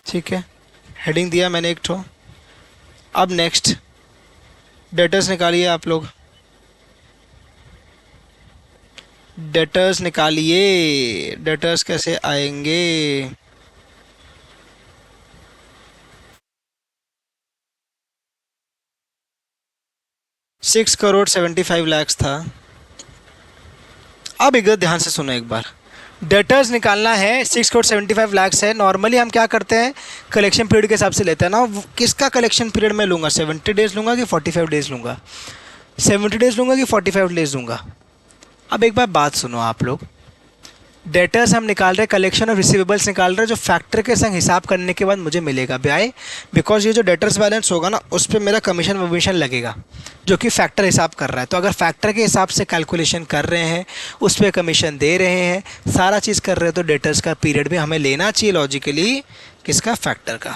ठीक है, हेडिंग दिया मैंने एक ठो। अब नेक्स्ट डेटर्स निकालिए आप लोग, डेटर्स निकालिए। डेटर्स कैसे आएंगे? 6 करोड़ 75 लाख था। अब एक ध्यान से सुनो एक बार, डेटर्स निकालना है, 6 करोड़ 75 लाख है। नॉर्मली हम क्या करते हैं, कलेक्शन पीरियड के हिसाब से लेते हैं ना। किसका कलेक्शन पीरियड मैं लूँगा, 70 डेज लूँगा कि 45 डेज लूँगा, 70 डेज लूँगा कि 45 डेज लूँगा। अब एक बार बात सुनो आप लोग, डेटर्स हम निकाल रहे हैं, कलेक्शन और रिसीवेबल्स निकाल रहे हैं, जो फैक्टर के संग हिसाब करने के बाद मुझे मिलेगा ब्याय, बिकॉज ये जो डेटर्स बैलेंस होगा ना, उस पर मेरा कमीशन वमीशन लगेगा, जो कि फैक्टर हिसाब कर रहा है। तो अगर फैक्टर के हिसाब से कैलकुलेशन कर रहे हैं, उस पर कमीशन दे रहे हैं, सारा चीज़ कर रहे हैं, तो डेटर्स का पीरियड भी हमें लेना चाहिए लॉजिकली, किसका, फैक्टर का।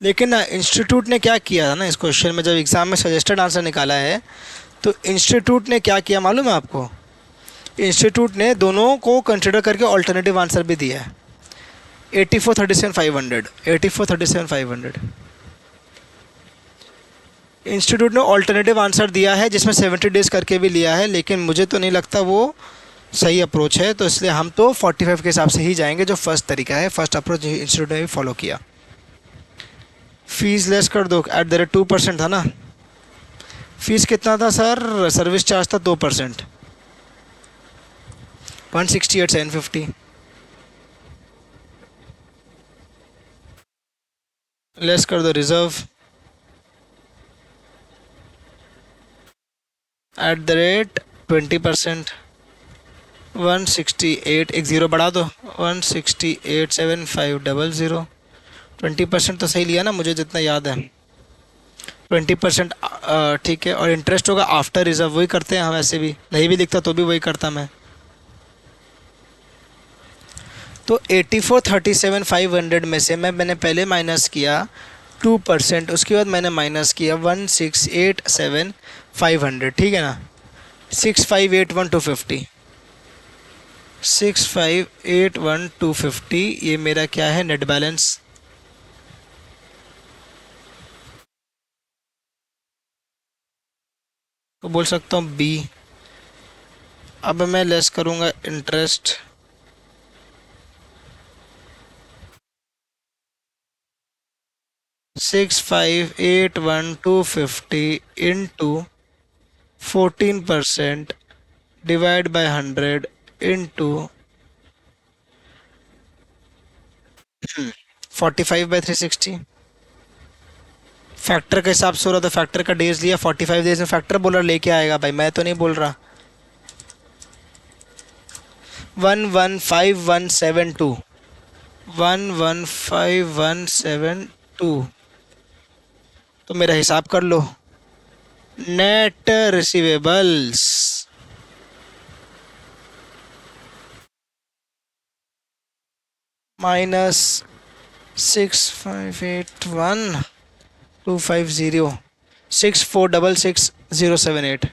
लेकिन ना इंस्टीट्यूट ने क्या किया था ना, इस क्वेश्चन में जब एग्ज़ाम में सजेस्टेड आंसर निकाला है, तो इंस्टीट्यूट ने क्या किया मालूम है आपको? इंस्टीट्यूट ने दोनों को कंसिडर करके ऑल्टरनेटिव आंसर भी दिया है। 84 37 500, 84 37 500 इंस्टीट्यूट ने ऑल्टरनेटिव आंसर दिया है, जिसमें 70 डेज करके भी लिया है, लेकिन मुझे तो नहीं लगता वो सही अप्रोच है। तो इसलिए हम तो 45 के हिसाब से ही जाएंगे, जो फर्स्ट तरीका है, फर्स्ट अप्रोच इंस्टीट्यूट ने भी फॉलो किया। फीस लेस कर दो, @2% था ना। फीस कितना था सर? सर्विस चार्ज था 2%, 168,750। लेस कर दो रिजर्व, @20%, 168, एक ज़ीरो बढ़ा दो, 168,750। 20% तो सही लिया ना, मुझे जितना याद है 20%। ठीक है, और इंटरेस्ट होगा आफ्टर रिजर्व, वही करते हैं हम, ऐसे भी नहीं भी लिखता तो भी वही करता मैं। तो 84 37 500 में से मैंने पहले माइनस किया 2%, उसके बाद मैंने माइनस किया 168,7 500, ठीक है ना। 6,581,250, 6,581,250, ये मेरा क्या है, नेट बैलेंस। तो बोल सकता हूँ बी। अब मैं लेस करूँगा interest, $6,581,250 into 14% divide by 100 into 45/360। Factor के हिसाब से हो रहा था, फैक्टर का डेज लिया, 45 डेज में फैक्टर बोल रहा, लेके आएगा भाई, मैं तो नहीं बोल रहा। 115,172, 115,172, तो मेरा हिसाब कर लो। Net receivables minus 6,581,250, 6,466,078,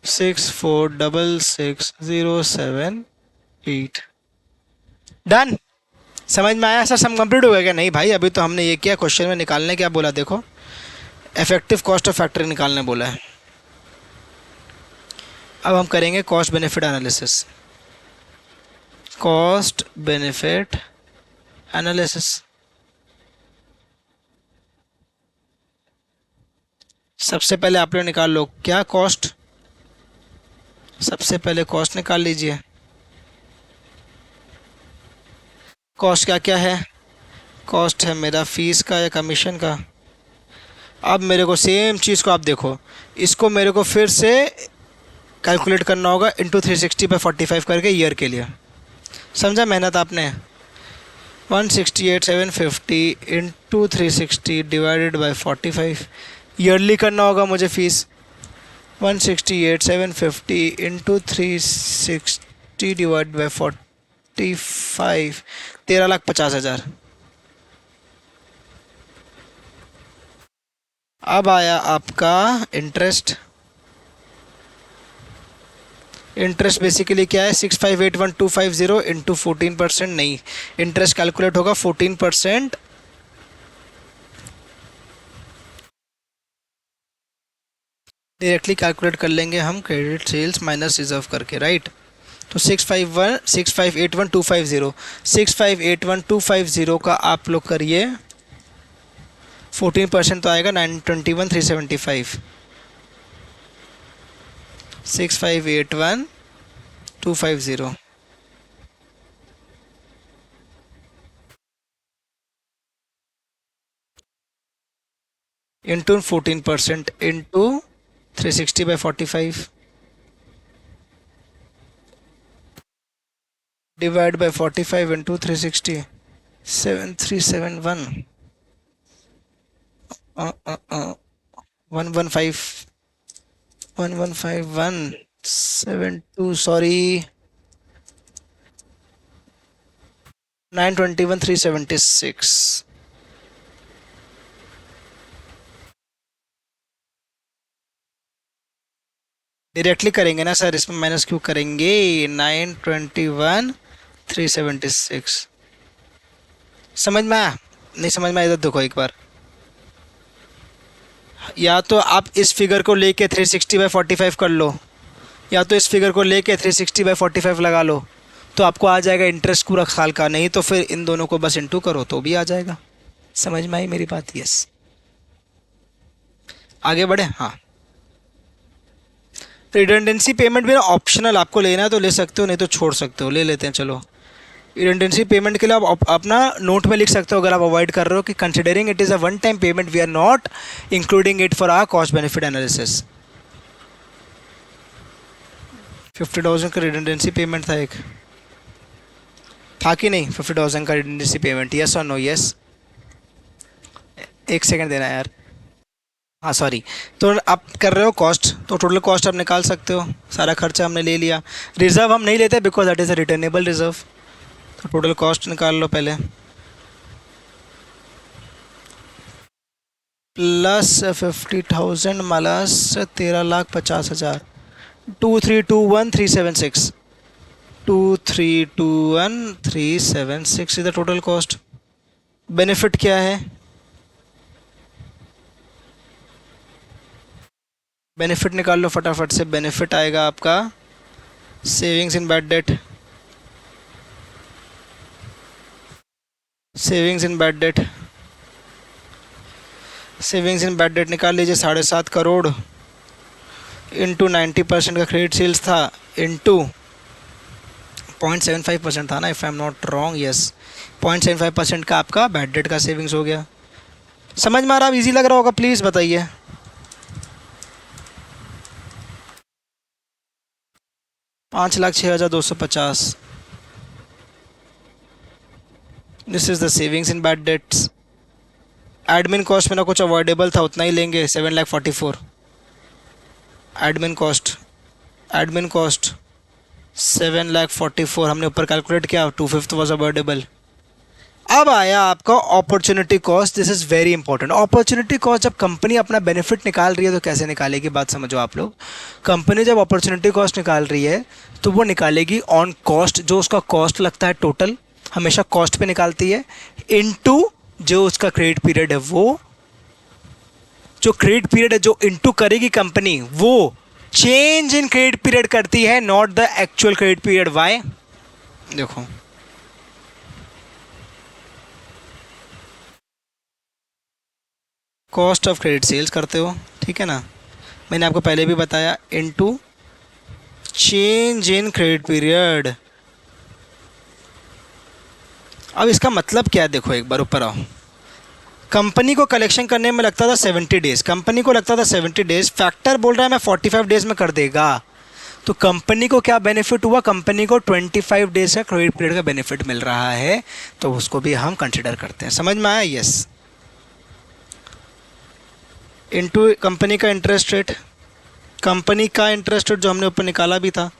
6,466,078। डन। समझ में आया सर? सम कंप्लीट हो गया क्या? नहीं भाई, अभी तो हमने ये किया, क्वेश्चन में निकालने क्या बोला देखो, इफेक्टिव कॉस्ट ऑफ फैक्टरी निकालने बोला है। अब हम करेंगे cost benefit analysis, cost benefit analysis. सबसे पहले आप लोग निकाल लो क्या, कॉस्ट। सबसे पहले कॉस्ट निकाल लीजिए। कॉस्ट क्या क्या है? कॉस्ट है मेरा फीस का या कमीशन का। अब मेरे को सेम चीज़ को आप देखो, इसको मेरे को फिर से कैलकुलेट करना होगा इंटू 360/45 करके ईयर के लिए। समझा मेहनत आपने? 168,750 इंटू 360 डिवाइडेड बाई 45, ईयरली करना होगा मुझे फीस। 168,750 into 360 divide by 45, 13,50,000। अब आया आपका इंटरेस्ट, इंटरेस्ट बेसिकली क्या है, 6581250 इंटू 14%, नहीं, इंटरेस्ट कैलकुलेट होगा 14%। डायरेक्टली कैलकुलेट कर लेंगे हम क्रेडिट सेल्स माइनस रिजर्व करके, राइट। तो 6581250, 6581250 का आप लोग करिए 14% तो आएगा 921375। 6581250 into 14% into 360/45 divide by 45 into 360, 7371 115 115172, sorry 921376। Directly करेंगे ना सर, इसमें माइनस क्यों करेंगे, 921376। समझ में आया? नहीं समझ में आया, इधर देखो एक बार। या तो आप इस फिगर को लेके 360/45 कर लो, या तो इस फिगर को लेके 360/45 लगा लो, तो आपको आ जाएगा इंटरेस्ट पूरा साल का। नहीं तो फिर इन दोनों को बस इंटू करो तो भी आ जाएगा। समझ में आई मेरी बात? यस। आगे बढ़े, हाँ। रिडंडेंसी पेमेंट भी ना ऑप्शनल, आपको लेना है तो ले सकते हो, नहीं तो छोड़ सकते हो। ले लेते हैं चलो। रिडंडेंसी पेमेंट के लिए आप अपना नोट में लिख सकते हो, अगर आप अवॉइड कर रहे हो, कि considering it is a one time payment we are not including it for our cost benefit analysis. 50,000 का रिडंडेंसी पेमेंट था, एक था कि नहीं? 50,000 का रिडंडेंसी पेमेंट, यस और नो? यस। एक सेकंड देना यार, हाँ सॉरी। तो आप कर रहे हो कॉस्ट, तो टोटल कॉस्ट आप निकाल सकते हो, सारा खर्चा हमने ले लिया। रिजर्व हम नहीं लेते because that is a returnable reserve. तो टोटल कॉस्ट निकाल लो पहले, plus 50,000 minus 13,50,000, 2321376, 2321376 is the total cost. Benefit क्या है? बेनिफिट निकाल लो फटाफट से। बेनिफिट आएगा आपका savings in bad debt, savings in bad debt, savings in bad debt निकाल लीजिए, 7.5 करोड़ इंटू 90% का क्रेडिट सेल्स था, इंटू 0.75% था ना, if I am not wrong, yes. 0.75% का आपका बैड डेट का सेविंग्स हो गया। समझ में आ रहा? अब ईजी लग रहा होगा, प्लीज़ बताइए। 5,06,250, this is the savings in bad debts. Admin cost में ना कुछ अवॉइडेबल था, उतना ही लेंगे, 7,44,000 एडमिन कॉस्ट। एडमिन कॉस्ट 7,44,000 हमने ऊपर कैलकुलेट किया, 2/5 वॉज अवॉइडेबल। अब आया आपका opportunity cost. This is very important. Opportunity cost जब कंपनी अपना बेनिफिट निकाल रही है तो कैसे निकालेगी, बात समझो आप लोग। कंपनी जब अपॉर्चुनिटी कॉस्ट निकाल रही है तो वो निकालेगी ऑन कॉस्ट, जो उसका कॉस्ट लगता है टोटल, हमेशा कॉस्ट पे निकालती है, इनटू जो उसका क्रेडिट पीरियड है, वो जो क्रेडिट पीरियड है जो इनटू करेगी कंपनी, वो चेंज इन क्रेडिट पीरियड करती है, not the actual credit period. Why? देखो, कॉस्ट ऑफ क्रेडिट सेल्स करते हो, ठीक है ना, मैंने आपको पहले भी बताया, into change in credit period. अब इसका मतलब क्या है, देखो एक बार ऊपर आओ। कंपनी को कलेक्शन करने में लगता था 70 डेज, कंपनी को लगता था 70 डेज, फैक्टर बोल रहा है मैं 45 डेज में कर देगा। तो कंपनी को क्या बेनिफिट हुआ? कंपनी को 25 डेज का क्रेडिट पीरियड का बेनिफिट मिल रहा है, तो उसको भी हम कंसिडर करते हैं। समझ में आया? यस। इनटू कंपनी का इंटरेस्ट रेट, कंपनी का इंटरेस्ट रेट जो हमने ऊपर निकाला भी था।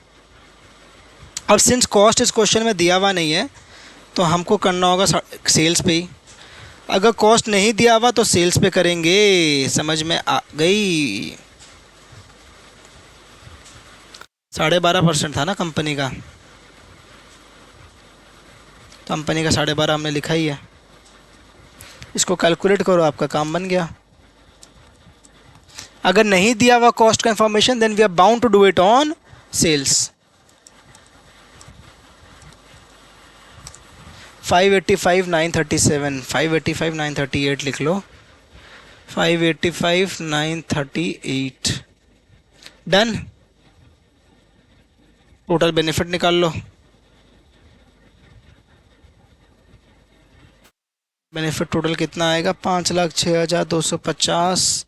अब सिंस कॉस्ट इस क्वेश्चन में दिया हुआ नहीं है तो हमको करना होगा सेल्स पे ही। अगर कॉस्ट नहीं दिया हुआ तो सेल्स पे करेंगे। समझ में आ गई? 12.5% था ना कंपनी का, कंपनी का 12.5 हमने लिखा ही है। इसको कैलकुलेट करो, आपका काम बन गया। अगर नहीं दिया हुआ कॉस्ट का information then we are bound to do it on sales. 585,937, 585,938 लिख लो, 585,938। डन। टोटल बेनिफिट निकाल लो। बेनिफिट टोटल कितना आएगा, 5,06,250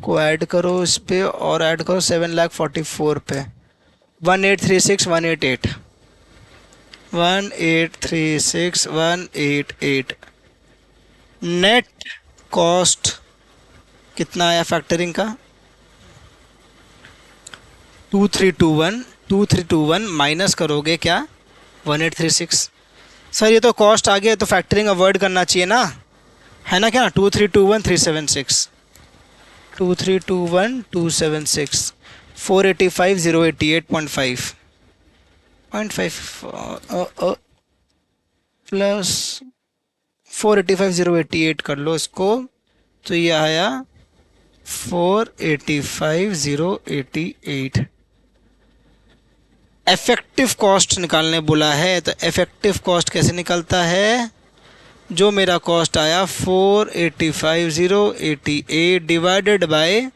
को ऐड करो इस पे और ऐड करो 7,44,000 पे। 1836188, 1836188। नेट कॉस्ट कितना आया फैक्टरिंग का, 2321 माइनस करोगे क्या 1836। सर ये तो कॉस्ट आ गया, तो फैक्टरिंग अवॉइड करना चाहिए ना, है ना क्या, 2321,376, 2321,276, 485,088.5 प्लस 485,088 कर लो इसको, तो ये आया 485,088। इफेक्टिव कॉस्ट निकालने बोला है, तो इफेक्टिव कॉस्ट कैसे निकलता है, जो मेरा कॉस्ट आया 485,088 डिवाइडेड बाय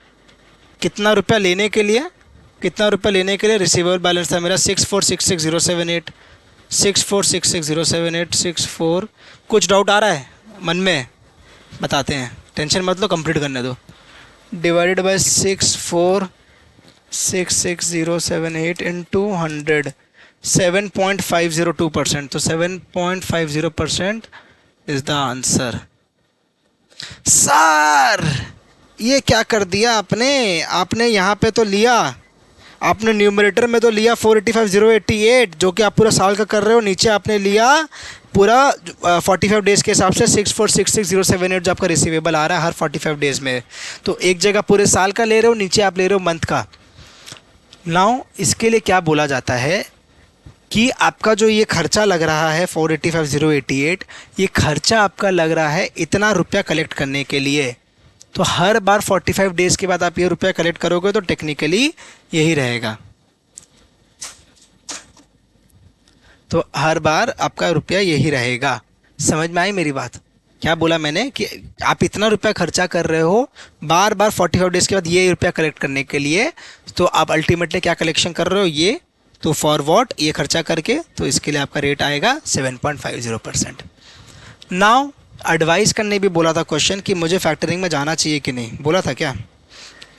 कितना रुपया लेने के लिए, कितना रुपया लेने के लिए, रिसीवेबल बैलेंस था मेरा 6466,078, 6466,078, 64। कुछ डाउट आ रहा है मन में, बताते हैं, टेंशन मत लो, कंप्लीट करने दो। डिवाइडेड बाय 6466,078 इंटू 100, 7.502%, तो 7.50% इज द आंसर। सर ये क्या कर दिया आपने, आपने यहाँ पे तो लिया, आपने न्यूमरेटर में तो लिया 485,088 जो कि आप पूरा साल का कर रहे हो, नीचे आपने लिया पूरा 45 डेज़ के हिसाब से 6466,078 जो आपका रिसीवेबल आ रहा है हर 45 डेज़ में, तो एक जगह पूरे साल का ले रहे हो, नीचे आप ले रहे हो मंथ का। नाउ इसके लिए क्या बोला जाता है कि आपका जो ये खर्चा लग रहा है 485,088, ये खर्चा आपका लग रहा है इतना रुपया कलेक्ट करने के लिए, तो हर बार 45 डेज़ के बाद आप ये रुपया कलेक्ट करोगे तो टेक्निकली यही रहेगा, तो हर बार आपका रुपया यही रहेगा। समझ में आई मेरी बात, क्या बोला मैंने कि आप इतना रुपया खर्चा कर रहे हो बार बार 45 डेज़ के बाद ये रुपया कलेक्ट करने के लिए, तो आप अल्टीमेटली क्या कलेक्शन कर रहे हो ये, तो फॉर वॉट, ये खर्चा करके, तो इसके लिए आपका रेट आएगा 7.50%। नाउ एडवाइस करने भी बोला था क्वेश्चन कि मुझे फैक्टरिंग में जाना चाहिए कि नहीं, बोला था क्या,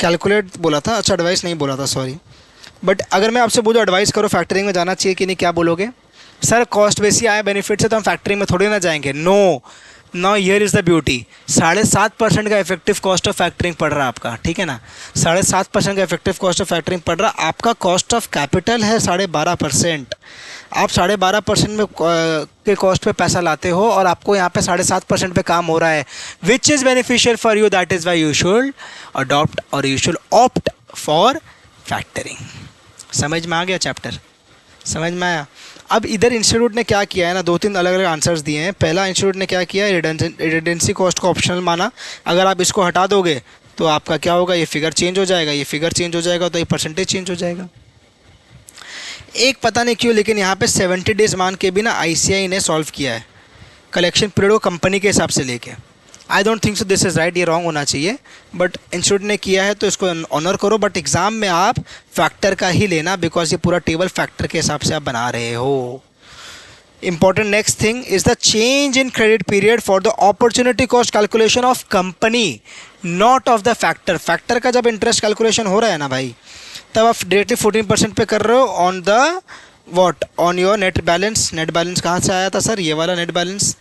कैलकुलेट बोला था, अच्छा एडवाइस नहीं बोला था, सॉरी। बट अगर मैं आपसे बोलूँ एडवाइस करो फैक्टरिंग में जाना चाहिए कि नहीं, क्या बोलोगे, सर कॉस्ट बेसी आया बेनिफिट से तो हम फैक्टरिंग में थोड़ी ना जाएंगे। No, now here is the beauty, 7.5% का इफेक्टिव कॉस्ट ऑफ फैक्टरिंग पड़ रहा है आपका, ठीक है ना, 7.5% का इफेक्टिव कॉस्ट ऑफ फैक्टरिंग पड़ रहा, आपका कॉस्ट ऑफ कैपिटल है 12.5%, आप 12.5% में के कॉस्ट पे पैसा लाते हो और आपको यहाँ पे 7.5% पे काम हो रहा है, which is beneficial for you, that is why you should adopt और you should opt for factoring. समझ में आ गया चैप्टर, समझ में आया। अब इधर इंस्टीट्यूट ने क्या किया है ना, 2-3 अलग अलग आंसर्स दिए हैं। पहला इंस्टीट्यूट ने क्या किया, रिडेंडेंसी कॉस्ट को ऑप्शनल माना, अगर आप इसको हटा दोगे तो आपका क्या होगा, ये फिगर चेंज हो जाएगा, ये फिगर चेंज हो जाएगा, तो ये परसेंटेज चेंज हो जाएगा। एक पता नहीं क्यों लेकिन यहाँ पे 70 डेज़ मान के भी ना ICAI ने सॉल्व किया है कलेक्शन पीरियड को कंपनी के हिसाब से लेके। I don't think so this is right, ये रॉन्ग होना चाहिए, बट इंस्टीट्यूट ने किया है तो इसको ऑनर करो, बट एग्ज़ाम में आप फैक्टर का ही लेना, बिकॉज ये पूरा टेबल फैक्टर के हिसाब से आप बना रहे हो। Important next thing is the change in credit period for the opportunity cost calculation of company, not of the factor. Factor का जब इंटरेस्ट कैलकुलेशन हो रहा है ना भाई, तब आप डायरेक्टली 14% पे कर रहे हो on the what, on your net balance. Net balance कहाँ से आया था सर, ये वाला नेट बैलेंस।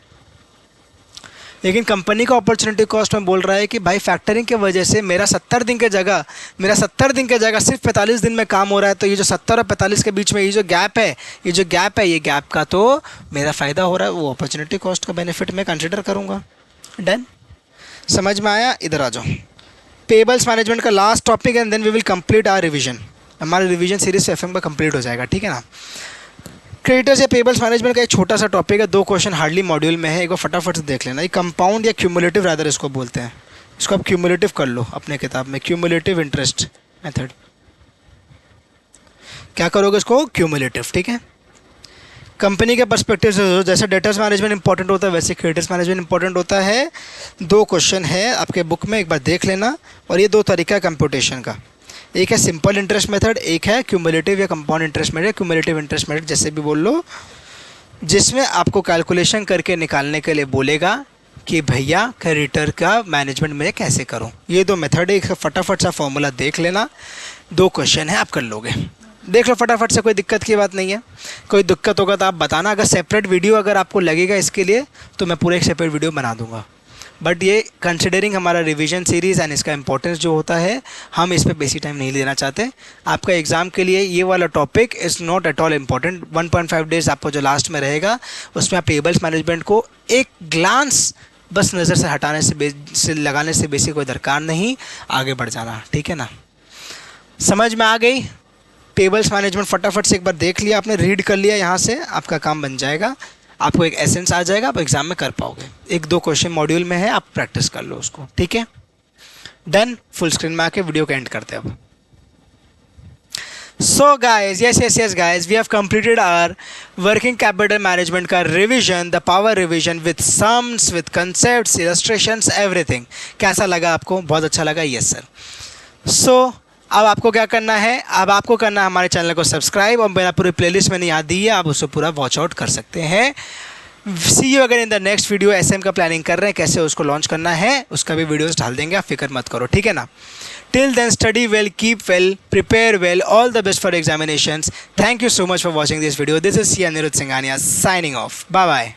लेकिन कंपनी का अपॉर्चुनिटी कॉस्ट में बोल रहा है कि भाई फैक्टरिंग की वजह से मेरा 70 दिन के जगह सिर्फ 45 दिन में काम हो रहा है, तो ये जो 70 और 45 के बीच में ये जो गैप है, ये गैप का तो मेरा फ़ायदा हो रहा है, वो अपॉर्चुनिटी कॉस्ट का बेनिफिट मैं कंसिडर करूँगा। डन, समझ में आया। इधर आ जाओ, पेबल्स मैनेजमेंट का last topic and then we will complete our revision. हमारा रिवीजन सीरीज एफएम का कंप्लीट हो जाएगा, ठीक है ना। क्रेडिटर्स या पेबल्स मैनेजमेंट का एक छोटा सा टॉपिक है, 2 क्वेश्चन हार्डली मॉड्यूल में है, एक बार फटाफट से देख लेना। ये कंपाउंड या क्यूमुलेटिव रादर इसको बोलते हैं, इसको आप क्यूमुलेटिव कर लो अपने किताब में, क्यूमुलेटिव इंटरेस्ट मेथड। क्या करोगे इसको, क्यूमुलेटिव, ठीक है। कंपनी के पर्सपेक्टिव से जैसे डेटर्स मैनेजमेंट इंपॉर्टेंट होता है वैसे क्रेडिटर्स मैनेजमेंट इंपॉर्टेंट होता है। 2 क्वेश्चन है आपके बुक में, एक बार देख लेना। और ये 2 तरीका है कंप्यूटेशन का, एक है सिंपल इंटरेस्ट मेथड, एक है क्यूमुलेटिव या compound interest method, cumulative interest method जैसे भी बोल लो, जिसमें आपको कैलकुलेशन करके निकालने के लिए बोलेगा कि भैया क्रेडिटर का मैनेजमेंट मैं कैसे करूं। ये 2 मेथड है, एक फटाफट सा फॉर्मूला देख लेना, 2 क्वेश्चन है आप कर लोगे, देख लो फटाफट से, कोई दिक्कत की बात नहीं है। कोई दिक्कत होगा तो आप बताना, अगर सेपरेट वीडियो अगर आपको लगेगा इसके लिए तो मैं पूरा एक सेपरेट वीडियो बना दूंगा। बट ये कंसिडरिंग हमारा रिवीजन सीरीज़ एंड इसका इंपॉर्टेंस जो होता है, हम इस पर बेसी टाइम नहीं लेना चाहते। आपका एग्ज़ाम के लिए ये वाला topic is not at all important. 1.5 days आपको जो लास्ट में रहेगा उसमें आप पेबल्स मैनेजमेंट को एक ग्लांस बस नज़र से हटाने से लगाने से बेसिक कोई दरकार नहीं, आगे बढ़ जाना, ठीक है ना। समझ में आ गई। पेबल्स मैनेजमेंट फटाफट से एक बार देख लिया आपने, रीड कर लिया, यहाँ से आपका काम बन जाएगा, आपको एक एसेंस आ जाएगा, आप एग्जाम में कर पाओगे। 1-2 क्वेश्चन मॉड्यूल में है, आप प्रैक्टिस कर लो उसको, ठीक है। डन। फुल स्क्रीन में आके वीडियो को एंड करते हैं अब। So guys, yes guys, we have completed our working capital management का revision, the power revision with sums, with concepts, illustrations, everything. कैसा लगा आपको? बहुत अच्छा लगा? Yes sir. सो अब आपको क्या करना है, अब आपको करना है हमारे चैनल को सब्सक्राइब, और मेरा पूरी प्लेलिस्ट मैंने यहाँ दी है, आप उसको पूरा वॉच आउट कर सकते हैं। सी यू अगर in the next video. SM का प्लानिंग कर रहे हैं, कैसे उसको लॉन्च करना है उसका भी वीडियोस डाल देंगे, आप फिक्र मत करो, ठीक है ना। Till then study well, keep well, prepare well, all the best for examinations. Thank you so much for watching this video. This is C Aniruddh Singhania signing off. Bye bye.